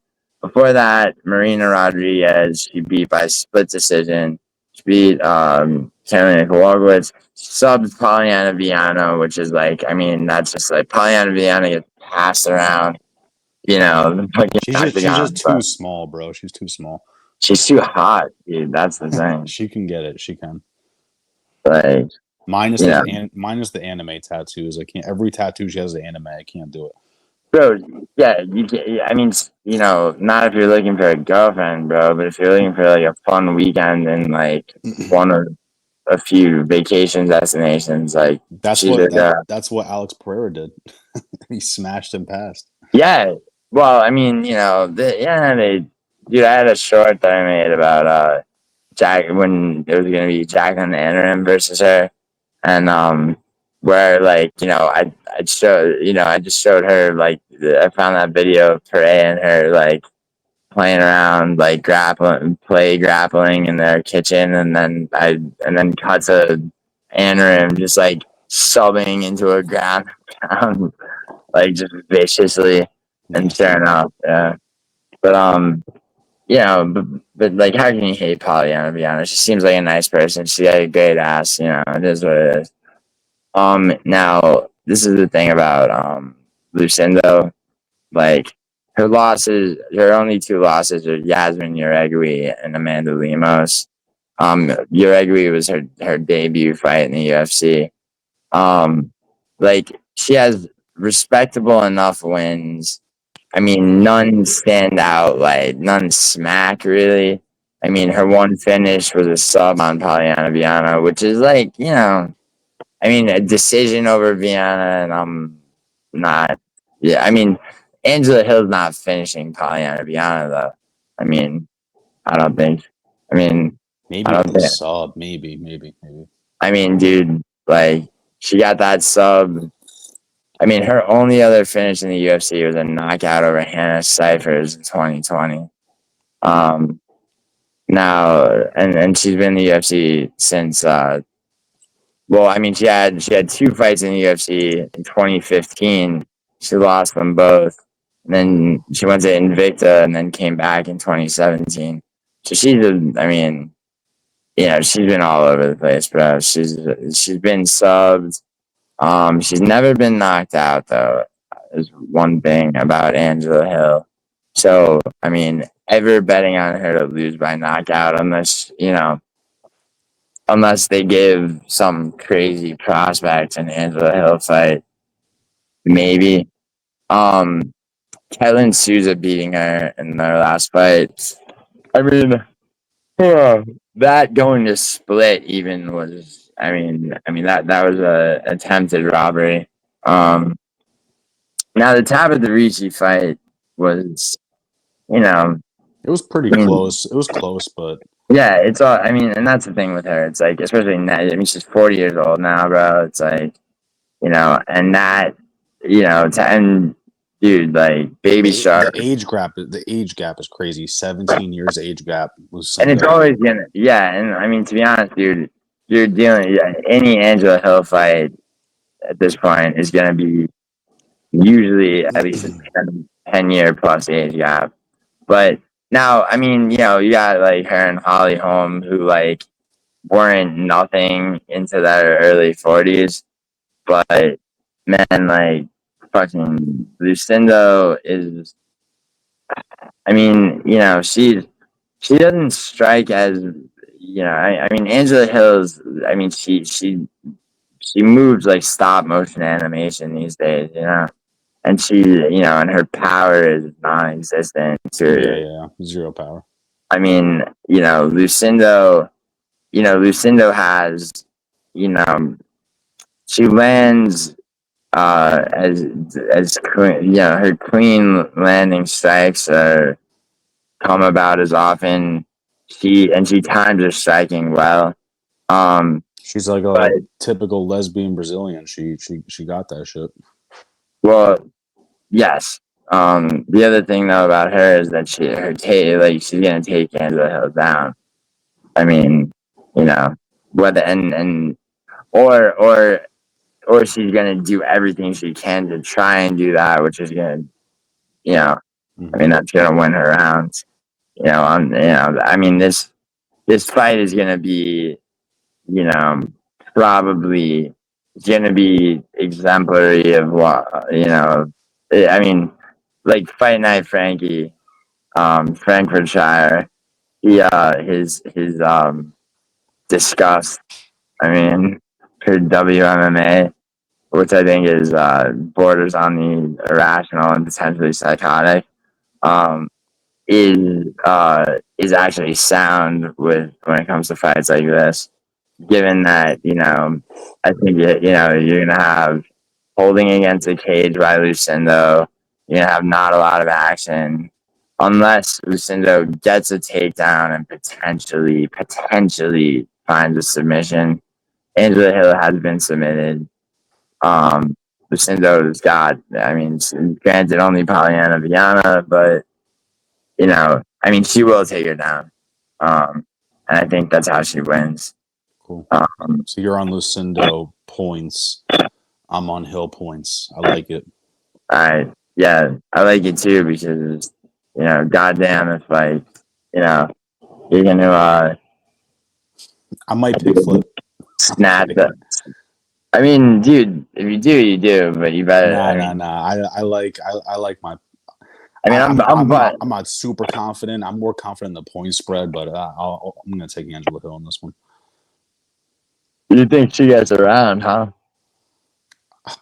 [SPEAKER 1] Before that, Marina Rodriguez, she beat by split decision. She beat Carolina Kowalkiewicz, subbed Polyana Viana, which is like, I mean, that's just like Polyana Viana gets passed around, the fucking
[SPEAKER 2] She's just
[SPEAKER 1] octagon,
[SPEAKER 2] too
[SPEAKER 1] but
[SPEAKER 2] small, bro. She's too small.
[SPEAKER 1] she's too hot, dude. That's the thing.
[SPEAKER 2] She can get it. She can.
[SPEAKER 1] Like,
[SPEAKER 2] Minus
[SPEAKER 1] you know,
[SPEAKER 2] minus the anime tattoos. I can't. Every tattoo she has the anime. I can't do it.
[SPEAKER 1] bro, yeah, you can. I mean, not if you're looking for a girlfriend, bro, but if you're looking for like a fun weekend and like one or a few vacation destinations, like she's a girl.
[SPEAKER 2] That's what Alex Pereira did. He smashed and passed.
[SPEAKER 1] Yeah, well, I mean, dude, I had a short that I made about Jack when it was gonna be Jacqueline Anarim versus her, and where like I just showed her like I found that video of Pereira and her like playing around like grappling in their kitchen, and then cut to Anarim just like subbing into a ground like just viciously, and
[SPEAKER 2] Nasty.
[SPEAKER 1] sure enough, yeah. But but like, how can you hate Pollyanna? To be honest, she seems like a nice person. She got a great ass. It is what it is. Now this is the thing about Lucindo. Like, her only two losses are Yasmin Uregui and Amanda Lemos. Uregui was her debut fight in the UFC. Like, she has respectable enough wins. I mean, none stand out, like none smack really. I mean, her one finish was a sub on Polyana Viana, which is like, I mean, a decision over Viana, and I'm not. Yeah, I mean, Angela Hill's not finishing Polyana Viana though. I mean, I don't think. I mean, I
[SPEAKER 2] Maybe
[SPEAKER 1] don't
[SPEAKER 2] with a
[SPEAKER 1] think.
[SPEAKER 2] sub. Maybe.
[SPEAKER 1] I mean, dude, like, she got that sub. I mean, her only other finish in the UFC was a knockout over Hannah Cyphers in 2020. Um, Now, and she's been in the UFC since. Well, I mean, she had two fights in the UFC in 2015. She lost them both, and then she went to Invicta and then came back in 2017. So I mean, she's been all over the place, bro. She's been subbed. She's never been knocked out though. Is one thing about Angela Hill. So, I mean, ever betting on her to lose by knockout, unless unless they give some crazy prospect an Angela Hill fight, maybe. Kellen Souza beating her in their last fight. I mean, that going to split even was. That was a attempted robbery. Now the Ricci fight was,
[SPEAKER 2] It was pretty close. It was close, but
[SPEAKER 1] yeah, it's all. And that's the thing with her. It's like, especially now. She's 40 years old now, bro. It's like, and that, and dude, like Baby Shark.
[SPEAKER 2] The age gap is crazy. 17 years age gap.
[SPEAKER 1] And it's always gonna, yeah. And to be honest, dude, you're dealing any Angela Hill fight at this point is gonna be usually at least a 10-year plus age gap. But now, you got like her and Holly Holm, who like weren't nothing into their early 40s, but man, like fucking Lucindo is. She doesn't strike as Angela Hill's. She moves like stop motion animation these days, and and her power is non-existent.
[SPEAKER 2] Yeah, zero power.
[SPEAKER 1] Lucindo. Lucindo has, she lands as queen, her clean landing strikes come about as often. She times her striking well.
[SPEAKER 2] She's like a typical lesbian Brazilian. She got that shit.
[SPEAKER 1] Well, yes. The other thing though about her is that she's gonna take Angela Hill down. Whether or she's gonna do everything she can to try and do that, which is gonna, that's gonna win her rounds. This fight is gonna be, probably gonna be exemplary of what, like Fight Night Frankie, Frankfurtshire. His disgust. For WMMA, which I think is borders on the irrational and potentially psychotic, is actually sound when it comes to fights like this. Given that I think you're gonna have holding against a cage by Lucindo, you're gonna have not a lot of action unless Lucindo gets a takedown and potentially finds a submission. Angela Hill has been submitted. Lucindo's got, granted, only Pollyanna Viana, but, she will take her down. And I think that's how she wins.
[SPEAKER 2] Cool. So you're on Lucindo points. I'm on Hill points. I like it.
[SPEAKER 1] Yeah, I like it too because, goddamn, if like, you're gonna,
[SPEAKER 2] I might pick flip.
[SPEAKER 1] Snap that. Dude, if you do, you do, but you better.
[SPEAKER 2] Nah. I like my.
[SPEAKER 1] I'm
[SPEAKER 2] not super confident. I'm more confident in the point spread, but I'm gonna take Angela Hill on this one.
[SPEAKER 1] You think she gets around, huh?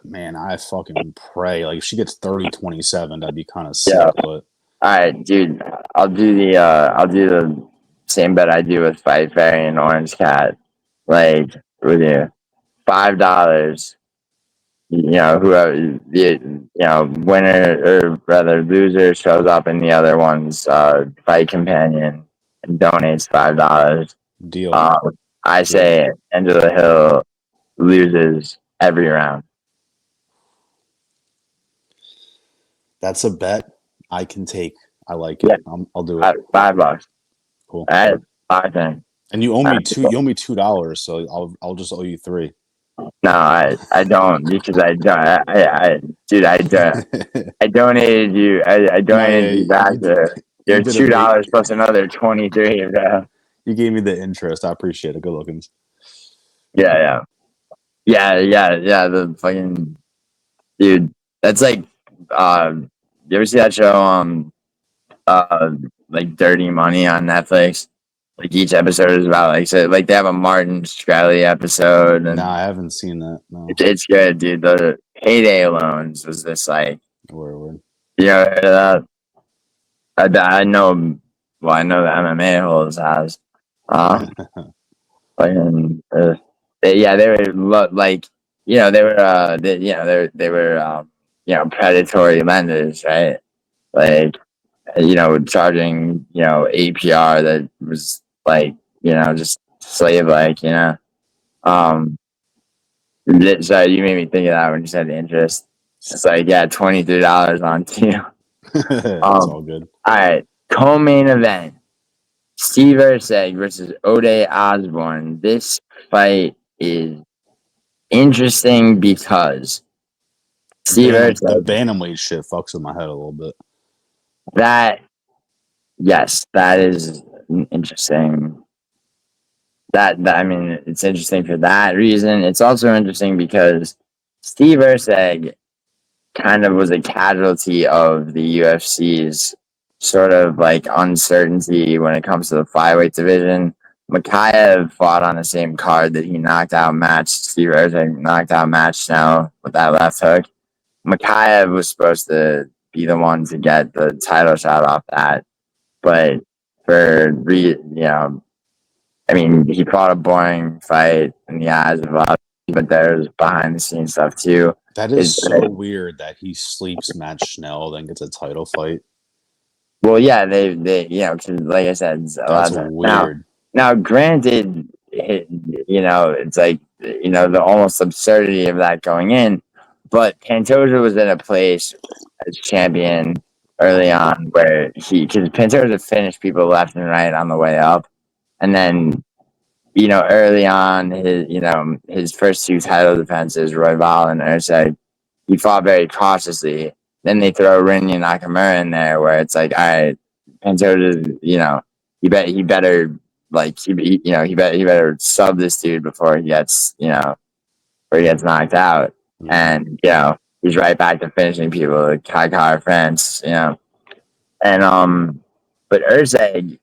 [SPEAKER 2] Man, I fucking pray. Like if she gets 30-27, that'd be kind of sick. Yeah. But
[SPEAKER 1] all right, dude, I'll do the same bet I do with Fight Fairy and Orange Cat. Like with you, $5. Whoever winner or rather loser shows up in the other one's fight companion and donates $5.
[SPEAKER 2] Deal.
[SPEAKER 1] I say Angela Hill loses every round.
[SPEAKER 2] That's a bet I can take. I like it. Yeah. I'll do it.
[SPEAKER 1] $5.
[SPEAKER 2] Cool.
[SPEAKER 1] All right, $5.
[SPEAKER 2] And you owe me $2, so I'll just owe you $3.
[SPEAKER 1] No, I don't because I donated you. I donated you back there. You're $2 plus another 23, bro.
[SPEAKER 2] You gave me the interest. I appreciate it. Good lookings.
[SPEAKER 1] Yeah. The fucking dude. That's like, you ever see that show? Like Dirty Money on Netflix. Like each episode is about like so like they have a Martin Shkreli episode, and
[SPEAKER 2] I haven't seen that. No.
[SPEAKER 1] it's good, dude. The Payday Loans was this like
[SPEAKER 2] Word.
[SPEAKER 1] you know I know. Well, I know the MMA holes has. Like, they were like they were they were predatory lenders, right? Like charging APR that was like just slave like um. So you made me think of that when you said interest. It's like $23 on two.
[SPEAKER 2] It's all good.
[SPEAKER 1] All right, co-main event. Steve Erceg versus Ode Osbourne. This fight is interesting because Steve
[SPEAKER 2] The
[SPEAKER 1] Erceg,
[SPEAKER 2] bantamweight shit fucks with my head a little bit.
[SPEAKER 1] that is interesting. I mean, it's interesting for that reason. It's also interesting because Steve Erceg kind of was a casualty of the UFC's sort of like uncertainty when it comes to the flyweight division. Mikhaev fought on the same card that he knocked out matched Steve Erceg knocked out match now with that left hook. Mikhaev was supposed to be the one to get the title shot off that, but I mean, he fought a boring fight in the eyes of us, but there's behind the scenes stuff too.
[SPEAKER 2] That is so weird that he sleeps Matt Schnell, then gets a title fight.
[SPEAKER 1] Well, yeah, they cause like I said,
[SPEAKER 2] that's weird.
[SPEAKER 1] Now, granted, it's like the almost absurdity of that going in, but Pantoja was in a place as champion early on where because Pantoja finished people left and right on the way up, and then early on his first two title defenses, Royval and Erceg, he fought very cautiously. Then they throw Rinya Nakamura in there, where it's like, all right, Pantoja, he better like he better sub this dude before he gets knocked out, and he's right back to finishing people like Cachoeira France, and but Erceg,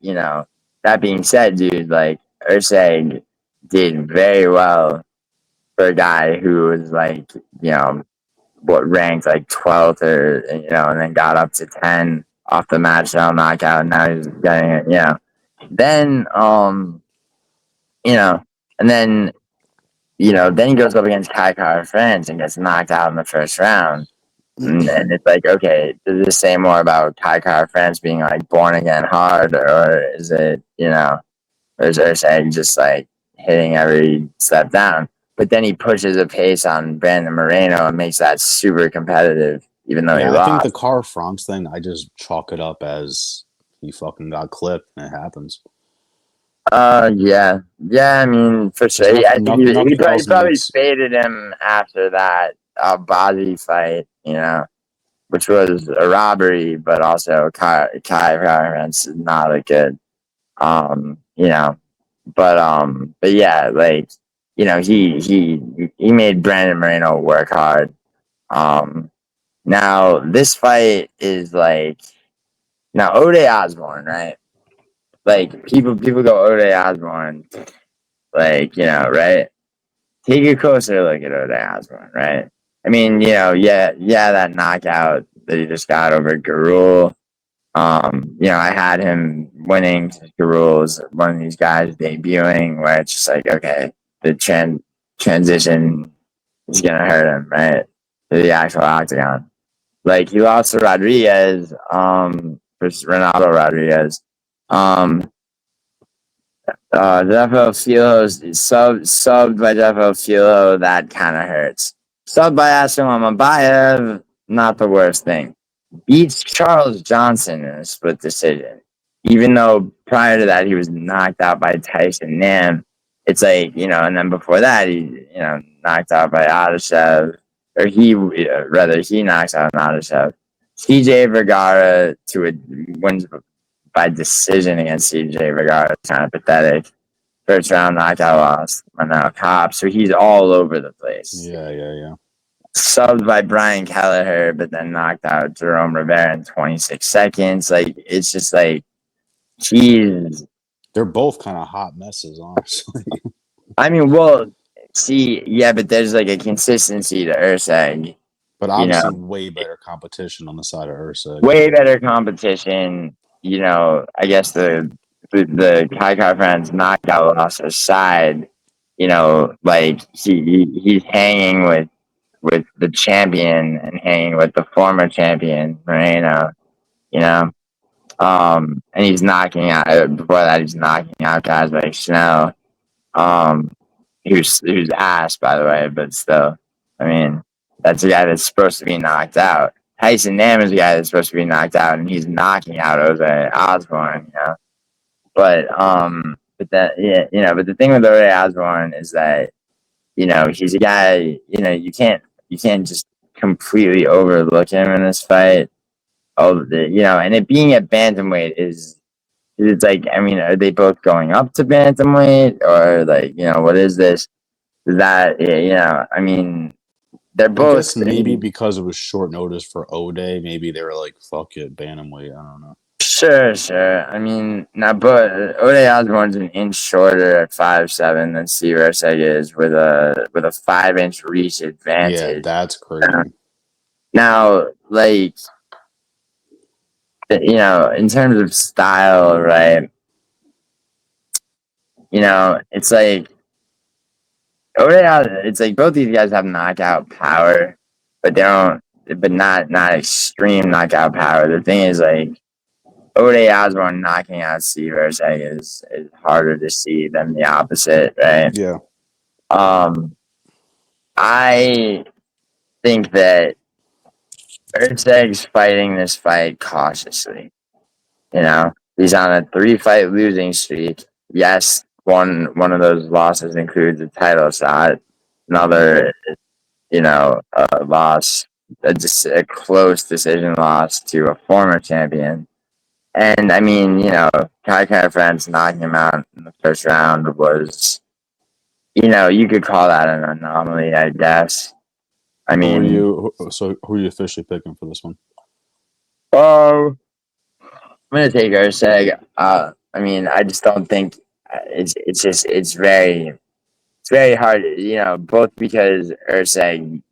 [SPEAKER 1] that being said, dude, like Erceg did very well for a guy who was like what ranked like 12th or and then got up to 10 off the match cell knockout, and now he's getting it then and then then he goes up against Cachoeira France and gets knocked out in the first round, and it's like, okay, does this say more about Cachoeira France being like born again hard, or is it or is Erceg just like hitting every step down? But then he pushes a pace on Brandon Moreno and makes that super competitive, even though he lost.
[SPEAKER 2] I think the Car France thing, I just chalk it up as he fucking got clipped, and it happens.
[SPEAKER 1] Yeah. I mean, for sure. I think he probably faded him after that Bozzy fight, which was a robbery, but also Kai France is not a good, but yeah, like, he made Brandon Moreno work hard. Now this fight is like, now Ode Osbourne, right? Like people go Ode Osbourne, like, right? Take a closer look at Ode Osbourne, right? I mean, that knockout that he just got over Guru. I had him winning. Guru is one of these guys debuting where it's just like, okay, the transition is gonna hurt him, right? To the actual octagon. Like he lost to Rodriguez, versus Ronaldo Rodriguez. Rafael subbed by Rafael Filo, that kind of hurts. Subbed by Aslam Amabayev, not the worst thing. Beats Charles Johnson in a split decision. Even though prior to that he was knocked out by Tyson Nam. It's like, and then before that he, knocked out by Adeshev, or he knocks out Adeshev. CJ Vergara wins by decision against CJ Vergara. Kind of pathetic. First round knockout loss. And now Cop. So he's all over the place.
[SPEAKER 2] Yeah.
[SPEAKER 1] Subbed by Brian Kelleher, but then knocked out Jerome Rivera in 26 seconds. Like, it's just like, he's
[SPEAKER 2] They're both kind of hot messes, honestly.
[SPEAKER 1] I mean, well, see, yeah, but there's like a consistency to Erceg.
[SPEAKER 2] But obviously, way better competition on the side of Erceg.
[SPEAKER 1] Way better competition. I guess the Kai friends knockout loss aside, like he's hanging with the champion and hanging with the former champion Moreno. And he's knocking out before that. He's knocking out guys like Snow. Um, who's ass, by the way, but still, I mean, that's a guy that's supposed to be knocked out. Tyson Nam is a guy that's supposed to be knocked out, and he's knocking out Jose Osbourne. But the thing with Jose Osbourne is that he's a guy. You can't just completely overlook him in this fight. And it being at bantamweight is. It's like, I mean, are they both going up to bantamweight, or like, what is this? Is that, I mean, they're both.
[SPEAKER 2] I guess maybe because it was short notice for Ode, maybe they were like, fuck it, bantamweight. I don't know.
[SPEAKER 1] Sure. I mean, but Ode Osborne's an inch shorter at 5'7" than Steve Erceg is, with a 5-inch reach advantage.
[SPEAKER 2] Yeah, that's crazy.
[SPEAKER 1] Now, like, in terms of style, right? It's like it's like both these guys have knockout power, but not extreme knockout power. The thing is, like, Ode Osbourne knocking out Steve Erceg is harder to see than the opposite, right?
[SPEAKER 2] Yeah.
[SPEAKER 1] I think that Erceg's fighting this fight cautiously. He's on a 3-fight losing streak. Yes, one of those losses includes a title shot. Another, a loss, just a close decision loss to a former champion. And I mean, Kai France knocking him out in the first round was, you could call that an anomaly, I guess. I mean,
[SPEAKER 2] who are you officially picking for this one?
[SPEAKER 1] I'm gonna take Erceg. I mean, I just don't think it's very hard, both because Erceg,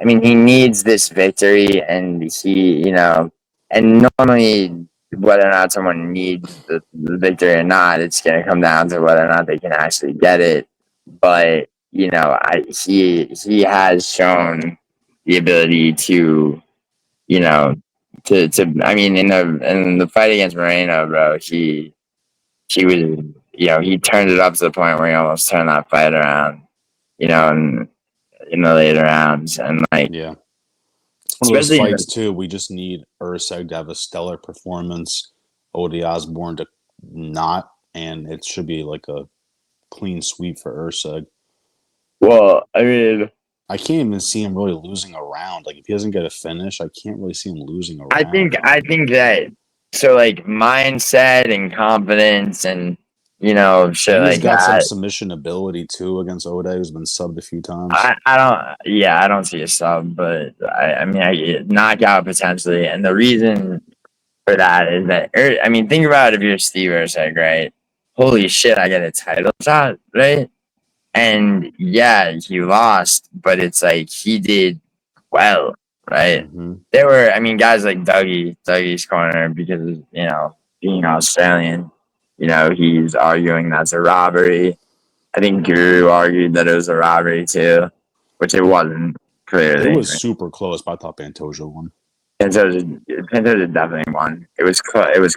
[SPEAKER 1] I mean, he needs this victory, and and normally whether or not someone needs the victory or not, it's gonna come down to whether or not they can actually get it. But he has shown the ability to, I mean, in the fight against Moreno, bro, he was, he turned it up to the point where he almost turned that fight around, in the later rounds. And like,
[SPEAKER 2] yeah, it's one of those fights too. We just need Erceg to have a stellar performance, Ode Osbourne to not, and it should be like a clean sweep for Erceg.
[SPEAKER 1] Well, I mean,
[SPEAKER 2] I can't even see him really losing a round. Like, if he doesn't get a finish, I can't really see him losing a round.
[SPEAKER 1] I think that, so like, mindset and confidence and shit like that. He's
[SPEAKER 2] got some submission ability too against Ode, who's been subbed a few times.
[SPEAKER 1] I don't see a sub, but I mean, knockout potentially, and the reason for that is that, I mean, think about it, if you're Steve Erceg, right? Holy shit, I get a title shot, right? And yeah, he lost, but it's like he did well, right?
[SPEAKER 2] Mm-hmm.
[SPEAKER 1] There were, I mean, guys like Dougie's corner, because being Australian, he's arguing that's a robbery. I think Guru argued that it was a robbery too, which it wasn't, clearly.
[SPEAKER 2] It was super close, but I thought Pantoja won.
[SPEAKER 1] Pantoja definitely won. It was close. It was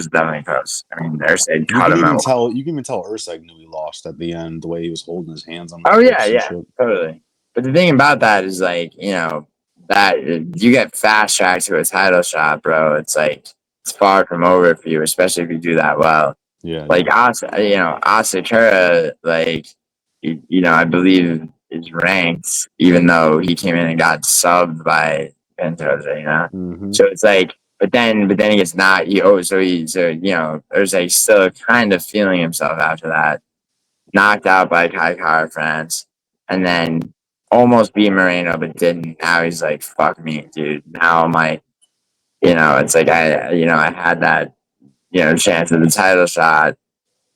[SPEAKER 1] definitely close. I mean, Erceg caught him out.
[SPEAKER 2] You can even tell Erceg knew he lost at the end, the way he was holding his hands on.
[SPEAKER 1] Oh yeah, totally. But the thing about that is, like, that you get fast tracked to a title shot, bro. It's like, it's far from over for you, especially if you do that well.
[SPEAKER 2] Yeah.
[SPEAKER 1] Like, Cachoeira, like, I believe is ranked, even though he came in and got subbed by Pantoja,
[SPEAKER 2] Mm-hmm.
[SPEAKER 1] So it's like, but then he gets knocked. There's like still kind of feeling himself after that, knocked out by Kai France, and then almost beat Moreno, but didn't. Now he's like, fuck me, dude. Now I'm like, it's like I had that, chance of the title shot,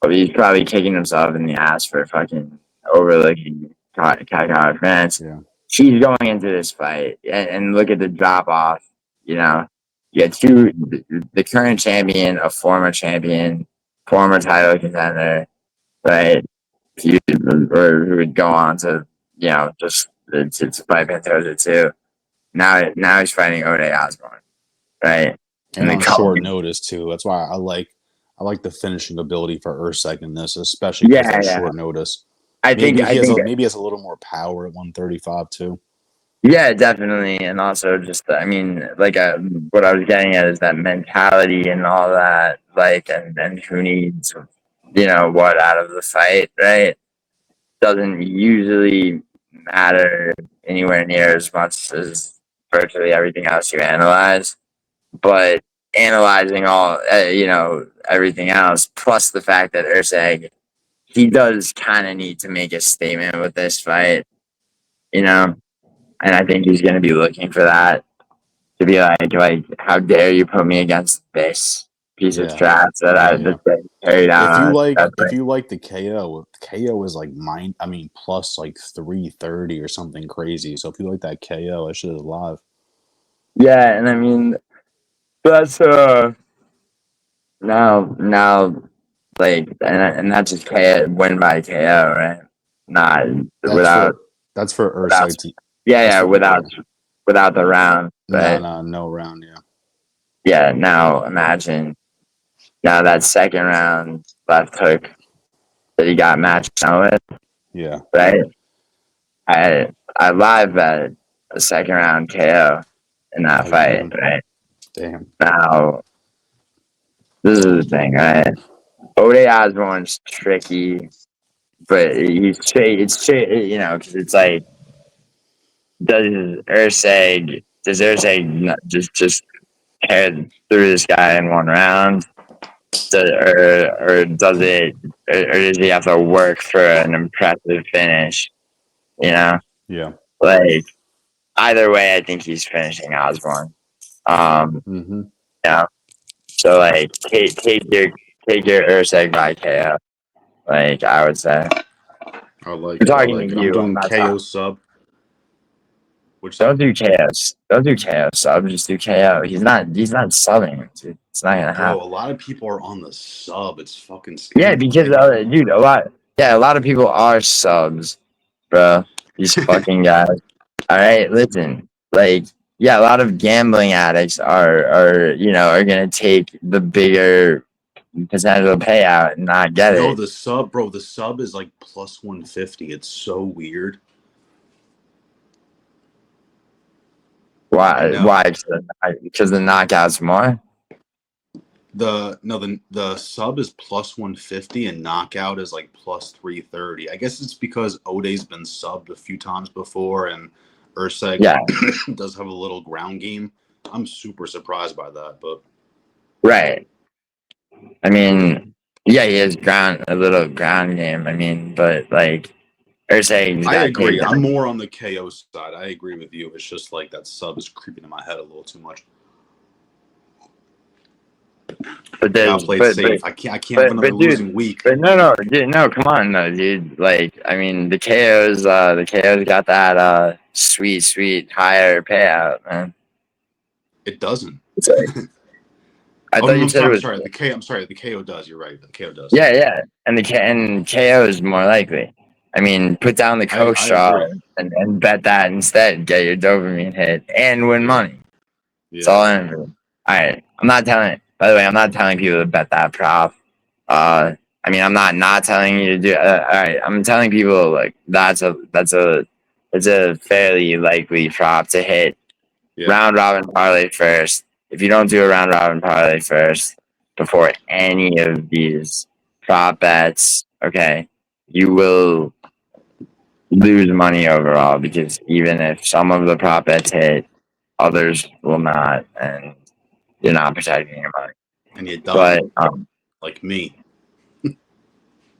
[SPEAKER 1] But he's probably kicking himself in the ass for fucking overlooking Cachoeira France.
[SPEAKER 2] Yeah.
[SPEAKER 1] She's going into this fight, and look at the drop off. You know, you got two, the current champion, a former champion, former title contender, right? Or who would go on to, just to fight Pantoja too. Now he's fighting Ode Osbourne, right?
[SPEAKER 2] And on short notice too. That's why I like the finishing ability for Erceg in this, especially because of short notice.
[SPEAKER 1] I think
[SPEAKER 2] he has a little more power at 135 too.
[SPEAKER 1] Yeah, definitely, and also just what I was getting at is that mentality and all that, and who needs what out of the fight, right? Doesn't usually matter anywhere near as much as virtually everything else you analyze, but analyzing all everything else plus the fact that Erceg, he does kind of need to make a statement with this fight, and I think he's going to be looking for that, to be like, how dare you put me against this piece of trash that I carried out.
[SPEAKER 2] If you like the KO is like plus like 330 or something crazy. So if you like that KO, that shit is live.
[SPEAKER 1] Yeah, and I mean, that's now and that's just KO, win by KO, right? Not
[SPEAKER 2] that's for Erceg.
[SPEAKER 1] Without the round, right?
[SPEAKER 2] No round, yeah.
[SPEAKER 1] Yeah, now imagine that second round left hook that he got matched out with.
[SPEAKER 2] Yeah.
[SPEAKER 1] Right? I live bet a second round KO in that fight, right?
[SPEAKER 2] Damn.
[SPEAKER 1] Now, this is the thing, right? Ode Osbourne's tricky, but it's straight, because it's like, does Erceg just head through this guy in one round? Or does he have to work for an impressive finish?
[SPEAKER 2] Yeah.
[SPEAKER 1] Like, either way, I think he's finishing Osbourne. Yeah. So like, take your Erceg by KO. Like, I would say.
[SPEAKER 2] I'm doing KO sub.
[SPEAKER 1] Don't do KOs. Don't do KO sub. Just do KO. He's not subbing. Dude. It's not gonna happen.
[SPEAKER 2] Bro, a lot of people are on the sub. It's fucking scary.
[SPEAKER 1] Yeah, because a lot of people are subs, bro. These fucking guys. All right, listen. Like, yeah, a lot of gambling addicts are gonna take the bigger potential payout and not get it.
[SPEAKER 2] The sub is like plus 150. It's so weird.
[SPEAKER 1] Why? Because the knockout's more.
[SPEAKER 2] The sub is plus 150 and knockout is like plus 330. I guess it's because Ode's been subbed a few times before and Erceg does have a little ground game. I'm super surprised by that, but
[SPEAKER 1] right. I mean, yeah, he has a little ground game. I mean, but like Erceg,
[SPEAKER 2] I agree. I'm more on the KO side. I agree with you. It's just like that sub is creeping in my head a little too much.
[SPEAKER 1] But
[SPEAKER 2] safe. I can't have another losing week.
[SPEAKER 1] But no, come on, no, dude. Like, I mean, the KOs got that sweet higher payout, man.
[SPEAKER 2] It doesn't.
[SPEAKER 1] I thought you said it was.
[SPEAKER 2] I'm sorry. The KO does. You're right. The KO does.
[SPEAKER 1] Yeah, and KO is more likely. I mean, put down the Coke straw and bet that instead. Get your dopamine hit and win money. It's all in. All right, I'm not telling. By the way, I'm not telling people to bet that prop. I mean, I'm not telling you to do. All right, I'm telling people like it's a fairly likely prop to hit. Round robin parlay first. If you don't do a round robin parlay first before any of these prop bets, okay, you will lose money overall because even if some of the prop bets hit, others will not, and you're not protecting your money.
[SPEAKER 2] And you die, like me.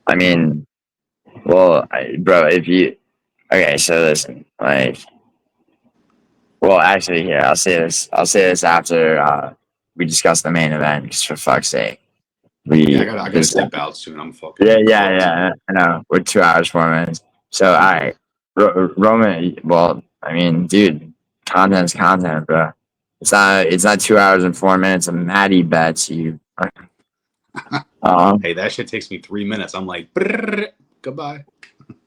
[SPEAKER 1] I mean, well, bro, okay, so listen, like, well, actually, I'll say this after we discuss the main event, just for fuck's sake. We
[SPEAKER 2] I gotta step out soon. I'm fucking.
[SPEAKER 1] yeah. I know. We're 2 hours 4 minutes. So all right, Roman. Well, I mean, dude, content's content, bro. It's not 2 hours and 4 minutes of Maddie bets. You.
[SPEAKER 2] Hey, that shit takes me 3 minutes. I'm like, goodbye.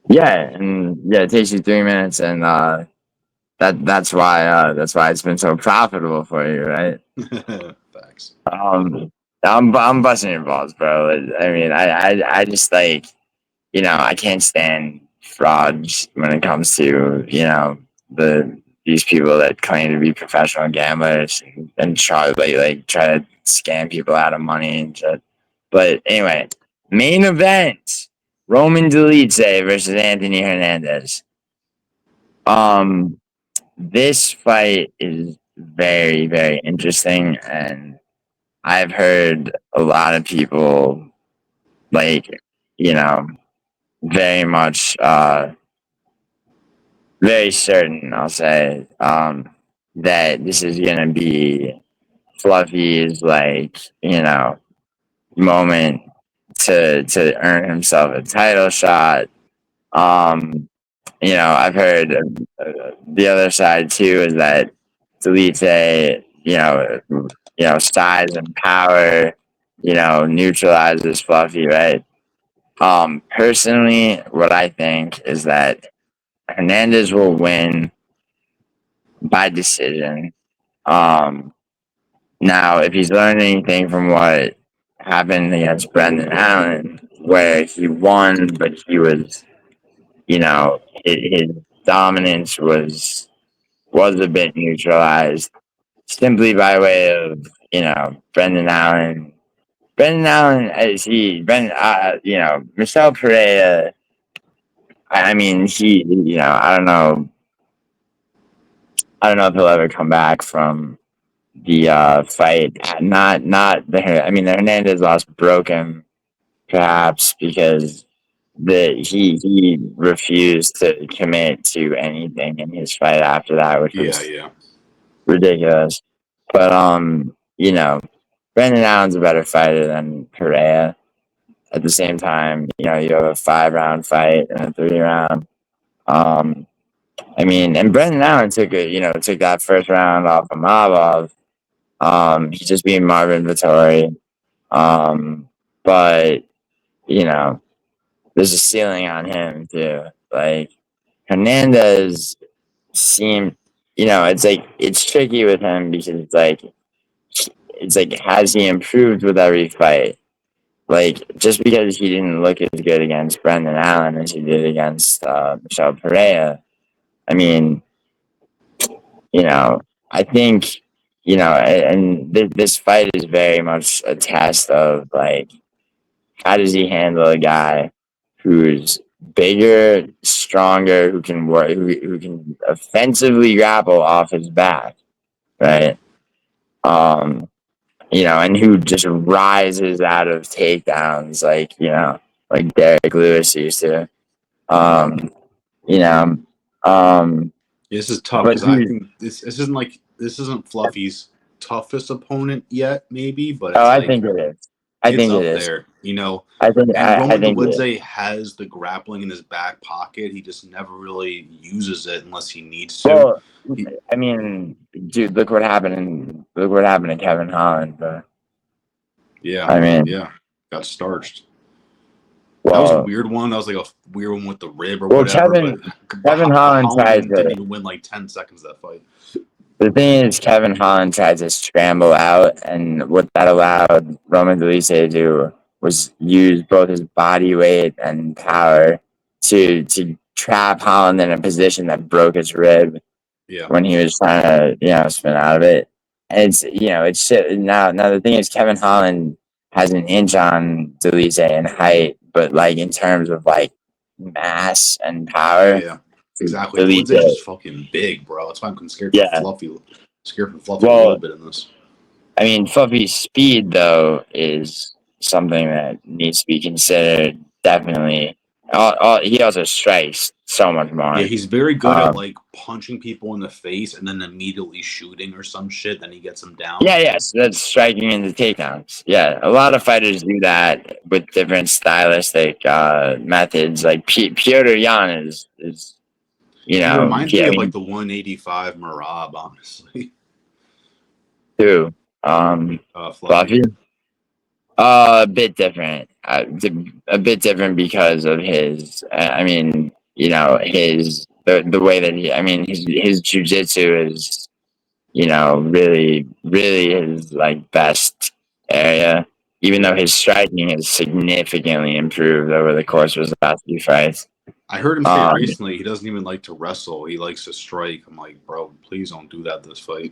[SPEAKER 1] Yeah, it takes you 3 minutes, and that's why it's been so profitable for you, right?
[SPEAKER 2] Facts.
[SPEAKER 1] I'm busting your balls, bro. I mean, I just like, I can't stand frauds when it comes to, these people that claim to be professional gamblers and try to scam people out of money and shit. But anyway, main event: Roman Dolidze versus Anthony Hernandez. This fight is very, very interesting, and I've heard a lot of people like, very much very certain, I'll say, that this is gonna be Fluffy's moment to earn himself a title shot. I've heard the other side too is that Dolidze, size and power, neutralizes Fluffy, right? Personally, what I think is that Hernandez will win by decision. Now, if he's learned anything from what happened against Brendan Allen, where he won, but he was, his dominance was a bit neutralized simply by way of, Brendan Allen. Brendan Allen, Michelle Pereira. I mean, I don't know. I don't know if he'll ever come back from the fight. Not the. I mean, the Hernandez loss broke him, perhaps because he refused to commit to anything in his fight after that, which was ridiculous. But Brendan Allen's a better fighter than Pereira. At the same time, you have a 5-round fight and a 3-round. I mean, and Brendan Allen took that first round off of Mavov. He just beat Marvin Vittori. But there's a ceiling on him too. Like Hernandez seemed, it's tricky with him because it's like has he improved with every fight? Like just because he didn't look as good against Brendan Allen as he did against Michelle Pereira. I mean, I think, and this fight is very much a test of how does he handle a guy who's bigger, stronger, who can work, who can offensively grapple off his back, right? And who just rises out of takedowns like Derek Lewis used to. You know,
[SPEAKER 2] This is tough because I think this isn't Fluffy's toughest opponent yet, maybe, but it's
[SPEAKER 1] I think it is. I think
[SPEAKER 2] up
[SPEAKER 1] it is.
[SPEAKER 2] there,
[SPEAKER 1] I think
[SPEAKER 2] Roman
[SPEAKER 1] think
[SPEAKER 2] Dolidze has the grappling in his back pocket. He just never really uses it unless he needs to.
[SPEAKER 1] Well, I mean, dude, look what happened to Kevin Holland.
[SPEAKER 2] Yeah,
[SPEAKER 1] I mean,
[SPEAKER 2] got starched.
[SPEAKER 1] Well,
[SPEAKER 2] that was a weird one. That was like a weird one with the rib or whatever.
[SPEAKER 1] Kevin Holland
[SPEAKER 2] didn't even win like 10 seconds of that fight.
[SPEAKER 1] The thing is, Kevin Holland tried to scramble out, and what that allowed Roman Dolidze to do was use both his body weight and power to trap Holland in a position that broke his rib when he was trying to spin out of it. And it's shit. Now the thing is, Kevin Holland has an inch on Dolidze in height, but in terms of mass and power.
[SPEAKER 2] Yeah. Exactly. Dolidze is just fucking big, bro. That's why I'm scared for Fluffy. Scared for Fluffy a little bit in this.
[SPEAKER 1] I mean, Fluffy's speed though is something that needs to be considered. Definitely. He also strikes so much more.
[SPEAKER 2] Yeah, he's very good at like punching people in the face and then immediately shooting or some shit. Then he gets them down.
[SPEAKER 1] Yeah, yes, that's striking into takedowns. Yeah, a lot of fighters do that with different stylistic methods. Like Piotr Jan is you
[SPEAKER 2] He
[SPEAKER 1] know,
[SPEAKER 2] reminds me of like the 185 Marab, honestly.
[SPEAKER 1] Who?
[SPEAKER 2] Fluffy.
[SPEAKER 1] A bit different. A bit different because of his. I mean, you know, the way that he. I mean, his jujitsu is, you know, really his like best area. Even though his striking has significantly improved over the course of his last few fights.
[SPEAKER 2] I heard him say recently he doesn't even like to wrestle. He likes to strike. I'm like, bro, please don't do that this fight.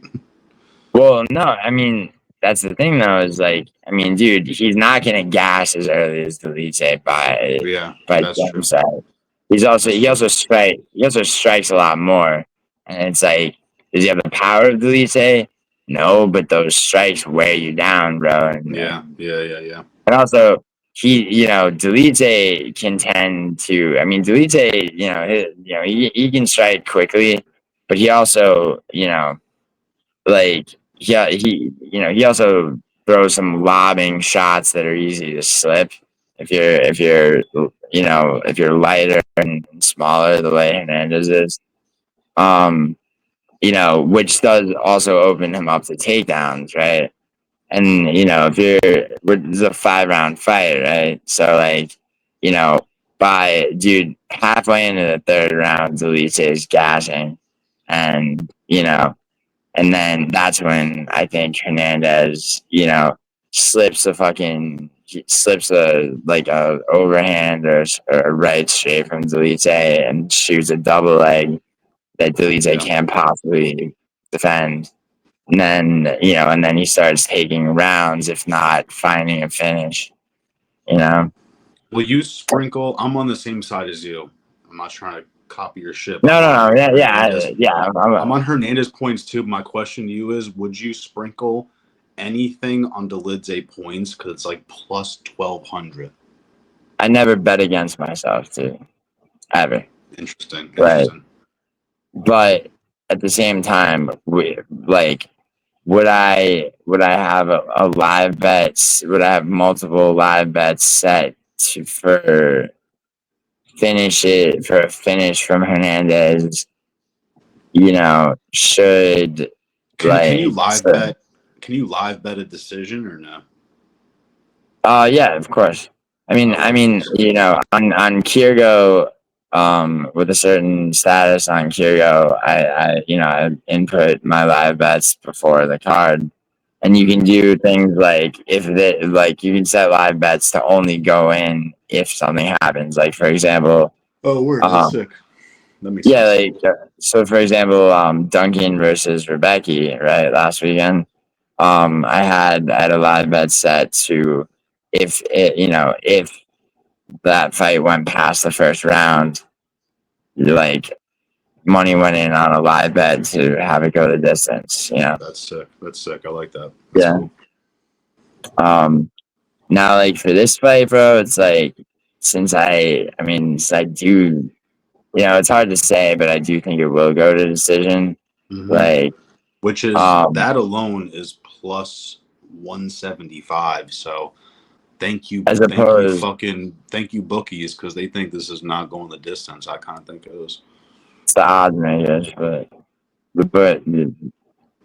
[SPEAKER 1] Well, no, I mean, that's the thing though, is like, I mean, dude, he's not gonna gas as early as Dolidze by
[SPEAKER 2] that's true.
[SPEAKER 1] Side. He also strikes a lot more. And it's like, does he have the power of Dolidze? No, but those strikes wear you down, bro. And,
[SPEAKER 2] yeah.
[SPEAKER 1] And also, Dolidze can tend to. I mean, Dolidze, he can strike quickly, but he also, he also throws some lobbing shots that are easy to slip if you're lighter and smaller the way Hernandez is. Which does also open him up to takedowns, right? And if it's a 5-round fight, right? So like, halfway into the third round, Dolidze is gashing, and and then that's when I think Hernandez, slips a overhand or a right straight from Dolidze and shoots a double leg that Dolidze can't possibly defend. And then he starts taking rounds, if not finding a finish.
[SPEAKER 2] Will you sprinkle? I'm on the same side as you. I'm not trying to copy your shit.
[SPEAKER 1] No. Yeah.
[SPEAKER 2] I'm on Hernandez points too. My question to you is: would you sprinkle anything on Dolidze points because it's like plus 1,200?
[SPEAKER 1] I never bet against myself too, ever.
[SPEAKER 2] Interesting.
[SPEAKER 1] Right. But at the same time, would I have a live bet? Would I have multiple live bets set for a finish from Hernandez? Should
[SPEAKER 2] can you live bet? Can you live bet a decision or no?
[SPEAKER 1] Yeah, of course. I mean, on Kyrgo, with a certain status on Kyrgo, I input my live bets before the card, and you can do things like you can set live bets to only go in if something happens. Like for example,
[SPEAKER 2] that's sick. That makes
[SPEAKER 1] sense. So for example, Duncan versus Rebecca, right, last weekend. I had a live bet set to if that fight went past the first round, like money went in on a live bet to have it go the distance.
[SPEAKER 2] That's sick. I like that. That's
[SPEAKER 1] cool. Now like for this fight, bro, it's like since I do, it's hard to say, but I do think it will go to decision. Like,
[SPEAKER 2] which is that alone is plus 175. So thank you bookies, because they think this is not going the distance. I kind of think it is.
[SPEAKER 1] It's the odds makers, but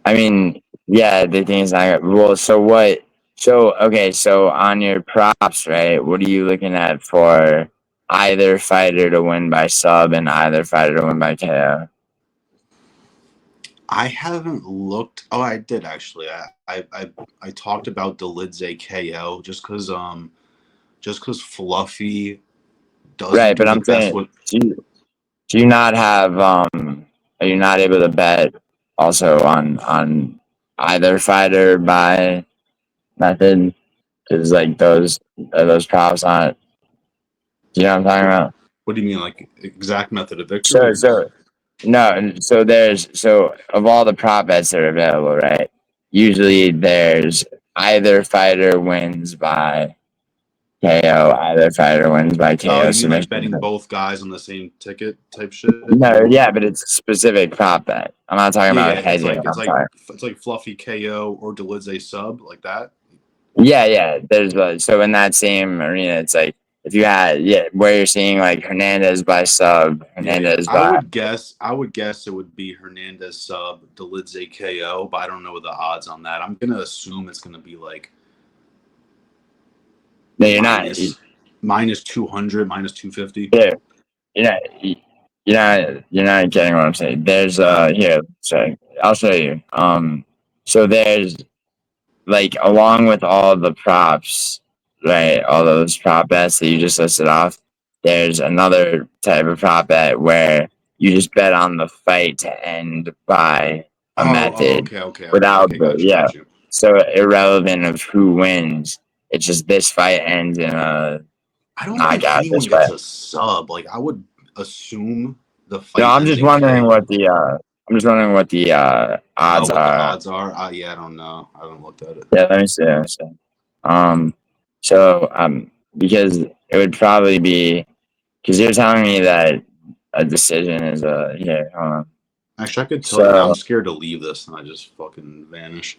[SPEAKER 1] I mean, yeah, the thing is not well. So what? So okay, so on your props, right? What are you looking at for either fighter to win by sub and either fighter to win by KO?
[SPEAKER 2] I haven't looked. Oh, I did actually. I talked about Dolidze KO just because Fluffy doesn't.
[SPEAKER 1] Right, but I'm saying, do you not have are you not able to bet also on either fighter by method? Because like those props on it. Do you know what I'm talking about?
[SPEAKER 2] What do you mean, like exact method of victory?
[SPEAKER 1] So of all the prop bets that are available, right? Usually there's either fighter wins by KO. Either fighter wins by KO
[SPEAKER 2] Oh, you mean
[SPEAKER 1] submission.
[SPEAKER 2] like betting both guys on the same ticket type shit?
[SPEAKER 1] No, yeah, but it's a specific prop bet. I'm not talking about hedging.
[SPEAKER 2] It's like fluffy KO or Dolidze sub like that.
[SPEAKER 1] Yeah. There's so in that same arena, it's like if you had where you're seeing like Hernandez by sub, Hernandez by.
[SPEAKER 2] I would guess it would be Hernandez sub, Dolidze KO, but I don't know the odds on that. I'm gonna assume it's gonna be like.
[SPEAKER 1] No, you're
[SPEAKER 2] minus 200, minus 250.
[SPEAKER 1] Yeah, you're not getting what I'm saying. There's here, sorry, I'll show you. So there's like along with all the props, right? All those prop bets that you just listed off. There's another type of prop bet where you just bet on the fight to end by a method without
[SPEAKER 2] got you.
[SPEAKER 1] So irrelevant of who wins. It's just this fight ends in a.
[SPEAKER 2] I don't think anyone gets a sub. Like I would assume the fight.
[SPEAKER 1] No, I'm just wondering what the odds are.
[SPEAKER 2] The odds are. Yeah, I don't know. I haven't looked at it.
[SPEAKER 1] Yeah, let me see. Because it would probably be because you're telling me that a decision is here. Hold on.
[SPEAKER 2] Actually, I could tell you. I'm scared to leave this, and I just fucking vanish.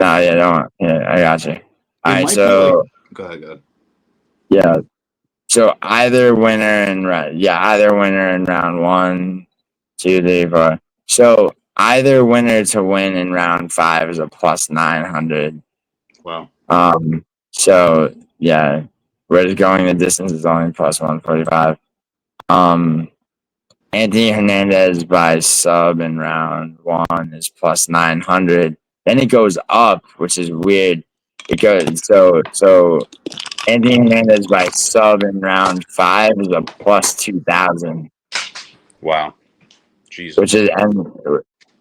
[SPEAKER 1] No, yeah, don't. Yeah, I got you. All right, so
[SPEAKER 2] go ahead.
[SPEAKER 1] Yeah. So either winner in round 1, 2, 3, 4. So either winner to win in round 5 is a plus 900.
[SPEAKER 2] Wow.
[SPEAKER 1] So yeah, we're just going the distance is only plus 145. Anthony Hernandez by sub in round 1 is plus 900. Then it goes up, which is weird. It goes so Anthony Hernandez by sub in round 5 is a plus 2,000.
[SPEAKER 2] Wow. Jesus.
[SPEAKER 1] Which is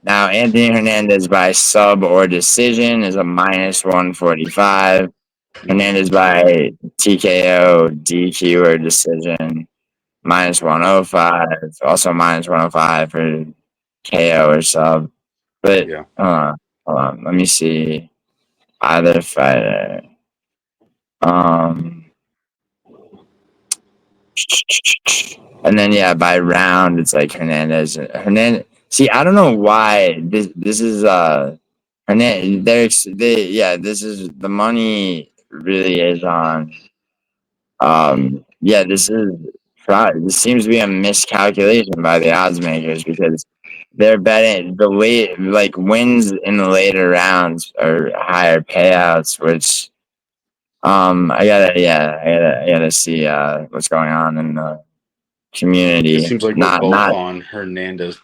[SPEAKER 1] now Anthony Hernandez by sub or decision is a minus 145. Hernandez by TKO, DQ, or decision minus 105. Also minus 105 for KO or sub. But hold on. Let me see. Either fighter. And then by round it's like Hernandez. See, I don't know why this is Hernandez. This is the money really is on. This seems to be a miscalculation by the odds makers because they're betting the wins in the later rounds are higher payouts, which I gotta see what's going on in the community.
[SPEAKER 2] It seems like we're both on Hernandez.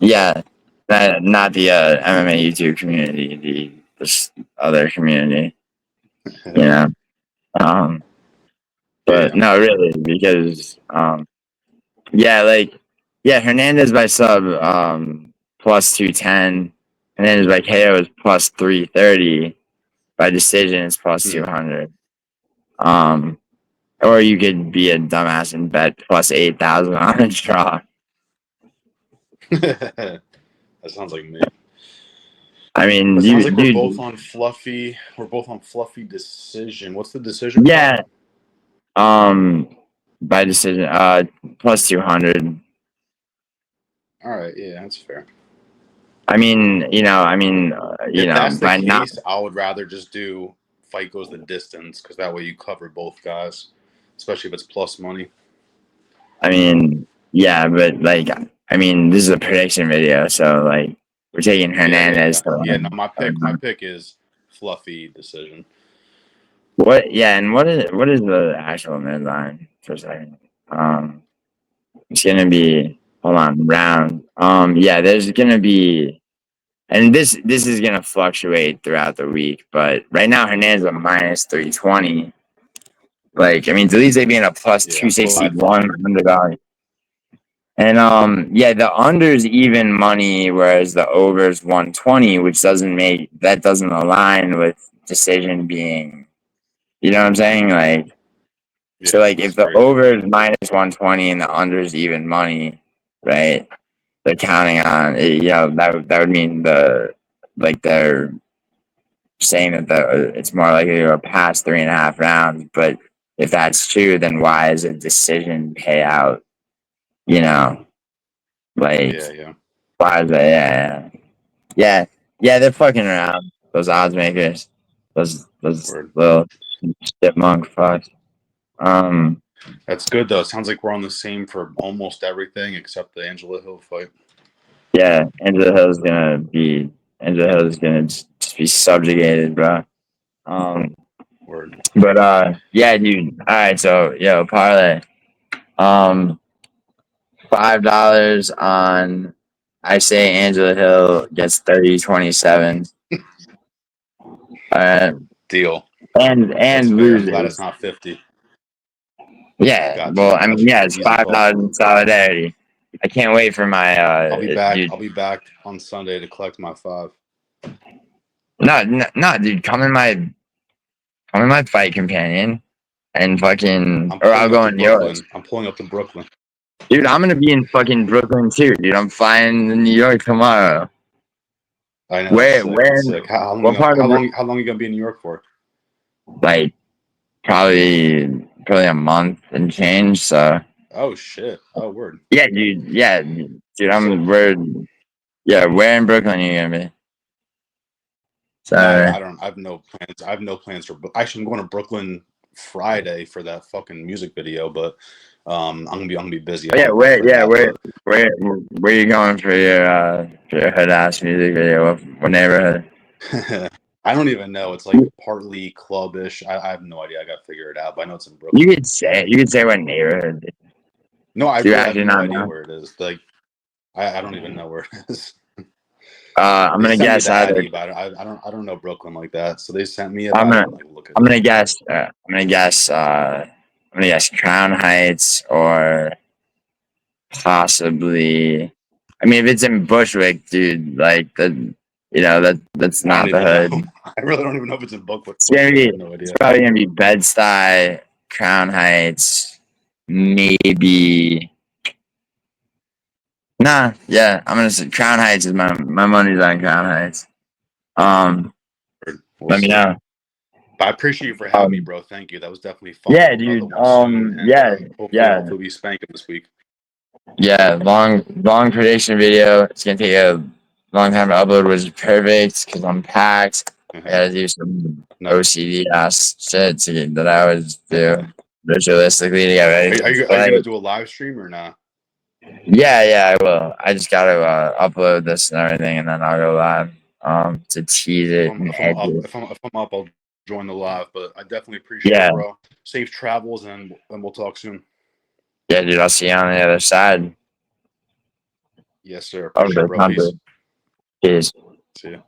[SPEAKER 1] Yeah, not the MMA YouTube community, this other community. But no, really, because Hernandez by sub plus 210, Hernandez by KO is plus 330, by decision is plus 200. Or you could be a dumbass and bet plus 8,000 on a draw.
[SPEAKER 2] That sounds like me.
[SPEAKER 1] I mean,
[SPEAKER 2] we're both on fluffy. We're both on fluffy decision. What's the decision?
[SPEAKER 1] Yeah. By decision, plus 200.
[SPEAKER 2] All right. Yeah, that's fair.
[SPEAKER 1] I mean, if
[SPEAKER 2] that's the case, I would rather just do fight goes the distance because that way you cover both guys, especially if it's plus money.
[SPEAKER 1] I mean, yeah, but this is a prediction video, so we're taking Hernandez.
[SPEAKER 2] My pick is fluffy decision.
[SPEAKER 1] What? Yeah, and what is the actual midline for a second? It's gonna be round. There's gonna be, and this is gonna fluctuate throughout the week, but right now Hernandez a minus 320. Dolidze being a plus 261 underdog. And the under's even money, whereas the over's 120, which doesn't align with decision being, you know what I'm saying? If the over is minus 120 and the under's even money, right? They're counting on it, that would mean they're saying that it's more likely to go past 3.5 rounds. But if that's true, then why is a decision payout? You know, like
[SPEAKER 2] Yeah.
[SPEAKER 1] why is that? Yeah. They're fucking around. Those odds makers, those
[SPEAKER 2] Word.
[SPEAKER 1] little chipmunk fucks.
[SPEAKER 2] That's good though. It sounds like we're on the same for almost everything except the Angela Hill fight.
[SPEAKER 1] Yeah, Angela Hill's gonna be just be subjugated, bro.
[SPEAKER 2] Word.
[SPEAKER 1] But yeah, dude. All right, so yo, parlay. $5 on. I say Angela Hill gets 30-27. All right,
[SPEAKER 2] Deal.
[SPEAKER 1] and
[SPEAKER 2] That's fair. I'm glad it's
[SPEAKER 1] loses.
[SPEAKER 2] not 50.
[SPEAKER 1] Yeah, well, I mean, yeah, it's
[SPEAKER 2] Easy call.
[SPEAKER 1] $5 in solidarity. I can't wait for my
[SPEAKER 2] I'll be back.
[SPEAKER 1] dude.
[SPEAKER 2] I'll be back on Sunday to collect my 5.
[SPEAKER 1] No, dude. Come in my fight companion and fucking, or I'll go in yours.
[SPEAKER 2] I'm pulling up to Brooklyn.
[SPEAKER 1] Dude, I'm gonna be in fucking Brooklyn too, dude. I'm flying to New York tomorrow.
[SPEAKER 2] I know.
[SPEAKER 1] Where?
[SPEAKER 2] That's sick. How
[SPEAKER 1] What part
[SPEAKER 2] long
[SPEAKER 1] of
[SPEAKER 2] are you gonna be in New York for?
[SPEAKER 1] like probably a month and change? So
[SPEAKER 2] Oh shit. Oh word.
[SPEAKER 1] yeah, dude. Yeah, dude. Where in Brooklyn are you gonna be? So
[SPEAKER 2] No, I don't. I have no plans. I have no plans for. Actually, I'm going to Brooklyn Friday for that fucking music video, but I'm gonna be busy.
[SPEAKER 1] where are you going for your hood ass music video? What neighborhood?
[SPEAKER 2] I don't even know. It's like partly clubbish. I have no idea. I got to figure it out. But I know it's in Brooklyn.
[SPEAKER 1] You could say what neighborhood.
[SPEAKER 2] No, I
[SPEAKER 1] Do you
[SPEAKER 2] really have
[SPEAKER 1] actually
[SPEAKER 2] no
[SPEAKER 1] not
[SPEAKER 2] idea
[SPEAKER 1] know?
[SPEAKER 2] where it is. Like, I don't even know where it is.
[SPEAKER 1] I'm
[SPEAKER 2] They
[SPEAKER 1] gonna
[SPEAKER 2] sent me
[SPEAKER 1] guess
[SPEAKER 2] the
[SPEAKER 1] either.
[SPEAKER 2] Addy, but I don't know Brooklyn like that. So they sent me it.
[SPEAKER 1] I'm
[SPEAKER 2] But I
[SPEAKER 1] gonna
[SPEAKER 2] didn't like look at
[SPEAKER 1] I'm
[SPEAKER 2] it.
[SPEAKER 1] gonna guess. I'm gonna guess Crown Heights or possibly. I mean, if it's in Bushwick, dude, like that's
[SPEAKER 2] I don't
[SPEAKER 1] not the
[SPEAKER 2] even know.
[SPEAKER 1] hood.
[SPEAKER 2] I really don't even know if it's in Bushwick.
[SPEAKER 1] I
[SPEAKER 2] I have no
[SPEAKER 1] it's
[SPEAKER 2] idea.
[SPEAKER 1] probably gonna be Bed-Stuy, Crown Heights, maybe. Nah, yeah, I'm gonna say Crown Heights is my money's on Crown Heights.
[SPEAKER 2] We'll
[SPEAKER 1] Let me
[SPEAKER 2] see.
[SPEAKER 1] know.
[SPEAKER 2] But I appreciate you for having me, bro. Thank you. That was definitely fun.
[SPEAKER 1] Yeah,
[SPEAKER 2] We'll do another
[SPEAKER 1] dude.
[SPEAKER 2] one soon, and hopefully we spank it this week.
[SPEAKER 1] Yeah, long prediction video. It's gonna take a long time to upload, which is perfect because I'm packed. I gotta do some OCD ass shit that I always do ritualistically to get ready.
[SPEAKER 2] Are you gonna do a live stream or not?
[SPEAKER 1] Yeah, I will. I just gotta upload this and everything, and then I'll go live. To tease it and
[SPEAKER 2] If I'm
[SPEAKER 1] edge
[SPEAKER 2] up,
[SPEAKER 1] it.
[SPEAKER 2] if I'm up, I'll join the live. But I definitely appreciate it, bro. Safe travels, and we'll talk soon.
[SPEAKER 1] Yeah, dude. I'll see you on the other side.
[SPEAKER 2] Yes, sir.
[SPEAKER 1] Of
[SPEAKER 2] For sure,
[SPEAKER 1] the
[SPEAKER 2] bro.
[SPEAKER 1] country.
[SPEAKER 2] Peace.
[SPEAKER 1] Peace.
[SPEAKER 2] See ya.